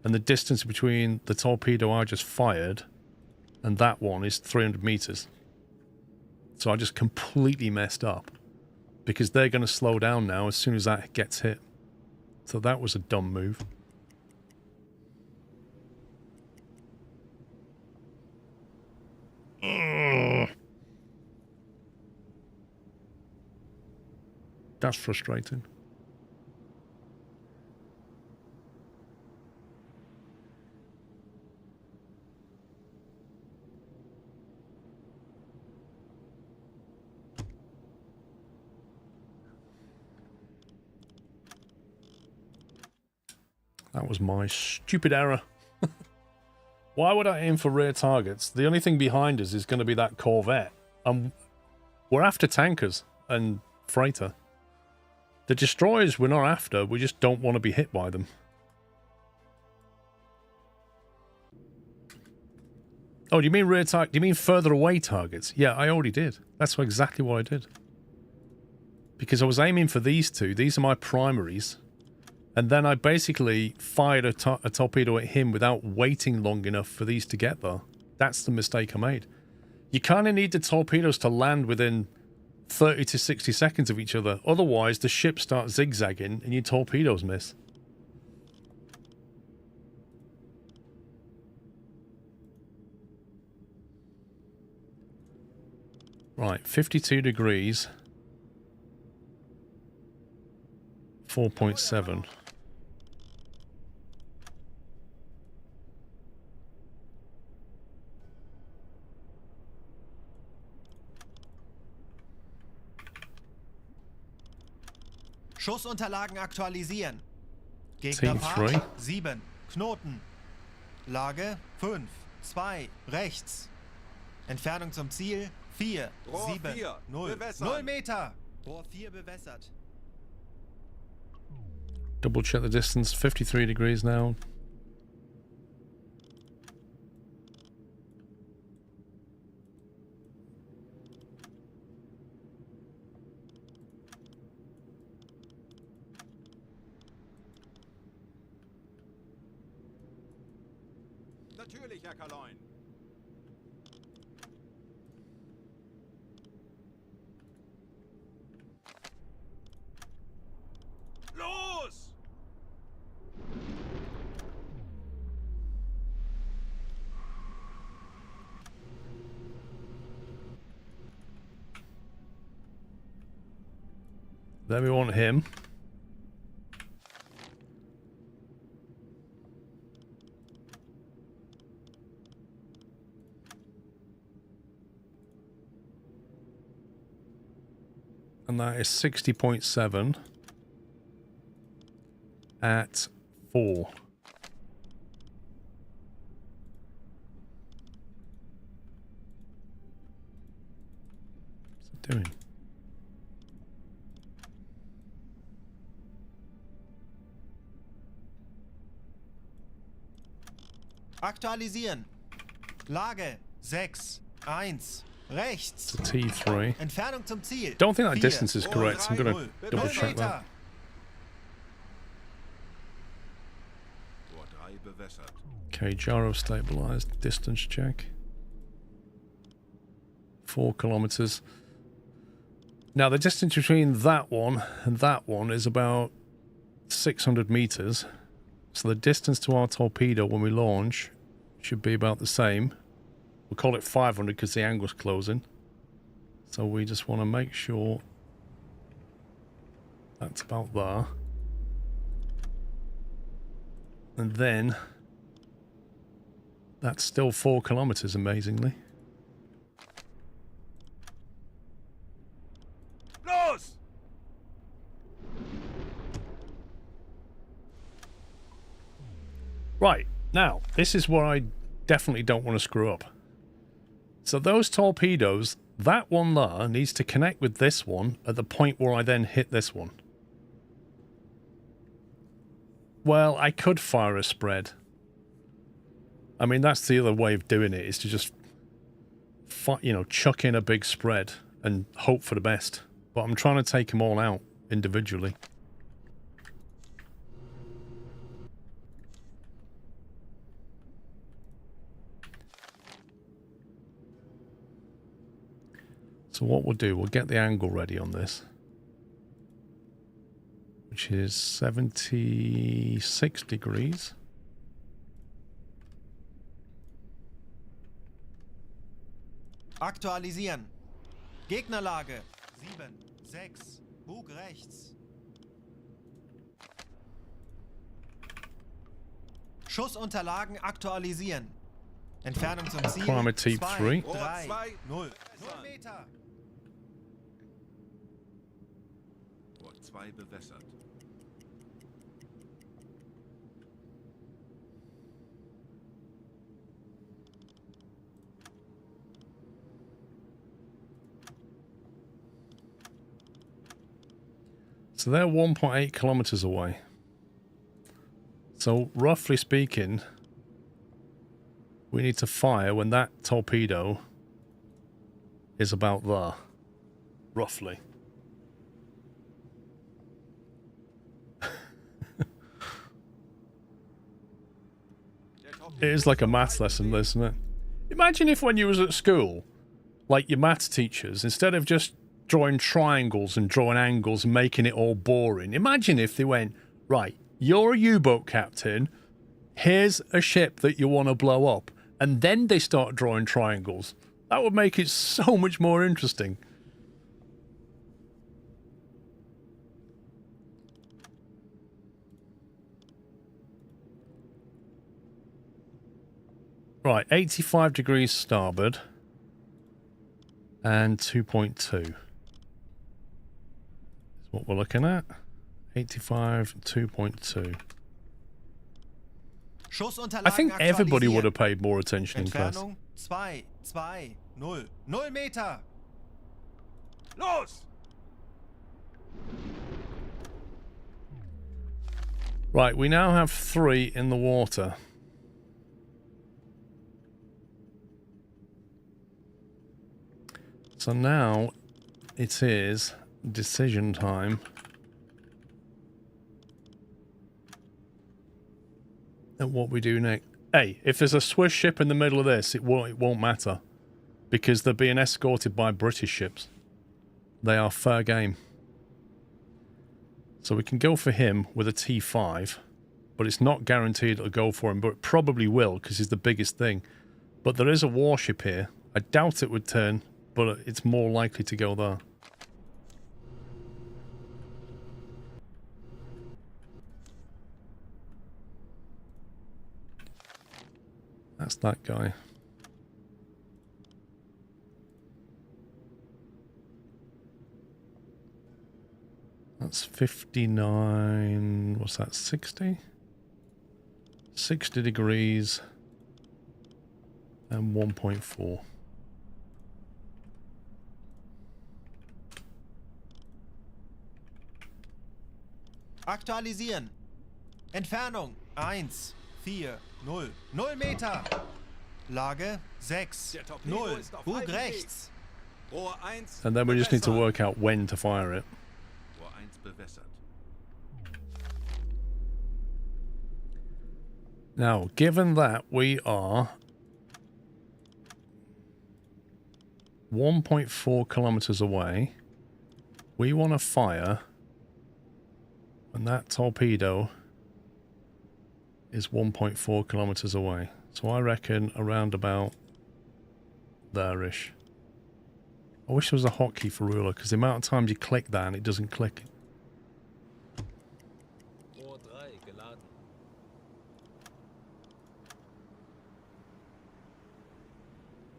And the distance between the torpedo I just fired and that one is 300 meters. So I just completely messed up. Because they're going to slow down now as soon as that gets hit. So that was a dumb move. That's frustrating. That was my stupid error. Why would I aim for rear targets? The only thing behind us is going to be that Corvette. We're after tankers and freighter. The destroyers we're not after, we just don't want to be hit by them. Oh, do you mean rear target? Do you mean further away targets? Yeah, I already did. That's exactly what I did. Because I was aiming for these two. These are my primaries. And then I basically fired a torpedo at him without waiting long enough for these to get there. That's the mistake I made. You kind of need the torpedoes to land within 30 to 60 seconds of each other. Otherwise, the ship starts zigzagging and your torpedoes miss. Right, 52 degrees. 4.7. Schussunterlagen aktualisieren. Team Gegnerpart 3. 7. Knoten. Lage 5. 2. Rechts. Entfernung zum Ziel 4. Rohr 7. 4. 0. Bewässern. 0 Meter. Rohr 4 bewässert. Double check the distance. 53 degrees now. Natürlich, Herr Kaloin. Los! Then we want him. And that is 60.7 at 4. What's it doing? Aktualisieren. Lage 6. 1. Rechts. It's a T3. Entfernung zum Ziel. Don't think that 4. distance is correct. So I'm going 0. to double check that. Rohr 3 bewässert. Okay, gyro stabilized. Distance check. 4 kilometers. Now, the distance between that one and that one is about 600 meters. So the distance to our torpedo when we launch should be about the same. We'll call it 500 because the angle's closing. So we just want to make sure that's about there. And then that's still 4 kilometers, amazingly. Los! Right, now, this is where I definitely don't want to screw up. So those torpedoes, that one there needs to connect with this one at the point where I then hit this one. Well, I could fire a spread. I mean, that's the other way of doing it, is to just, chuck in a big spread and hope for the best. But I'm trying to take them all out individually. So what we'll do, we'll get the angle ready on this, which is 76 degrees. Aktualisieren. Gegnerlage 7. 6. Bug rechts. Schussunterlagen aktualisieren. Entfernung zum Ziel. Primer Typ 3. 3. 0. 0 Meter. Rohr 2 bewässert. So they're 1.8 kilometers away. So roughly speaking, we need to fire when that torpedo is about there. Roughly. It is like a maths lesson, isn't it? Imagine if when you was at school, like your maths teachers, instead of just drawing triangles and drawing angles and making it all boring, imagine if they went, right, you're a U-boat captain, here's a ship that you want to blow up, and then they start drawing triangles. That would make it so much more interesting. Right, 85 degrees starboard and 2.2 is what we're looking at. 85, 2.2. I think everybody would have paid more attention in class. Entfernung 2, 0 Meter. Los! Right, we now have 3 in the water. So now it is decision time. And what we do next. Hey, if there's a Swiss ship in the middle of this, it won't matter. Because they're being escorted by British ships. They are fair game. So we can go for him with a T5. But it's not guaranteed it'll go for him. But it probably will, because he's the biggest thing. But there is a warship here. I doubt it would turn, but it's more likely to go there. That's that guy. That's 59, what's that, 60? 60 degrees and 1.4. Aktualisieren. Entfernung 1, 4, 0. 0 Meter. Lage 6, 0. Bug rechts. Rohr 1. And then we just need to work out when to fire it. Rohr 1 bewässert. Now, given that we are 1.4 kilometers away, we want to fire when that torpedo is 1.4 kilometers away. So I reckon around about there-ish. I wish there was a hotkey for ruler, because the amount of times you click that and it doesn't click. Rohr 3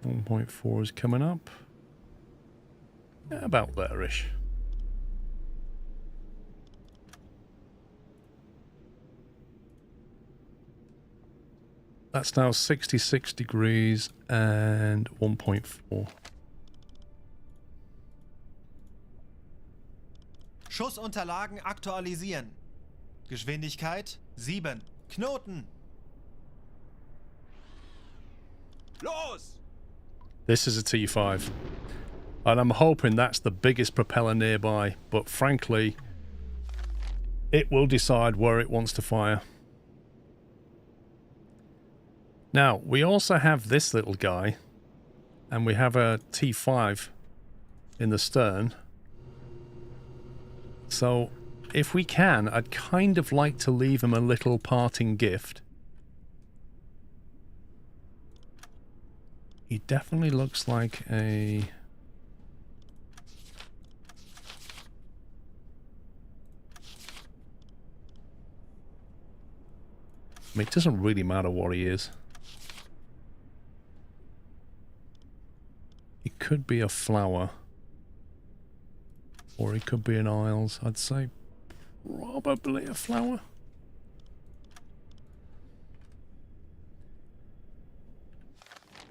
geladen. 1.4 is coming up. Yeah, about there-ish. That's now 66 degrees and 1.4. Schussunterlagen aktualisieren. Geschwindigkeit 7. Knoten. Los! This is a T5. And I'm hoping that's the biggest propeller nearby, but frankly, it will decide where it wants to fire. Now, we also have this little guy, and we have a T5 in the stern. So, if we can, I'd kind of like to leave him a little parting gift. He definitely looks like a... I mean, it doesn't really matter what he is. It could be a flower. Or it could be an Isles. I'd say probably a flower.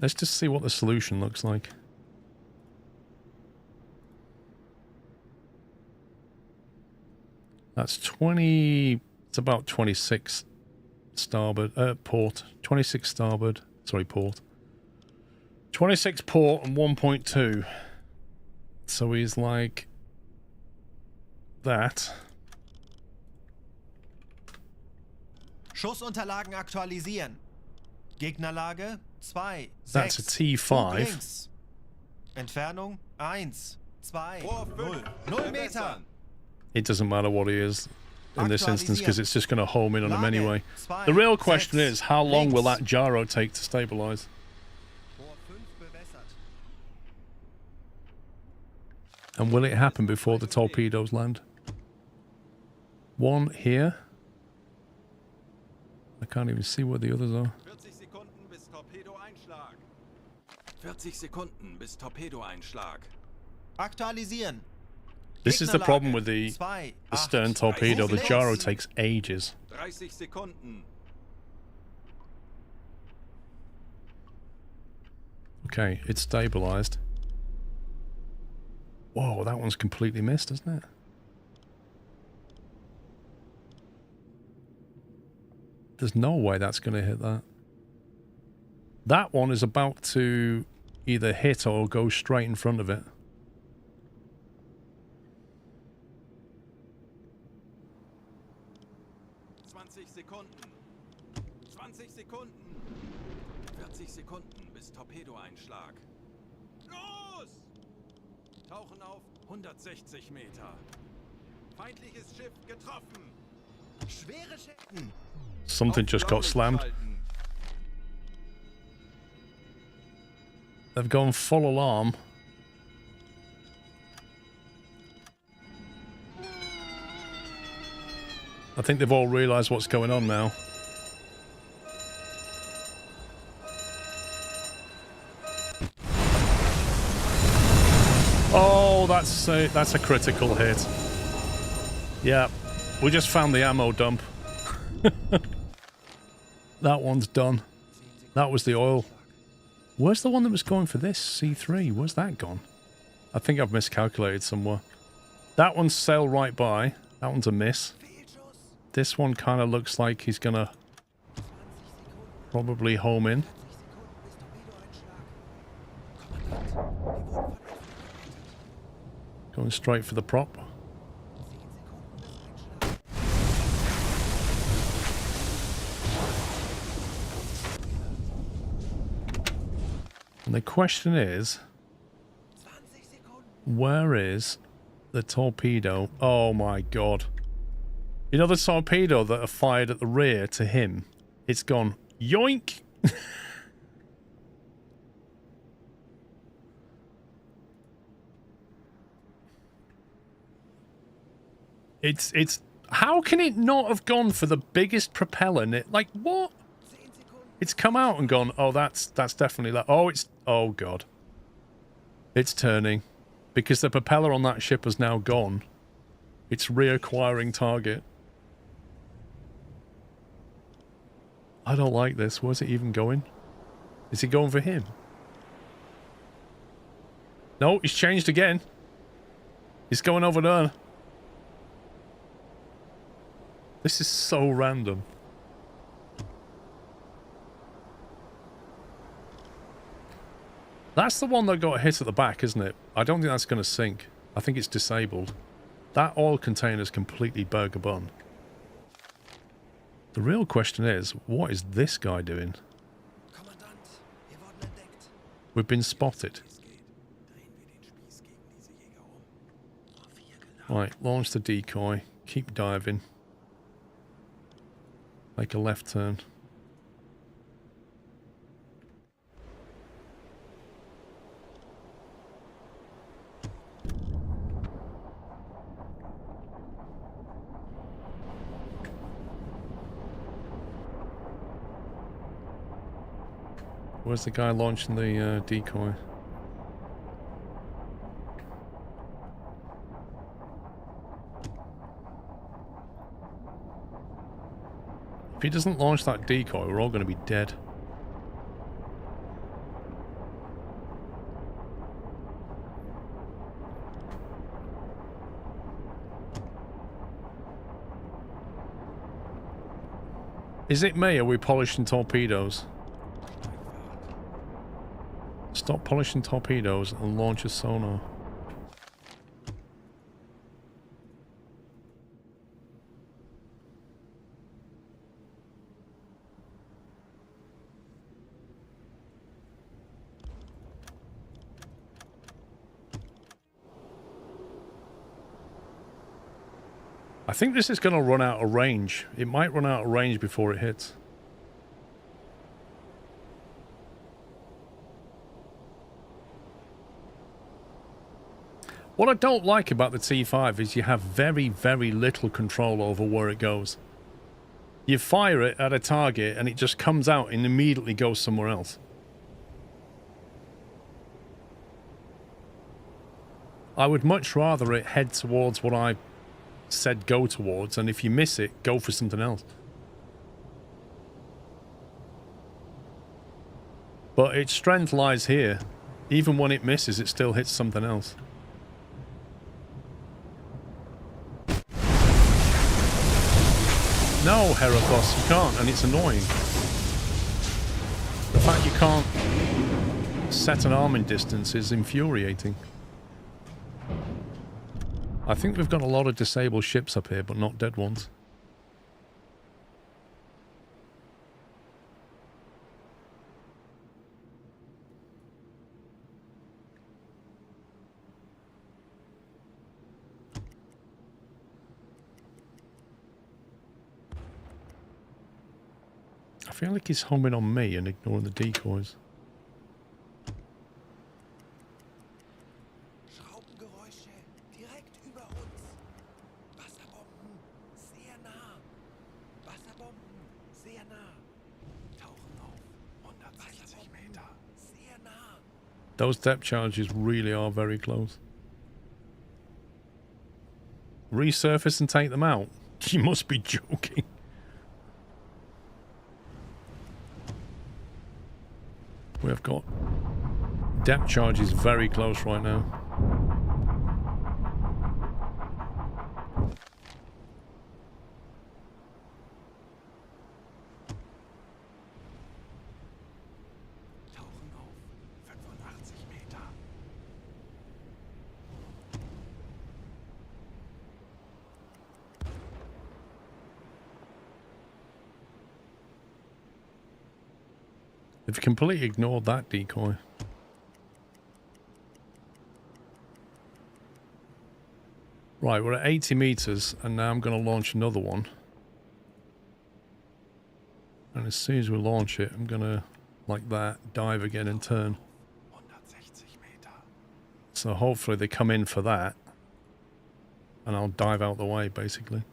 Let's just see what the solution looks like. That's 20... It's about 26 starboard... port. 26 starboard. Sorry, port. 26 port and 1.2. So he's like... that. Schussunterlagen aktualisieren. Gegnerlage 2, 6. That's a T5. Links. Entfernung 1, 2, 0. 0 Meter. It doesn't matter what he is in this instance because it's just going to home in on him anyway. The real question is, how long will that gyro take to stabilize? And will it happen before the torpedoes land? One here. I can't even see where the others are. 40 Sekunden bis Torpedoeinschlag. 40 Sekunden bis Torpedoeinschlag. Aktualisieren. This is the problem with the stern torpedo. The gyro takes ages. 30 Sekunden. Okay, it's stabilized. Whoa, that one's completely missed, isn't it? There's no way that's going to hit that. That one is about to either hit or go straight in front of it. Sekunden. 20 Sekunden. 40 Sekunden bis Torpedoeinschlag. Los! Tauchen auf 160 Meter. Feindliches Schiff getroffen. Schwere Schäden. Something just got slammed. They've gone full alarm. I think they've all realised what's going on now. Oh, that's a critical hit. Yeah, we just found the ammo dump. That one's done. That was the oil. Where's the one that was going for this? C3. Where's that gone? I think I've miscalculated somewhere. That one's sailed right by. That one's a miss. This one kind of looks like he's gonna probably home in. Going straight for the prop. And the question is, where is the torpedo? Oh my god. You know the torpedo that are fired at the rear to him? It's gone yoink! It's how can it not have gone for the biggest propeller? Like what? It's come out and gone, oh that's definitely that. Oh oh god. It's turning. Because the propeller on that ship has now gone. It's reacquiring target. I don't like this. Where's it even going? Is he going for him? No, he's changed again. He's going over there. This is so random. That's the one that got hit at the back, isn't it? I don't think that's going to sink. I think it's disabled. That oil container is completely burger bun. The real question is, what is this guy doing? We've been spotted. Right, launch the decoy. Keep diving. Make a left turn. Where's the guy launching the decoy? If he doesn't launch that decoy, we're all going to be dead. Is it me? Are we polishing torpedoes? Stop polishing torpedoes and launch a sonar. I think this is going to run out of range. It might run out of range before it hits. What I don't like about the T5 is you have very, very little control over where it goes. You fire it at a target and it just comes out and immediately goes somewhere else. I would much rather it head towards what I said go towards, and if you miss it, go for something else. But its strength lies here. Even when it misses, it still hits something else. No, Heracross, you can't, and it's annoying. The fact you can't set an arming distance is infuriating. I think we've got a lot of disabled ships up here, but not dead ones. I feel like he's homing on me and ignoring the decoys. Those depth charges really are very close. Resurface and take them out? You must be joking. We have got depth charges very close right now. They've completely ignored that decoy. Right, we're at 80 meters, and now I'm going to launch another one. And as soon as we launch it, I'm going to, like that, dive again and turn. So hopefully they come in for that. And I'll dive out the way, basically.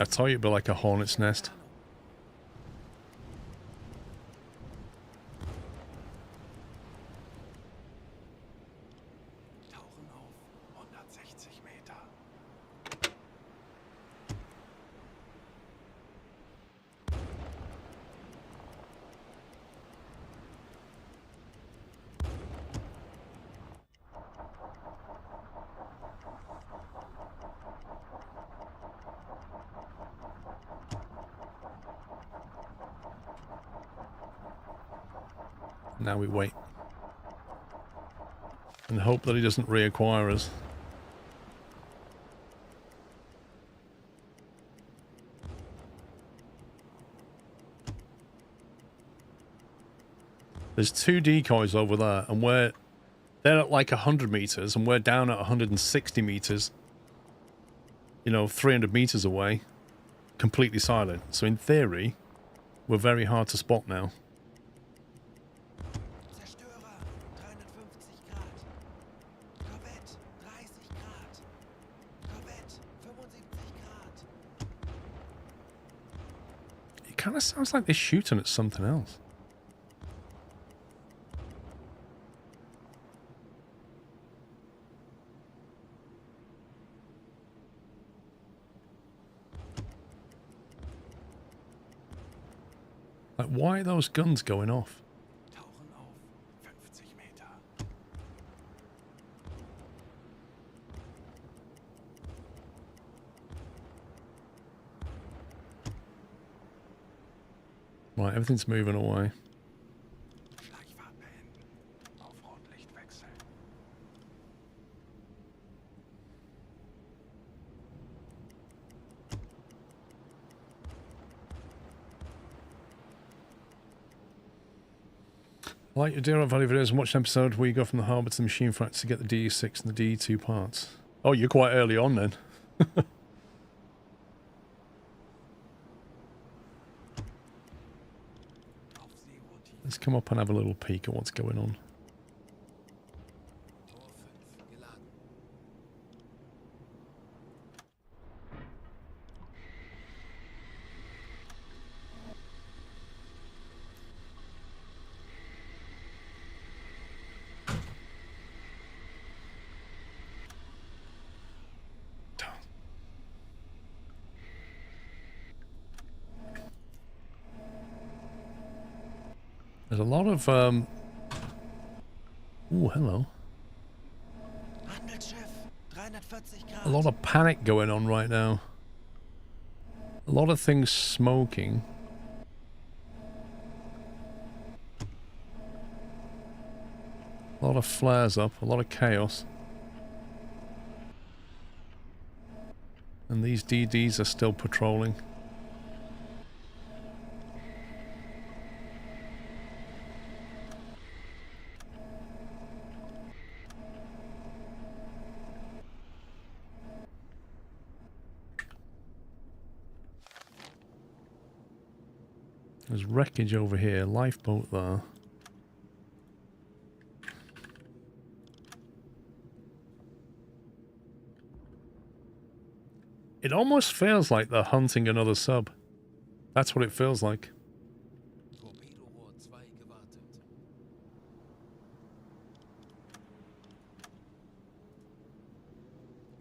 I tell you, it'd be like a hornet's nest. Now we wait. And hope that he doesn't reacquire us. There's two decoys over there, and they're at like 100 meters, and we're down at 160 meters. You know, 300 meters away. Completely silent. So in theory, we're very hard to spot now. Kind of sounds like they're shooting at something else. Like, why are those guns going off? Tauchen auf. 50 Meter. Right, everything's moving away. Schleichfahrt beenden. Auf Rotlicht wechseln. I like your dear old value videos and watch an episode where you go from the harbour to the machine factory to get the DE6 and the DE2 parts. Oh, you're quite early on then. Let's come up and have a little peek at what's going on. There's a lot of, ooh, hello. A lot of panic going on right now. A lot of things smoking. A lot of flares up, a lot of chaos. And these DDs are still patrolling. There's wreckage over here, lifeboat there. It almost feels like they're hunting another sub. That's what it feels like.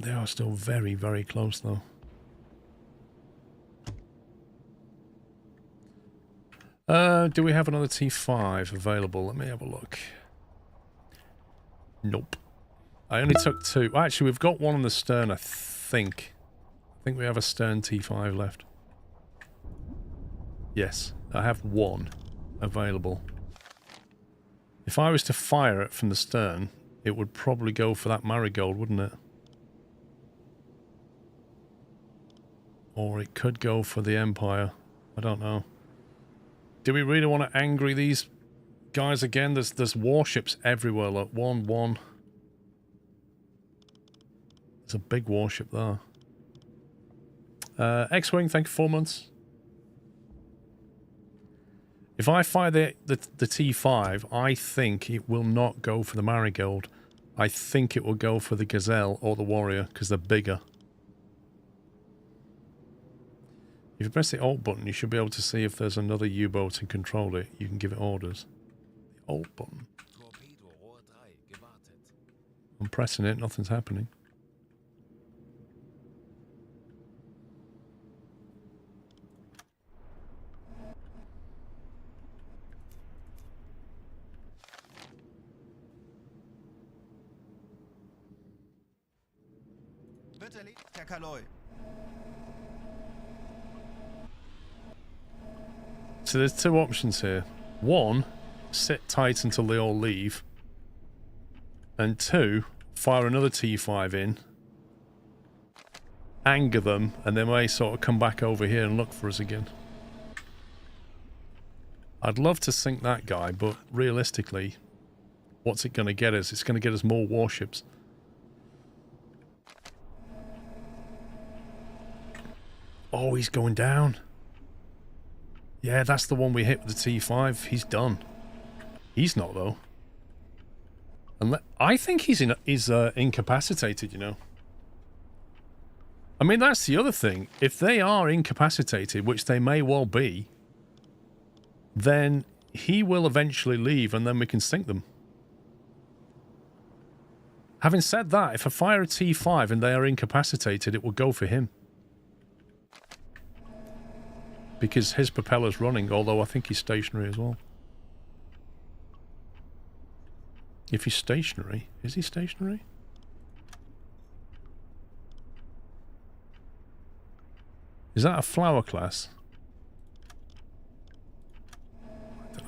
They are still very, very close though. Do we have another T5 available? Let me have a look. Nope. I only took two. Actually, we've got one on the stern, I think. I think we have a stern T5 left. Yes, I have one available. If I was to fire it from the stern, it would probably go for that marigold, wouldn't it? Or it could go for the Empire. I don't know. Do we really want to angry these guys again? There's warships everywhere. Look, 1-1. There's a big warship there. X-Wing, thank you 4 months. If I fire the T5, I think it will not go for the Marigold. I think it will go for the Gazelle or the Warrior, because they're bigger. If you press the Alt button, you should be able to see if there's another U-boat and control it. You can give it orders. The Alt button. I'm pressing it, nothing's happening. So there's two options here. One, sit tight until they all leave. And two, fire another T5 in. Anger them, and they may sort of come back over here and look for us again. I'd love to sink that guy, but realistically, what's it going to get us? It's going to get us more warships. Oh, he's going down. Yeah, that's the one we hit with the T5. He's done. He's not, though. I think he's incapacitated, you know. I mean, that's the other thing. If they are incapacitated, which they may well be, then he will eventually leave and then we can sink them. Having said that, if I fire a T5 and they are incapacitated, it will go for him. Because his propeller's running, although I think he's stationary as well. If he's stationary, is he stationary? Is that a flower class?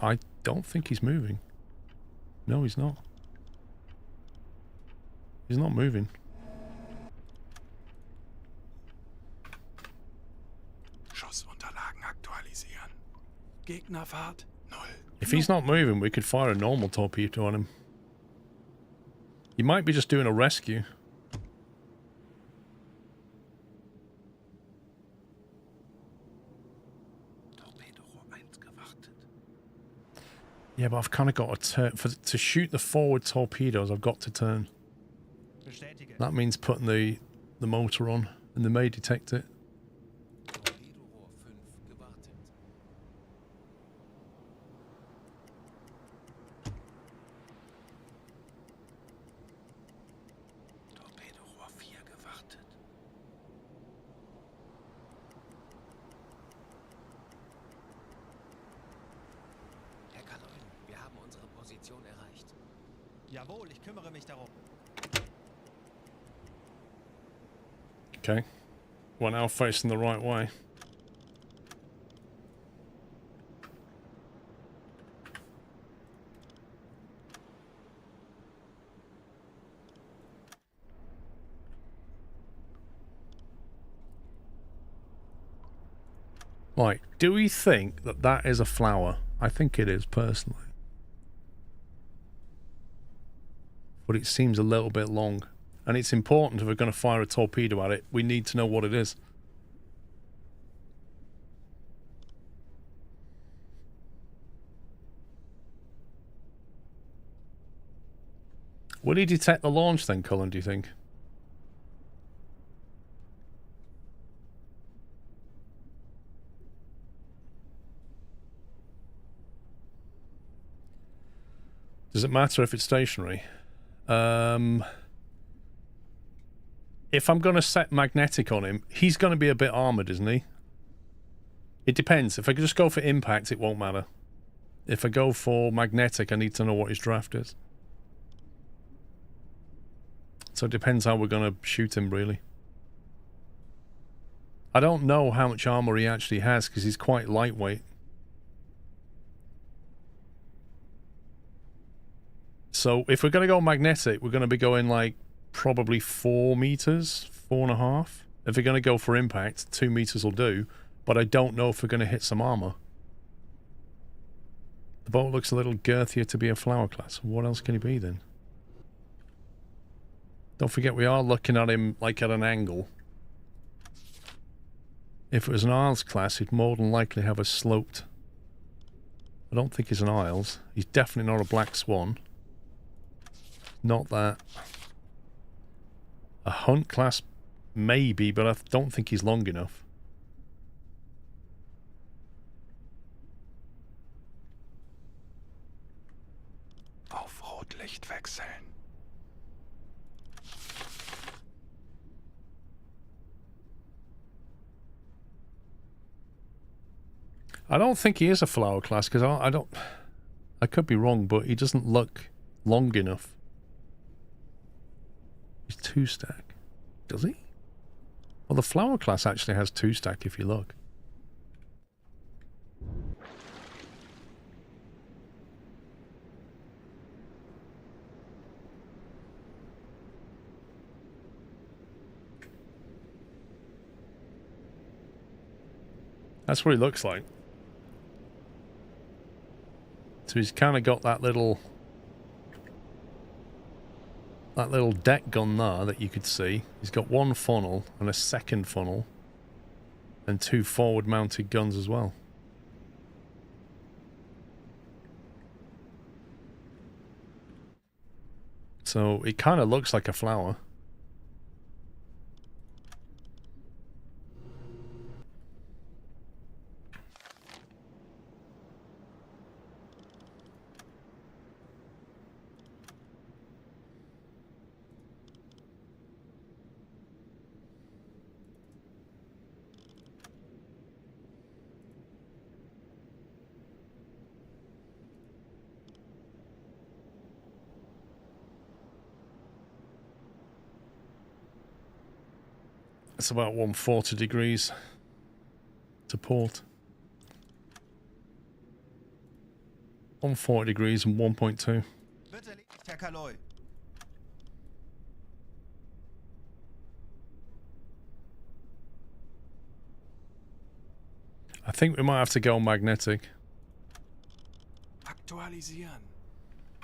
I don't think he's moving. No, he's not. He's not moving. Schussunterlagen aktualisieren. Gegnerfahrt 0. If he's not moving, we could fire a normal torpedo on him. He might be just doing a rescue. Yeah, but I've kind of got to turn. To shoot the forward torpedoes, I've got to turn. That means putting the motor on, and they may detect it. Torpedorohr 5 gewartet. Torpedorohr 4 gewartet. Herr Kaloin, wir haben unsere Position erreicht. Jawohl, ich kümmere mich darum. Okay. We're now facing the right way. Right, do we think that that is a flower? I think it is, personally. But it seems a little bit long. And it's important if we're going to fire a torpedo at it, we need to know what it is. Will he detect the launch then, Cullen, do you think? Does it matter if it's stationary? If I'm going to set magnetic on him, he's going to be a bit armoured, isn't he? It depends. If I just go for impact, it won't matter. If I go for magnetic, I need to know what his draft is. So it depends how we're going to shoot him, really. I don't know how much armour he actually has, because he's quite lightweight. So if we're going to go magnetic, we're going to be going like probably 4 meters, 4.5. If we're going to go for impact, 2 meters will do. But I don't know if we're going to hit some armor. The boat looks a little girthier to be a flower class. What else can he be then? Don't forget we are looking at him like at an angle. If it was an Isles class, he'd more than likely have a sloped. I don't think he's an Isles. He's definitely not a Black Swan. Not that. A Hunt class, maybe, but I don't think he's long enough. Auf Rotlicht wechseln. I don't think he is a flower class, because I could be wrong, but he doesn't look long enough. He's 2-stack. Does he? Well, the flower class actually has 2-stack if you look. That's what he looks like. So he's kind of got that little deck gun there that you could see. He's got 1 funnel and a second funnel and 2 forward mounted guns as well. So it kind of looks like a flower. It's about 140 degrees to port. 140 degrees and 1.2. Wird erledigt, Herr Kaloy. I think we might have to go magnetic. Aktualisieren.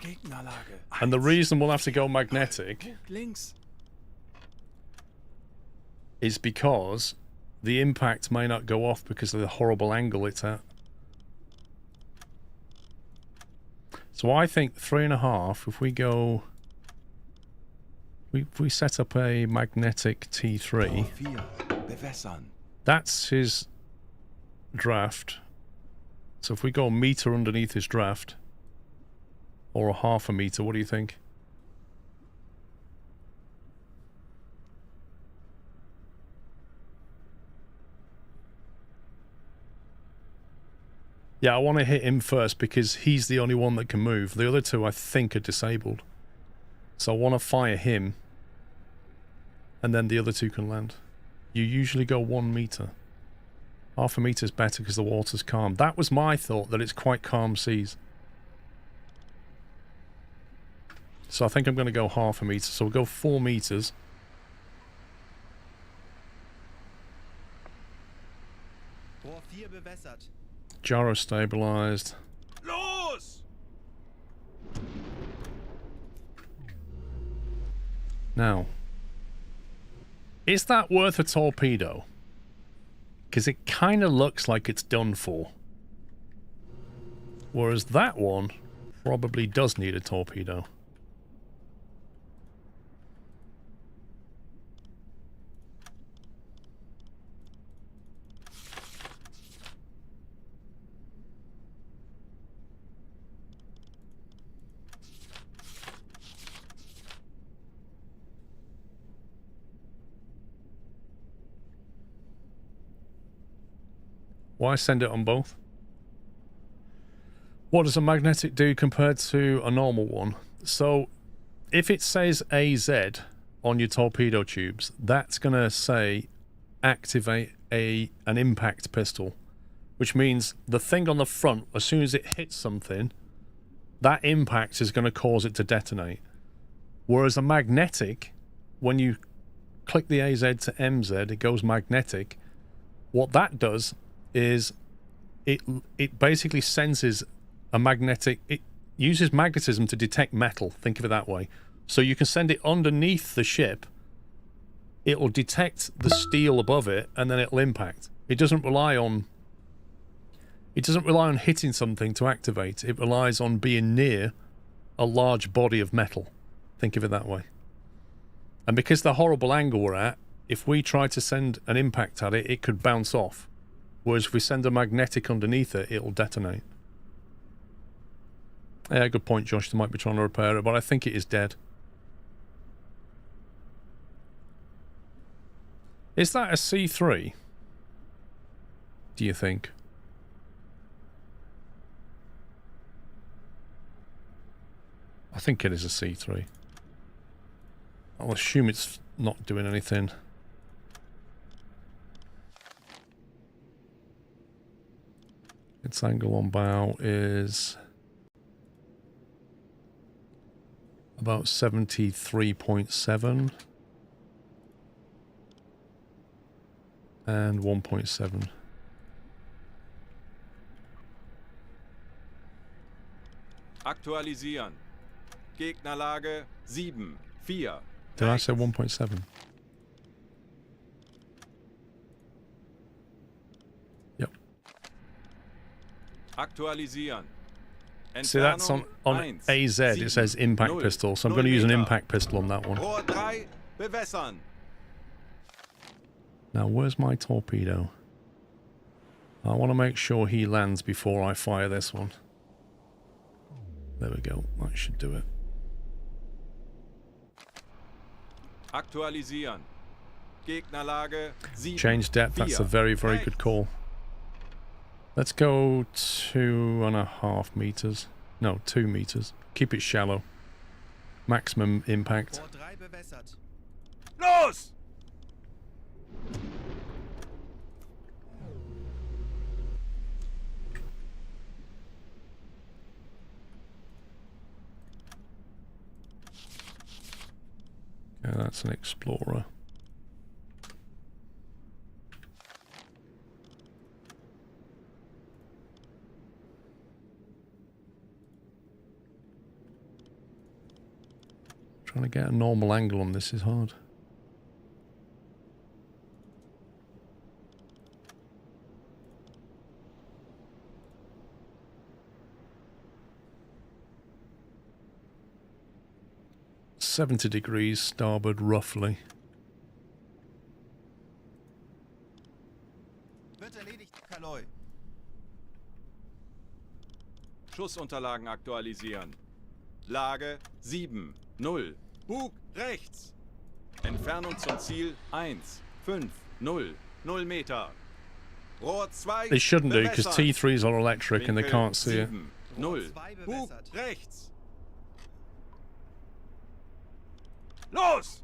Gegnerlage. And the reason we'll have to go magnetic Links. is because the impact may not go off because of the horrible angle it's at. So I think 3.5, if we go... If we set up a magnetic T3, Bewässern. that's his draft. So if we go a meter underneath his draft, or a half a meter, what do you think? Yeah, I want to hit him first because he's the only one that can move. The other two I think are disabled. So I want to fire him, and then the other two can land. You usually go 1 meter. Half a meter is better because the water's calm. That was my thought, that it's quite calm seas. So I think I'm going to go half a meter. So we'll go 4 meters. Rohr 4 bewässert. Gyro stabilized. Los! Now, is that worth a torpedo? Because it kind of looks like it's done for. Whereas that one probably does need a torpedo. Why send it on both? What does a magnetic do compared to a normal one? So, if it says AZ on your torpedo tubes, that's going to say activate an impact pistol, which means the thing on the front, as soon as it hits something, that impact is going to cause it to detonate. Whereas a magnetic, when you click the AZ to MZ, it goes magnetic. What that does is it basically senses a magnetic, it uses magnetism to detect metal, think of it that way. So you can send it underneath the ship, it'll detect the steel above it, and then it'll impact. It doesn't rely on hitting something to activate. It relies on being near a large body of metal, think of it that way. And because the horrible angle we're at, if we try to send an impact at it, it could bounce off. Whereas if we send a magnetic underneath it, it'll detonate. Yeah, good point, Josh. They might be trying to repair it, but I think it is dead. Is that a C3? Do you think? I think it is a C3. I'll assume it's not doing anything. Its angle on bow is about 73.7 and 1.7. Aktualisieren. Gegnerlage 7, 4. Did I say 1.7? Yep. Aktualisieren. See, that's on AZ, it says impact pistol, so I'm going to use an impact pistol on that one. Rohr 3, bewässern. Now, where's my torpedo? I want to make sure he lands before I fire this one. There we go. That should do it. Aktualisieren. Gegnerlage 7. Change depth. That's a very, very good call. Let's go 2.5 meters. No, 2 meters. Keep it shallow. Maximum impact. Los! Yeah, that's an explorer. Trying to get a normal angle on this is hard. $70 degrees starboard, roughly. Wird erledigt, Kaloi. Schussunterlagen aktualisieren. Lage 7, 0. Bug rechts. Entfernung zum Ziel 1, 5, 0, 0 Meter. Rohr 2. They shouldn't do, because T3s are electric and they can't see it. 0. Bug rechts. Los!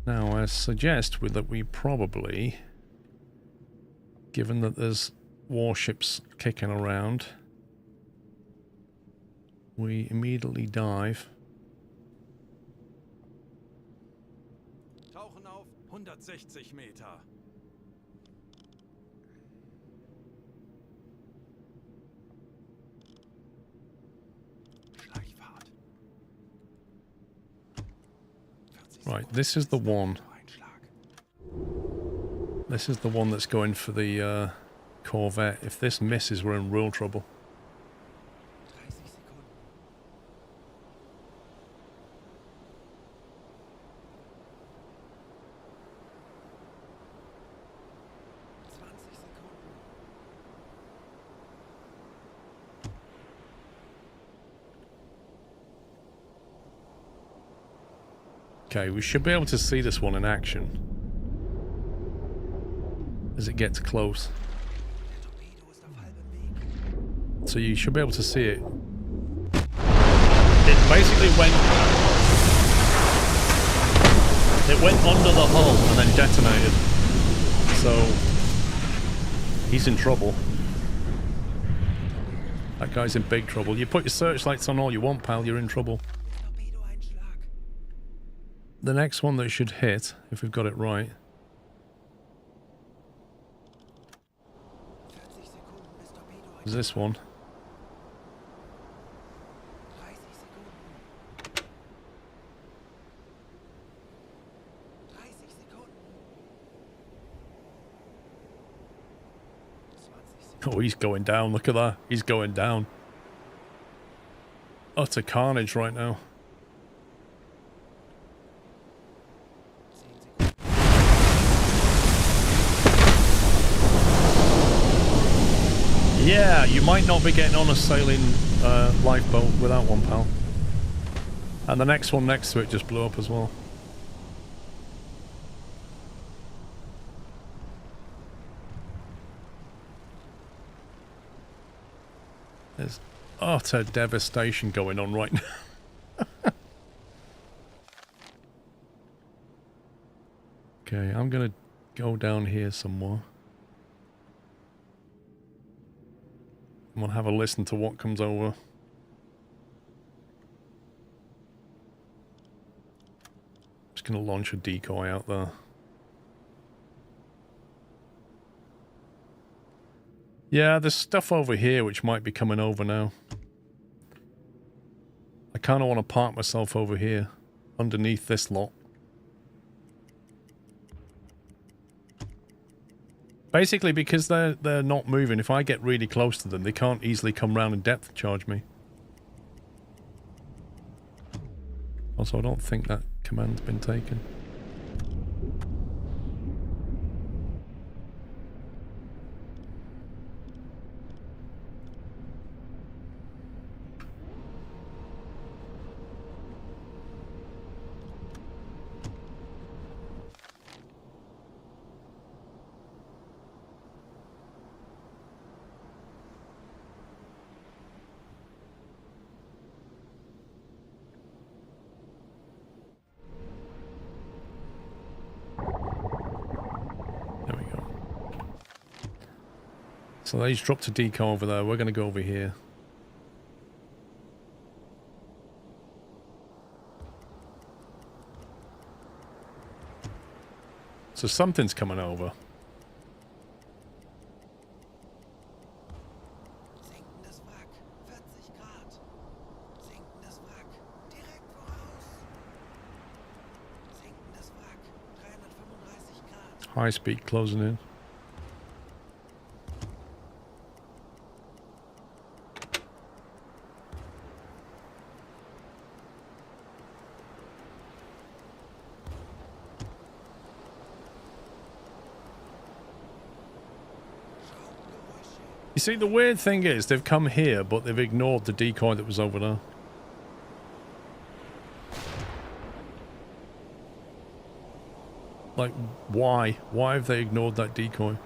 Now, I suggest that we probably, given that there's warships kicking around, we immediately dive. Tauchen auf 160 Meter. Schleichfahrt. Right, this is the one. This is the one that's going for the Corvette. If this misses, we're in real trouble. 30 Sekunden. 20 Sekunden. Okay, we should be able to see this one in action as it gets close. Der Torpedo ist auf halbem Weg. So you should be able to see it. It basically went under the hull and then detonated. So he's in trouble. That guy's in big trouble. You put your searchlights on all you want, pal, you're in trouble. Torpedoeinschlag. The next one that should hit, if we've got it right, 40 Sekunden bis Torpedoeinschlag. is this one. 30 Sekunden. 30 Sekunden. 20 Sekunden. Oh, he's going down. Look at that. He's going down. Utter carnage right now. 10 Sekunden. Yeah, you might not be getting on a sailing lifeboat with that one, pal. And the next one next to it just blew up as well. There's utter devastation going on right now. Okay, I'm gonna go down here somewhere. I'm gonna have a listen to what comes over. Just gonna launch a decoy out there. Yeah, there's stuff over here which might be coming over now. I kind of want to park myself over here, underneath this lot. Basically, because they're not moving, if I get really close to them, they can't easily come round and depth charge me. Also, I don't think that command's been taken. So they just dropped a decoy over there. We're going to go over here. So something's coming over. Sinkendes Wrack, 40 Grad. Sinkendes Wrack, direkt voraus. Sinkendes Wrack, 335 Grad. High speed closing in. You see, the weird thing is they've come here, but they've ignored the decoy that was over there. Like, why? Why have they ignored that decoy?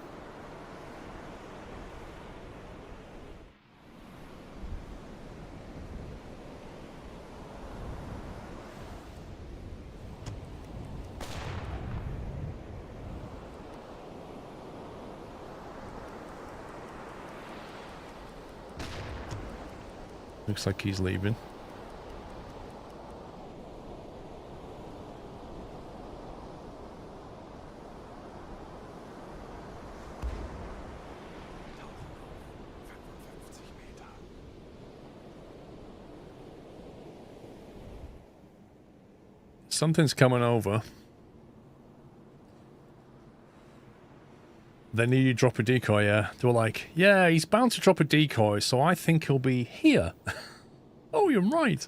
Looks like he's leaving. Something's coming over. They need you to drop a decoy, yeah. They were like, yeah, he's bound to drop a decoy, so I think he'll be here. Oh, you're right.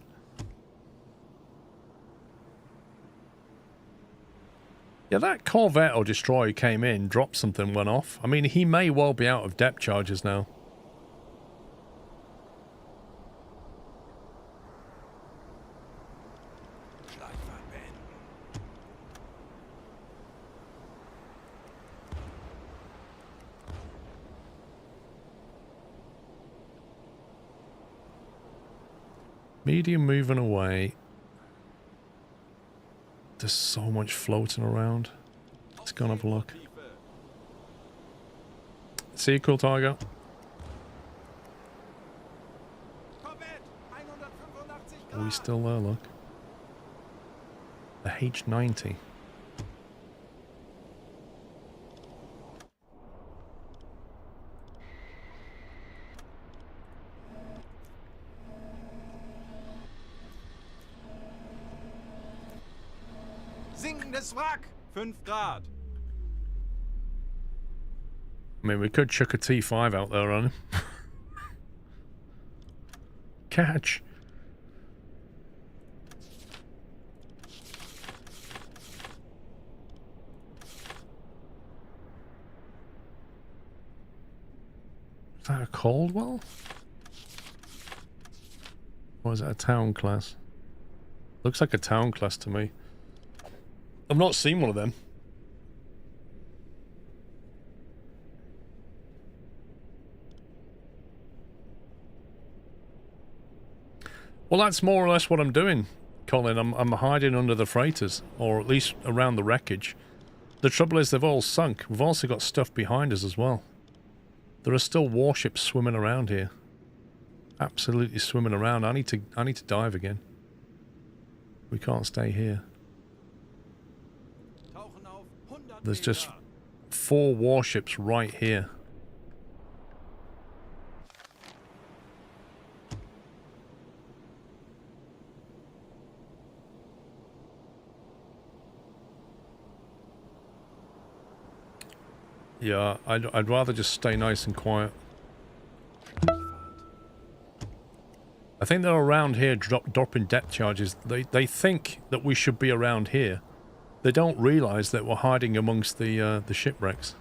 Yeah, that Corvette or destroyer came in, dropped something, went off. I mean, he may well be out of depth charges now. Medium moving away. There's so much floating around. Let's go and have a look. See you, cool tiger. Are we still there, look? The H90. Sinkendes Wrack, 5 Grad. I mean, we could chuck a T5 out there on him. Catch. Is that a Caldwell? Or is it a town class? Looks like a town class to me. I've not seen one of them. Well, that's more or less what I'm doing, Colin. I'm hiding under the freighters, or at least around the wreckage. The trouble is they've all sunk. We've also got stuff behind us as well. There are still warships swimming around here. Absolutely swimming around. I need to dive again. We can't stay here. There's just 4 warships right here. Yeah, I'd rather just stay nice and quiet. I think they're around here dropping depth charges. They think that we should be around here. They don't realise that we're hiding amongst the shipwrecks.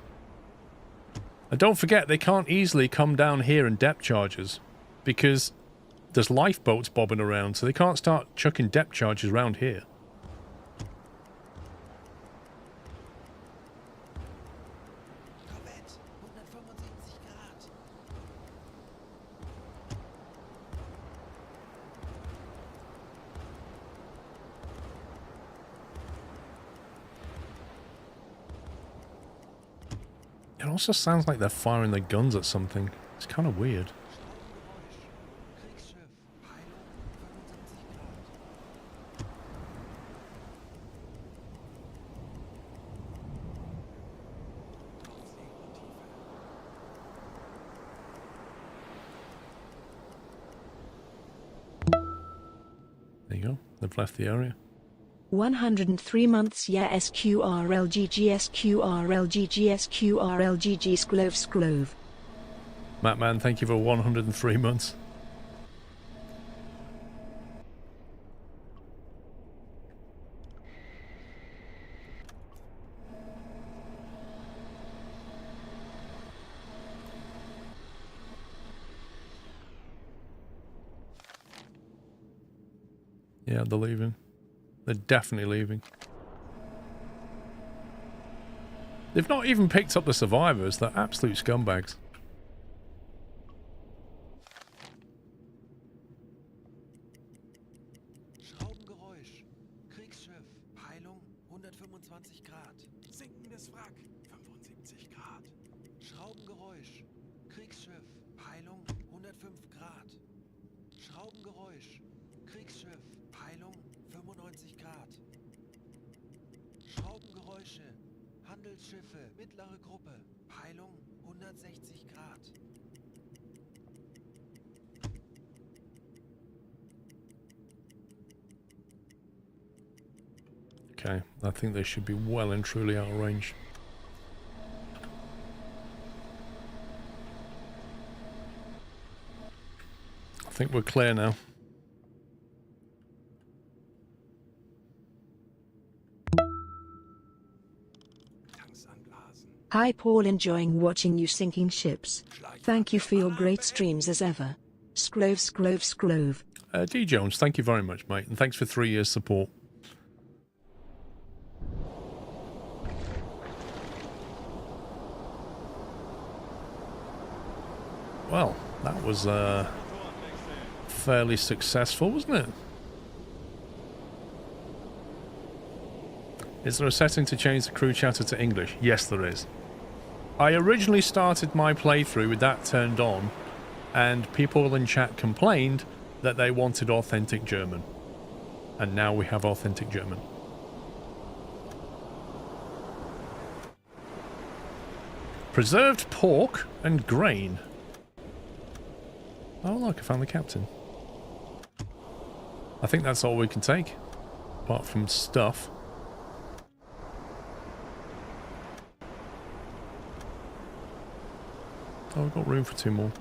And don't forget, they can't easily come down here and depth charges because there's lifeboats bobbing around, so they can't start chucking depth charges around here. also sounds like they're firing their guns at something. It's kind of weird. There you go. They've left the area. 103 months. Yeah, SQRLGG Sklove. Mattman, thank you for 103 months. Yeah, they're leaving. They're definitely leaving. They've not even picked up the survivors. They're absolute scumbags. Schraubengeräusch. Kriegsschiff. Peilung 125 Grad. Sinkendes Wrack. 75 Grad. Schraubengeräusch. Kriegsschiff. Peilung 105 Grad. Schraubengeräusch. Kriegsschiff. Peilung 95 Grad. Schraubengeräusche. Handelsschiffe. Mittlere Gruppe. Peilung 160 Grad. Okay, I think they should be well and truly out of range. I think we're clear now. Hi Paul, enjoying watching you sinking ships. Thank you for your great streams as ever. Sklove. D Jones, thank you very much, mate, and thanks for 3 years support. Well, that was fairly successful, wasn't it? Is there a setting to change the crew chatter to English? Yes, there is. I originally started my playthrough with that turned on, and people in chat complained that they wanted authentic German. And now we have authentic German. Preserved pork and grain. Oh look, I found the captain. I think that's all we can take, apart from stuff. Oh, we've got room for 2 more.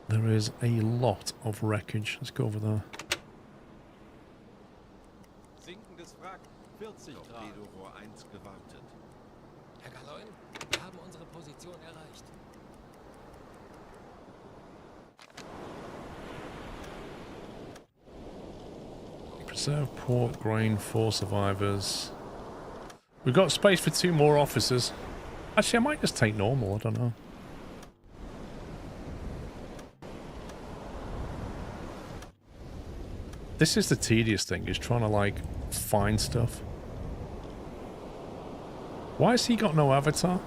There is a lot of wreckage. Let's go over there. Sinkendes Wrack, 40 Grad. Torpedorohr 1 gewartet. Herr Kaloin, wir haben unsere Position erreicht. Preserve pork, grain, 4 survivors. We've got space for 2 more officers. Actually, I might just take normal, I don't know. This is the tedious thing, is trying to, like, find stuff. Why has he got no avatar?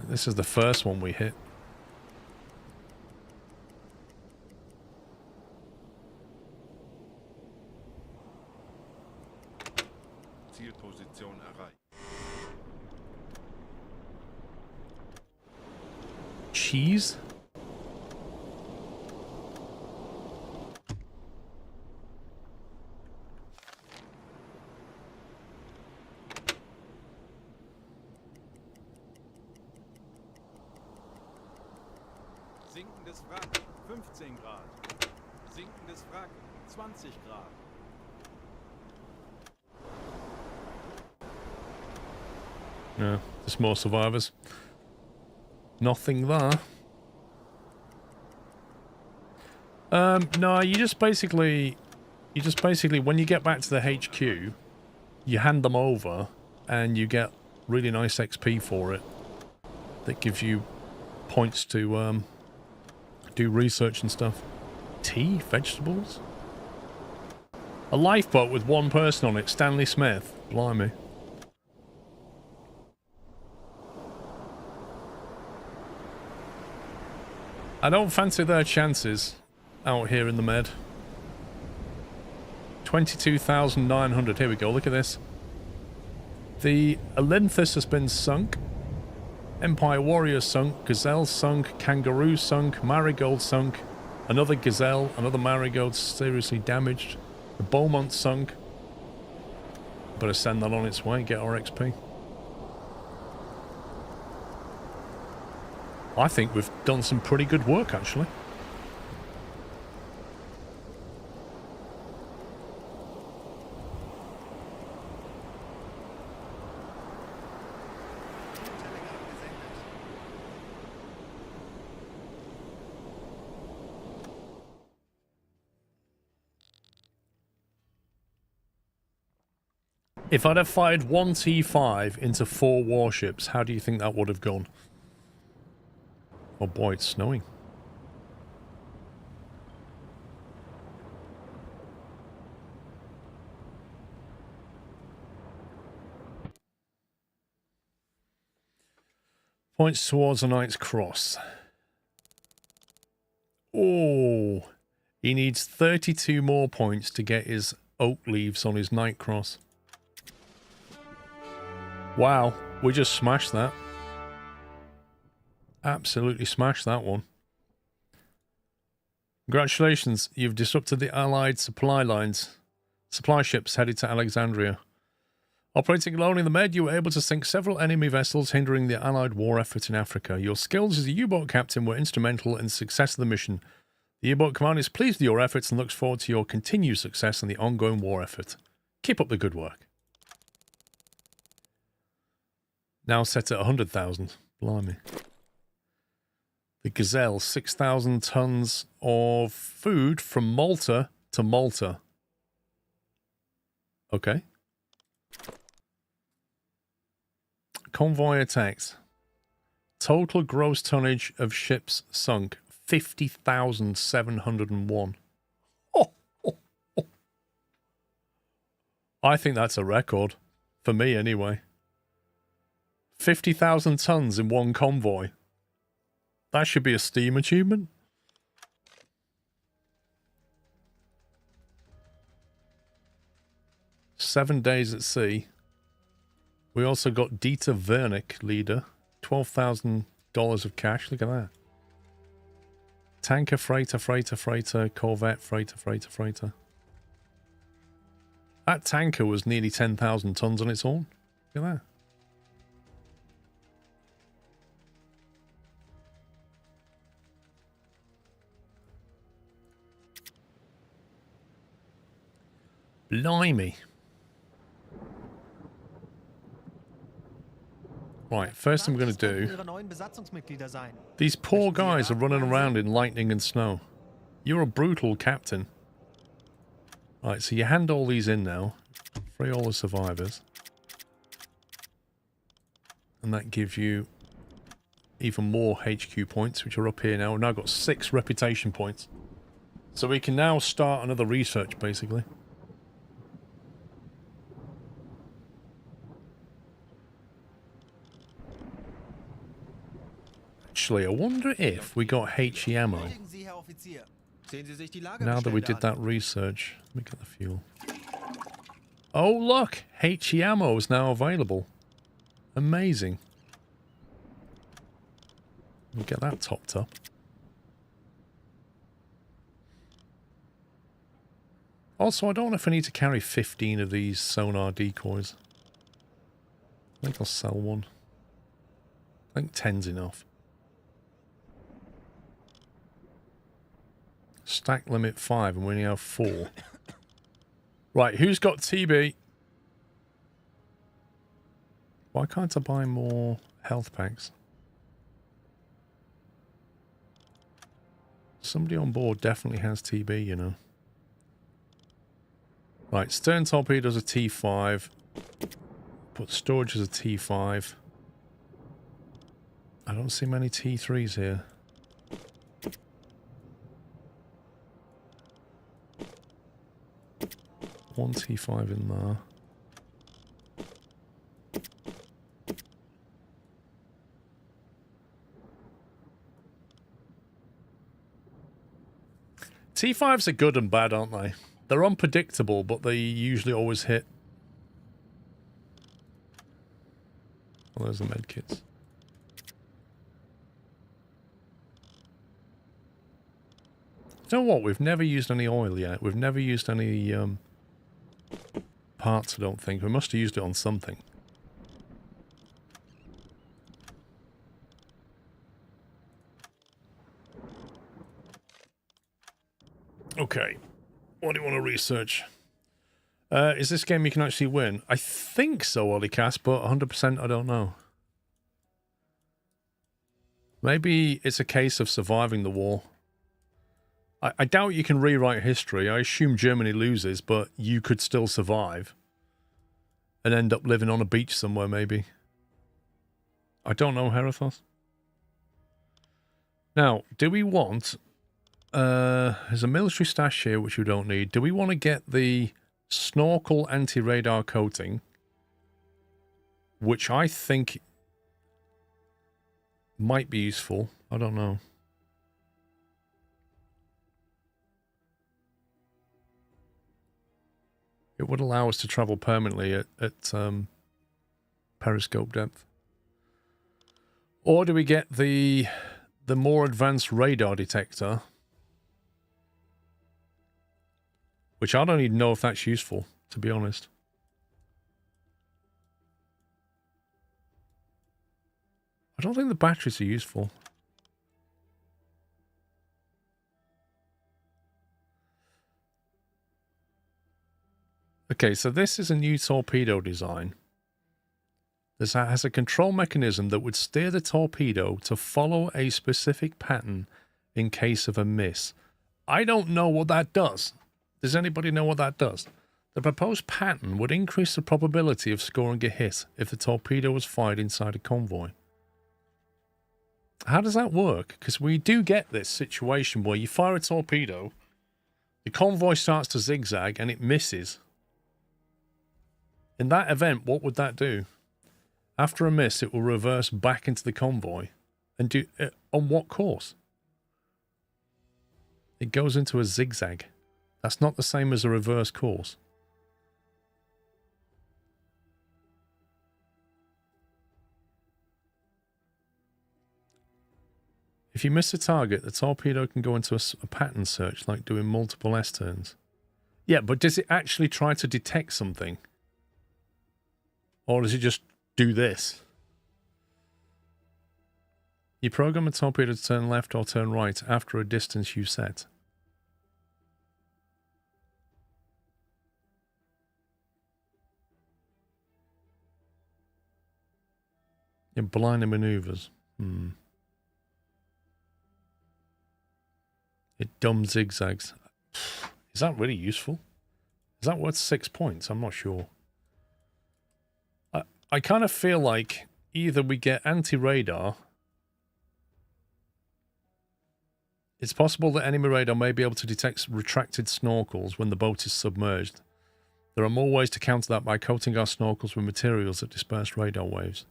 This is the first one we hit. Zielposition erreicht. Cheese? Sinkendes Wrack, 15 Grad. Sinkendes Wrack, 20 Grad. No, there's more survivors. Nothing there. No, you just basically You just basically, when you get back to the HQ, you hand them over and you get really nice XP for it. That gives you points to do research and stuff. Tea? Vegetables? A lifeboat with one person on it, Stanley Smith. Blimey. I don't fancy their chances out here in the Med. 22,900. Here we go. Look at this. The Olympus has been sunk. Empire Warrior sunk. Gazelle sunk. Kangaroo sunk. Marigold sunk. Another Gazelle. Another Marigold seriously damaged. The Beaumont sunk. Better send that on its way. Get our XP. I think we've done some pretty good work, actually. If I'd have fired one T5 into 4 warships, how do you think that would have gone? Oh boy, it's snowing. Points towards a Knight's Cross. Oh, he needs 32 more points to get his oak leaves on his Knight Cross. Wow, we just smashed that. Absolutely smashed that one. Congratulations, you've disrupted the Allied supply lines. Supply ships headed to Alexandria. Operating alone in the Med, you were able to sink several enemy vessels, hindering the Allied war effort in Africa. Your skills as a U-boat captain were instrumental in the success of the mission. The U-boat command is pleased with your efforts and looks forward to your continued success in the ongoing war effort. Keep up the good work. Now set at 100,000. Blimey. The Gazelle, 6,000 tons of food from Malta to Malta. Okay. Convoy attacks. Total gross tonnage of ships sunk, 50,701. Oh, oh, oh. I think that's a record. For me, anyway. 50,000 tons in one convoy. That should be a Steam achievement. "7 days at sea." We also got Dieter Wernick, leader. $12,000 of cash. Look at that. Tanker, freighter, freighter, freighter, corvette, freighter, freighter, freighter. That tanker was nearly 10,000 tons on its own. Look at that. Blimey. Right, first I'm going to do... These poor guys are running around in lightning and snow. You're a brutal captain. Right, so you hand all these in now. Free all the survivors. And that gives you even more HQ points, which are up here now. We've now got 6 reputation points. So we can now start another research, basically. Actually, I wonder if we got HE ammo. Now that we did that research, let me get the fuel. Oh, look! HE ammo is now available. Amazing. We'll get that topped up. Also, I don't know if I need to carry 15 of these sonar decoys. I think I'll sell one. I think 10's enough. Stack limit 5 and we only have 4. Right, who's got TB? Why can't I buy more health packs? Somebody on board definitely has TB, you know. Right, stern torpedoes a T5. Put storage as a T5. I don't see many T3s here. One T5 in there. T5s are good and bad, aren't they? They're unpredictable, but they usually always hit. Oh, there's the medkits. You know what? We've never used any oil yet. We've never used any parts, I don't think. We must have used it on something. Okay. What do you want to research? Is this game you can actually win? I think so, Olicast, but 100% I don't know. Maybe it's a case of surviving the war. I doubt you can rewrite history. I assume Germany loses, but you could still survive. And end up living on a beach somewhere, maybe. I don't know, Herethos. Now, do we want... there's a military stash here, which we don't need. Do we want to get the snorkel anti-radar coating? Which I think might be useful. I don't know. It would allow us to travel permanently at periscope depth. Or do we get the more advanced radar detector? Which I don't even know if that's useful, to be honest. I don't think the batteries are useful. Okay, so this is a new torpedo design. This has a control mechanism that would steer the torpedo to follow a specific pattern in case of a miss. I don't know what that does. Does anybody know what that does? The proposed pattern would increase the probability of scoring a hit if the torpedo was fired inside a convoy. How does that work? Because we do get this situation where you fire a torpedo, the convoy starts to zigzag and it misses. In that event, what would that do? After a miss, it will reverse back into the convoy. And do on what course? It goes into a zigzag. That's not the same as a reverse course. If you miss a target, the torpedo can go into a pattern search, like doing multiple S-turns. Yeah, but does it actually try to detect something? Or does it just do this? You program a torpedo to turn left or turn right after a distance you set. In blinding maneuvers. It dumb zigzags. Is that really useful? Is that worth 6 points? I'm not sure. I kind of feel like either we get anti-radar. It's possible that enemy radar may be able to detect retracted snorkels when the boat is submerged. There are more ways to counter that by coating our snorkels with materials that disperse radar waves.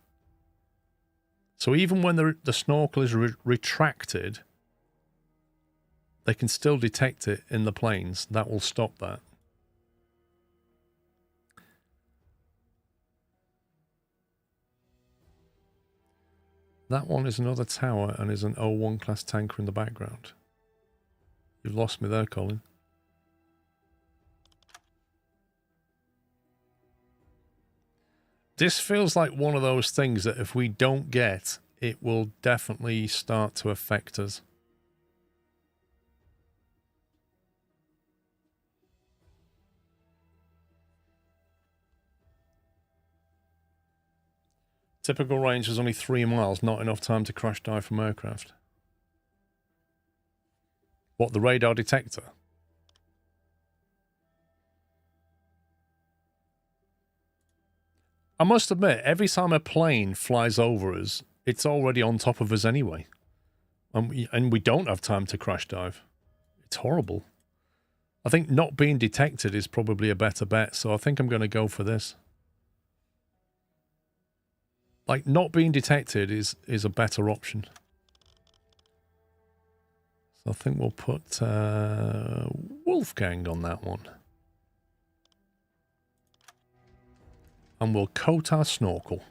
So even when the snorkel is retracted, they can still detect it in the planes. That will stop that. That one is another tower and is an O1 class tanker in the background. You've lost me there, Colin. This feels like one of those things that if we don't get, it will definitely start to affect us. Typical range is only 3 miles, not enough time to crash dive from aircraft. What, the radar detector? I must admit, every time a plane flies over us, it's already on top of us anyway. And we don't have time to crash dive. It's horrible. I think not being detected is probably a better bet, so I think I'm going to go for this. Like, not being detected is a better option. So I think we'll put Wolfgang on that one. And we'll coat our snorkel.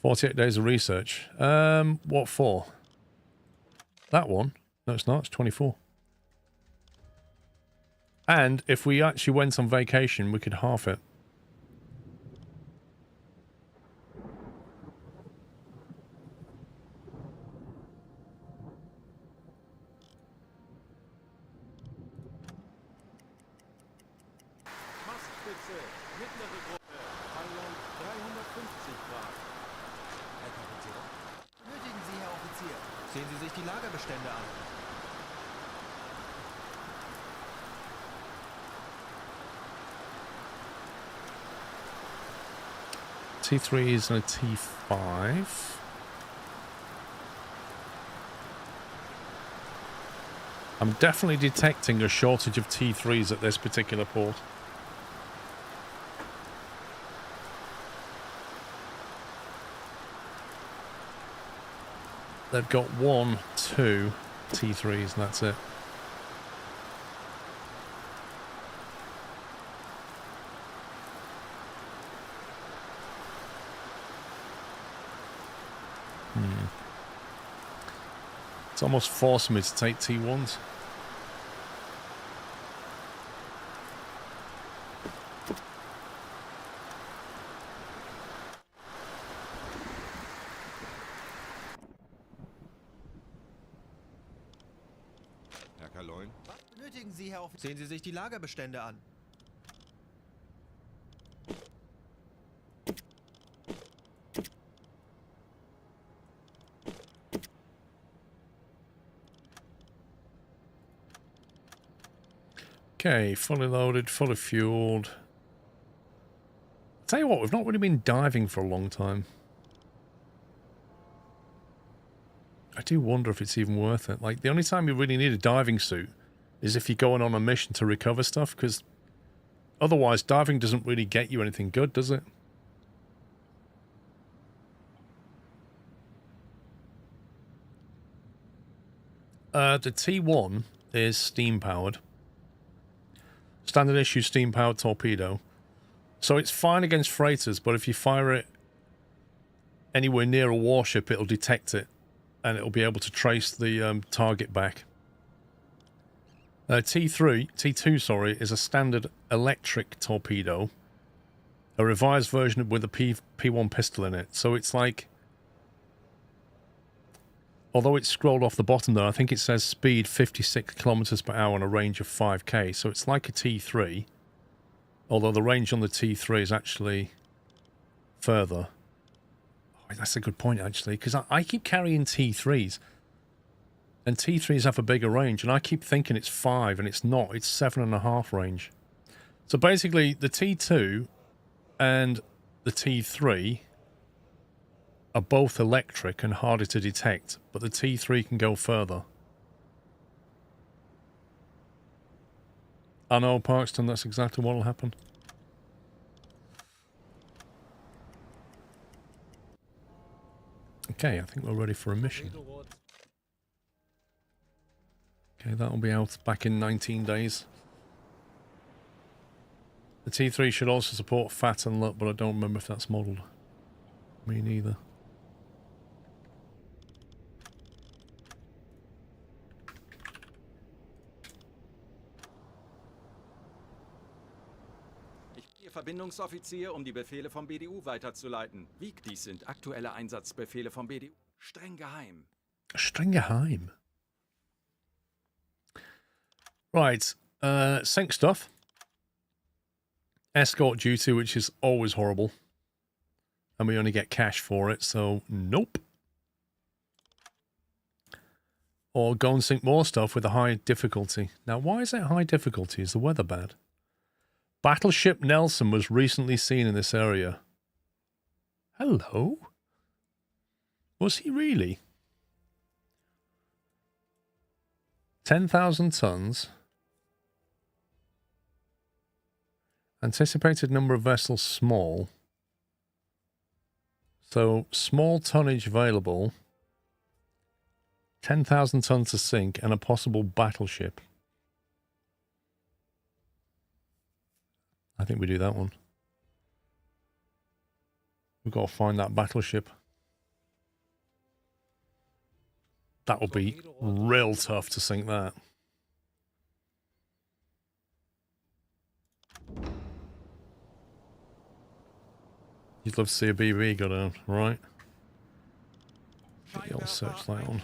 "48 days of research." What for? That one? No, it's not. It's 24. And if we actually went on vacation, we could half it. Mastspitze, mittlere Gruppe, Fallung 350 Grad. Herr Kapitän. Benötigen Sie, Herr Offizier. Sehen Sie sich die Lagerbestände an. T3s and a T5. I'm definitely detecting a shortage of T3s at this particular port. They've got 1, 2 T3s and that's it. It's almost forcing me to take T1s. Herr Kaloin? Was benötigen Sie, Herr Offizier? Sehen Sie sich die Lagerbestände an. Okay, fully loaded, fully fueled. Tell you what, we've not really been diving for a long time. I do wonder if it's even worth it. Like, the only time you really need a diving suit is if you're going on a mission to recover stuff, because otherwise diving doesn't really get you anything good, does it? The T1 is steam-powered. Standard issue steam-powered torpedo. So it's fine against freighters, but if you fire it anywhere near a warship, it'll detect it, and it'll be able to trace the target back. T2, sorry, is a standard electric torpedo, a revised version with a P1 pistol in it. So it's like, although it's scrolled off the bottom there, I think it says speed 56 kilometers per hour on a range of 5k. So it's like a T3, although the range on the T3 is actually further. Oh, that's a good point, actually, because I keep carrying T3s, and T3s have a bigger range, and I keep thinking it's 5, and it's not. It's 7.5 range. So basically, the T2 and the T3 are both electric and harder to detect, but the T3 can go further. I know, Parkston, that's exactly what will happen. Okay, I think we're ready for a mission. Okay, that'll be out back in 19 days. The T3 should also support fat and LUT, but I don't remember if that's modelled. Me neither. Ihr Verbindungsoffizier, um die Befehle vom BDU weiterzuleiten. Dies sind aktuelle Einsatzbefehle vom BDU. Streng geheim. Streng geheim. Right, sync stuff. Escort duty, which is always horrible. And we only get cash for it, so nope. Or go and sink more stuff with a high difficulty. Now, why is it high difficulty? Is the weather bad? Battleship Nelson was recently seen in this area. Hello? Was he really? 10,000 tons. Anticipated number of vessels small. So, small tonnage available. 10,000 tons to sink and a possible battleship. I think we do that one. We've got to find that battleship. That will be real tough to sink that. You'd love to see a BB go down, right? Get the old searchlight on.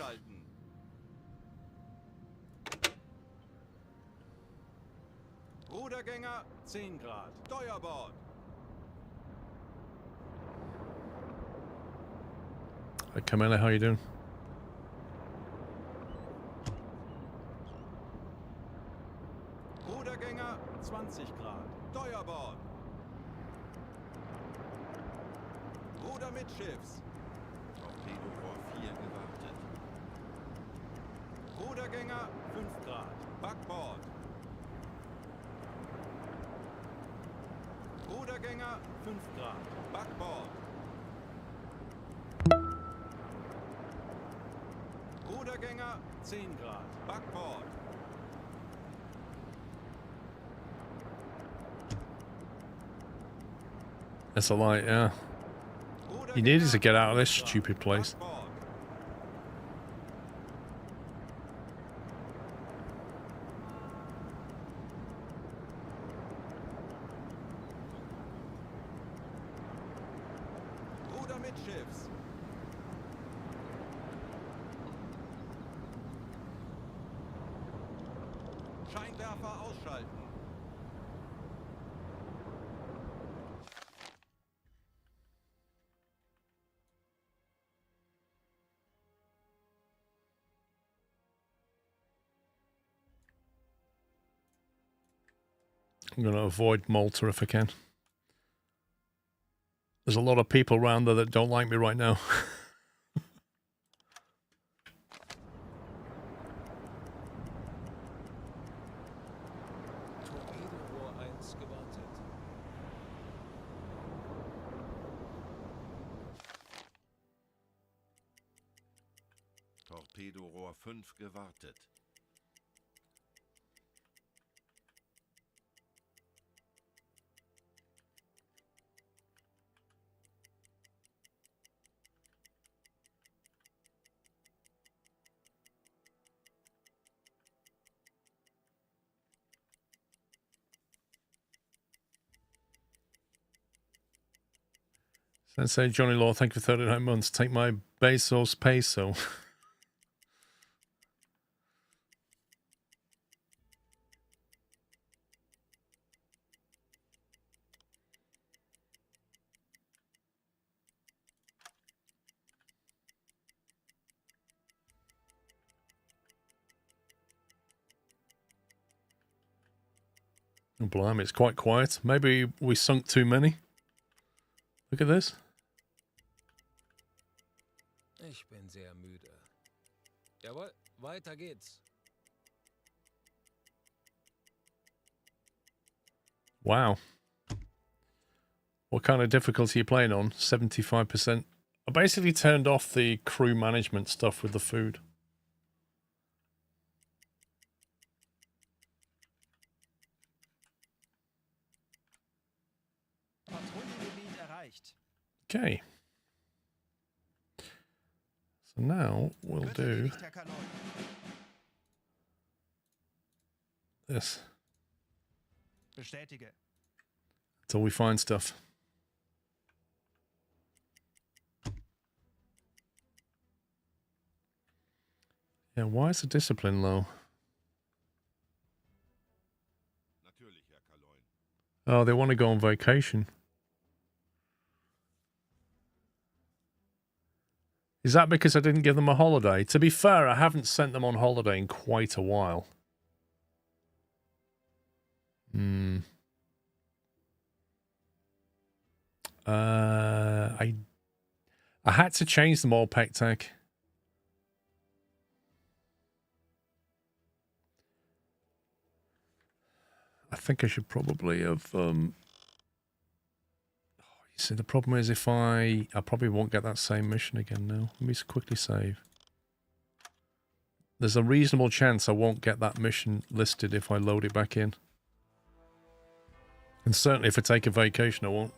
Rudergänger 10 Grad. Steuerbord. Hey, Camilla, how you doing? Rudergänger 20 Grad. Steuerbord. Ruder mittschiffs. Torpedorohr 4 gewartet. Rudergänger 5 Grad. Backbord. Rudergänger 5 Grad. Backbord. Rudergänger 10 Grad. Backbord. It's a light, yeah. You needed to get out of this stupid place. Ruder mittschiffs. Scheinwerfer ausschalten. I'm going to avoid Malta if I can. There's a lot of people around there that don't like me right now. Torpedorohr 1 gewartet. Torpedorohr 5 gewartet. Sensei Johnny Law, thank you for 39 months. Take my Bezos peso. Oh, blimey, it's quite quiet. Maybe we sunk too many. Look at this. Ich bin sehr müde. Jawohl, weiter geht's. Wow. What kind of difficulty are you playing on? 75%. I basically turned off the crew management stuff with the food. Patrouillengebiet erreicht. Okay. So now we'll do this Bestätige. until we find stuff. Yeah, why is the discipline low? Natürlich, Herr Kaloin. Oh, they want to go on vacation. Is that because I didn't give them a holiday? To be fair, I haven't sent them on holiday in quite a while. I had to change them all, Pectec. I think I should probably have, you see, the problem is if I probably won't get that same mission again now. Let me just quickly save. There's a reasonable chance I won't get that mission listed if I load it back in. And certainly if I take a vacation, I won't.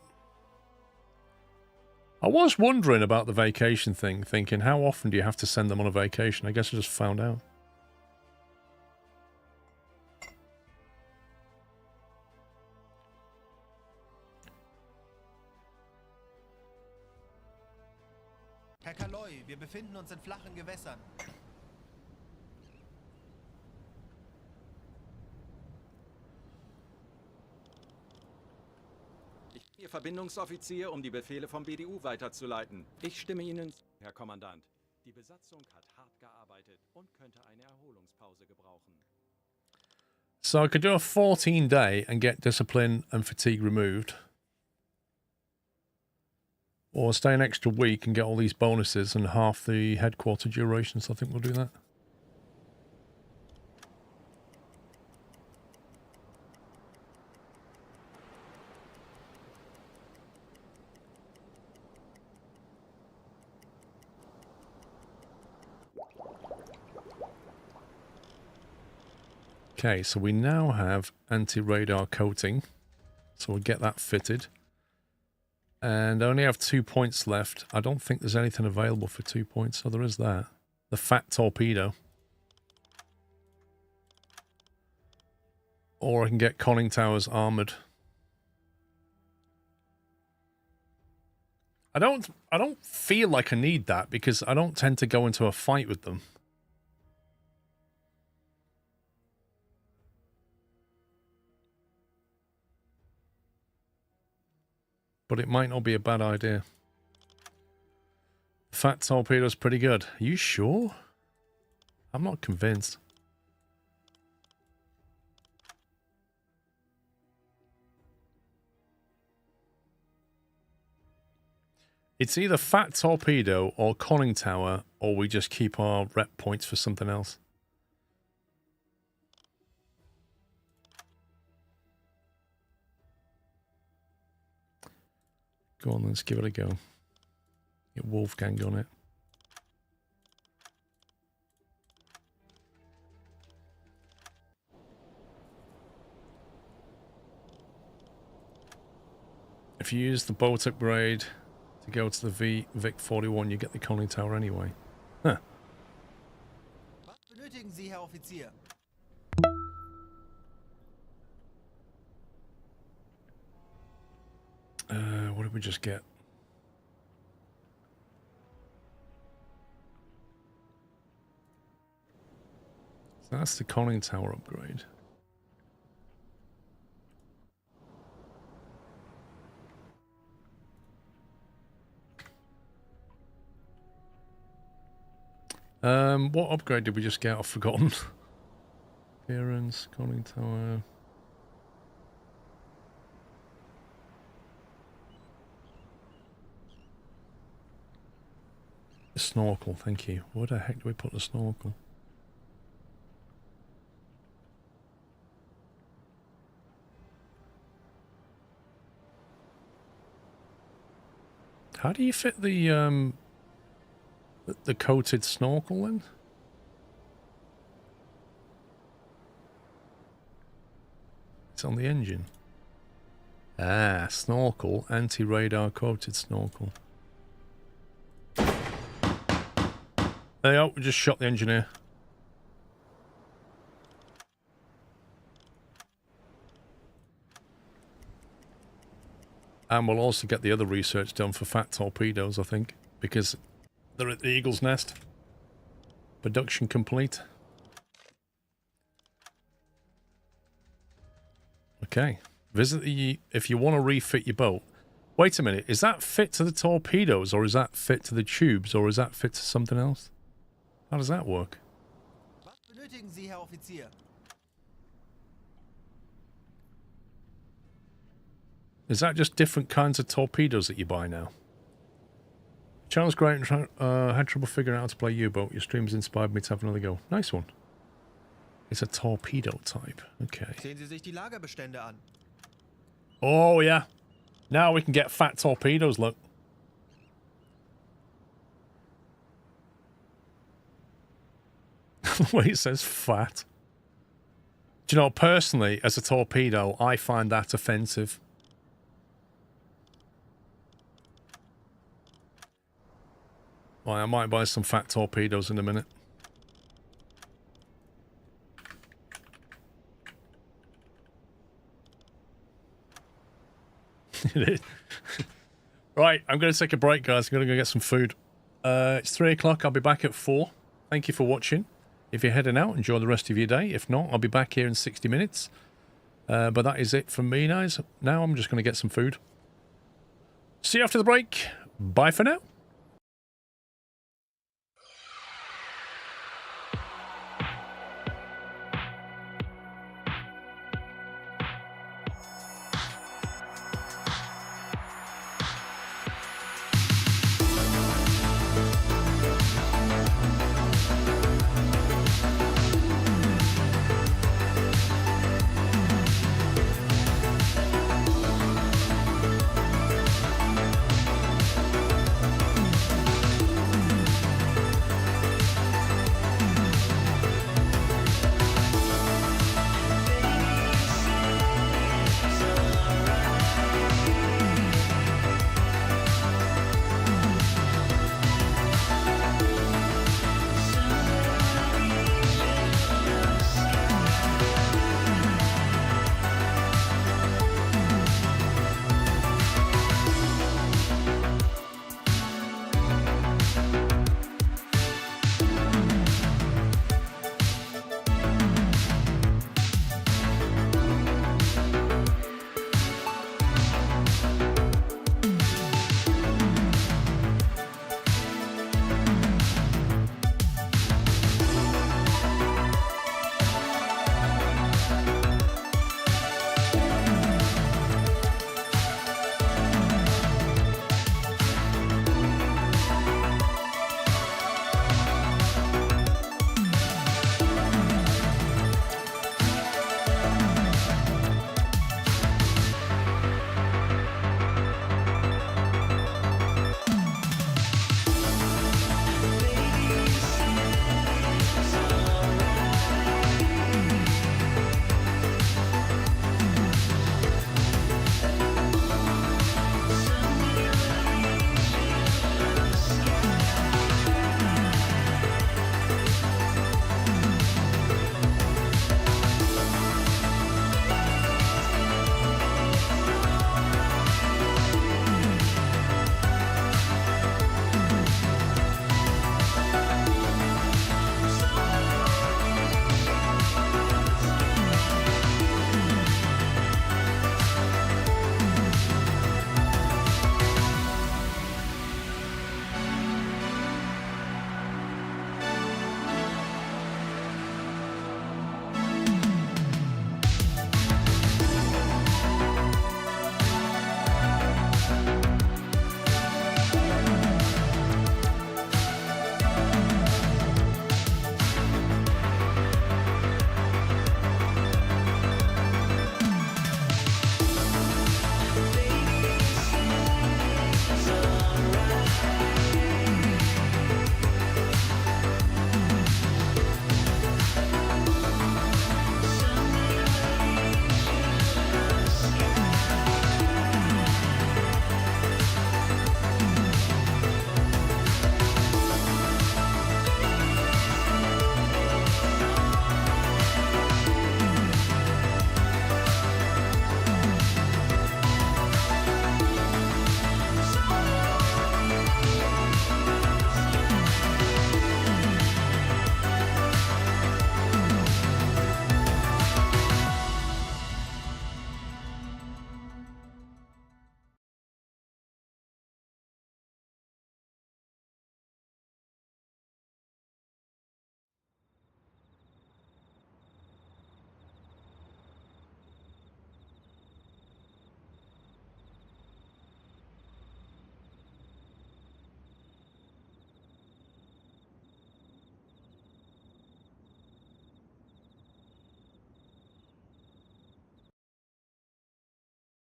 I was wondering about the vacation thing, thinking, how often do you have to send them on a vacation? I guess I just found out. Herr Kaloy, wir befinden uns in flachen Gewässern. Ich bin Ihr Verbindungsoffizier, um die Befehle vom BDU weiterzuleiten. Ich stimme Ihnen, Herr Kommandant. Die Besatzung hat hart gearbeitet und könnte eine Erholungspause gebrauchen. So I could do a 14-day and get discipline and fatigue removed. Or stay an extra week and get all these bonuses and half the headquarter duration, so I think we'll do that. Okay, so we now have anti-radar coating, so we'll get that fitted. And I only have 2 points left. I don't think there's anything available for 2 points, so there is that. The fat torpedo. Or I can get conning towers armored. I don't feel like I need that because I don't tend to go into a fight with them. But it might not be a bad idea. Fat torpedo's pretty good. Are you sure? I'm not convinced. It's either fat torpedo or conning tower, or we just keep our rep points for something else. Go on, let's give it a go. Get Wolfgang on it. If you use the boat upgrade to go to the Vic 41, you get the conning tower anyway. Huh. Was benötigen Sie, Herr Offizier? What did we just get? So that's the conning tower upgrade. What upgrade did we just get? I've forgotten. Appearance, conning tower. Snorkel, thank you. Where the heck do we put the snorkel? How do you fit the coated snorkel in? It's on the engine. Ah, snorkel, anti-radar coated snorkel. There you go, we just shot the engineer. And we'll also get the other research done for fat torpedoes, I think, because they're at the Eagle's Nest. Production complete. Okay. Visit the... If you want to refit your boat, Wait a minute, is that fit to the torpedoes, or is that fit to the tubes, or is that fit to something else? How does that work? Was benötigen Sie, Herr Offizier? Is that just different kinds of torpedoes that you buy now? Channel's great and had trouble figuring out how to play U-boat. Your streams inspired me to have another go. Nice one. It's a torpedo type. Okay. Sehen Sie sich die Lagerbestände an. Oh, yeah. Now we can get fat torpedoes, look. The way it says fat. Do you know, personally, as a torpedo, I find that offensive. Well, I might buy some fat torpedoes in a minute. It is. Right, I'm going to take a break, guys. I'm going to go get some food. It's 3 o'clock. I'll be back at 4. Thank you for watching. If you're heading out, enjoy the rest of your day. If not, I'll be back here in 60 minutes. But that is it from me, guys. Now I'm just going to get some food. See you after the break. Bye for now.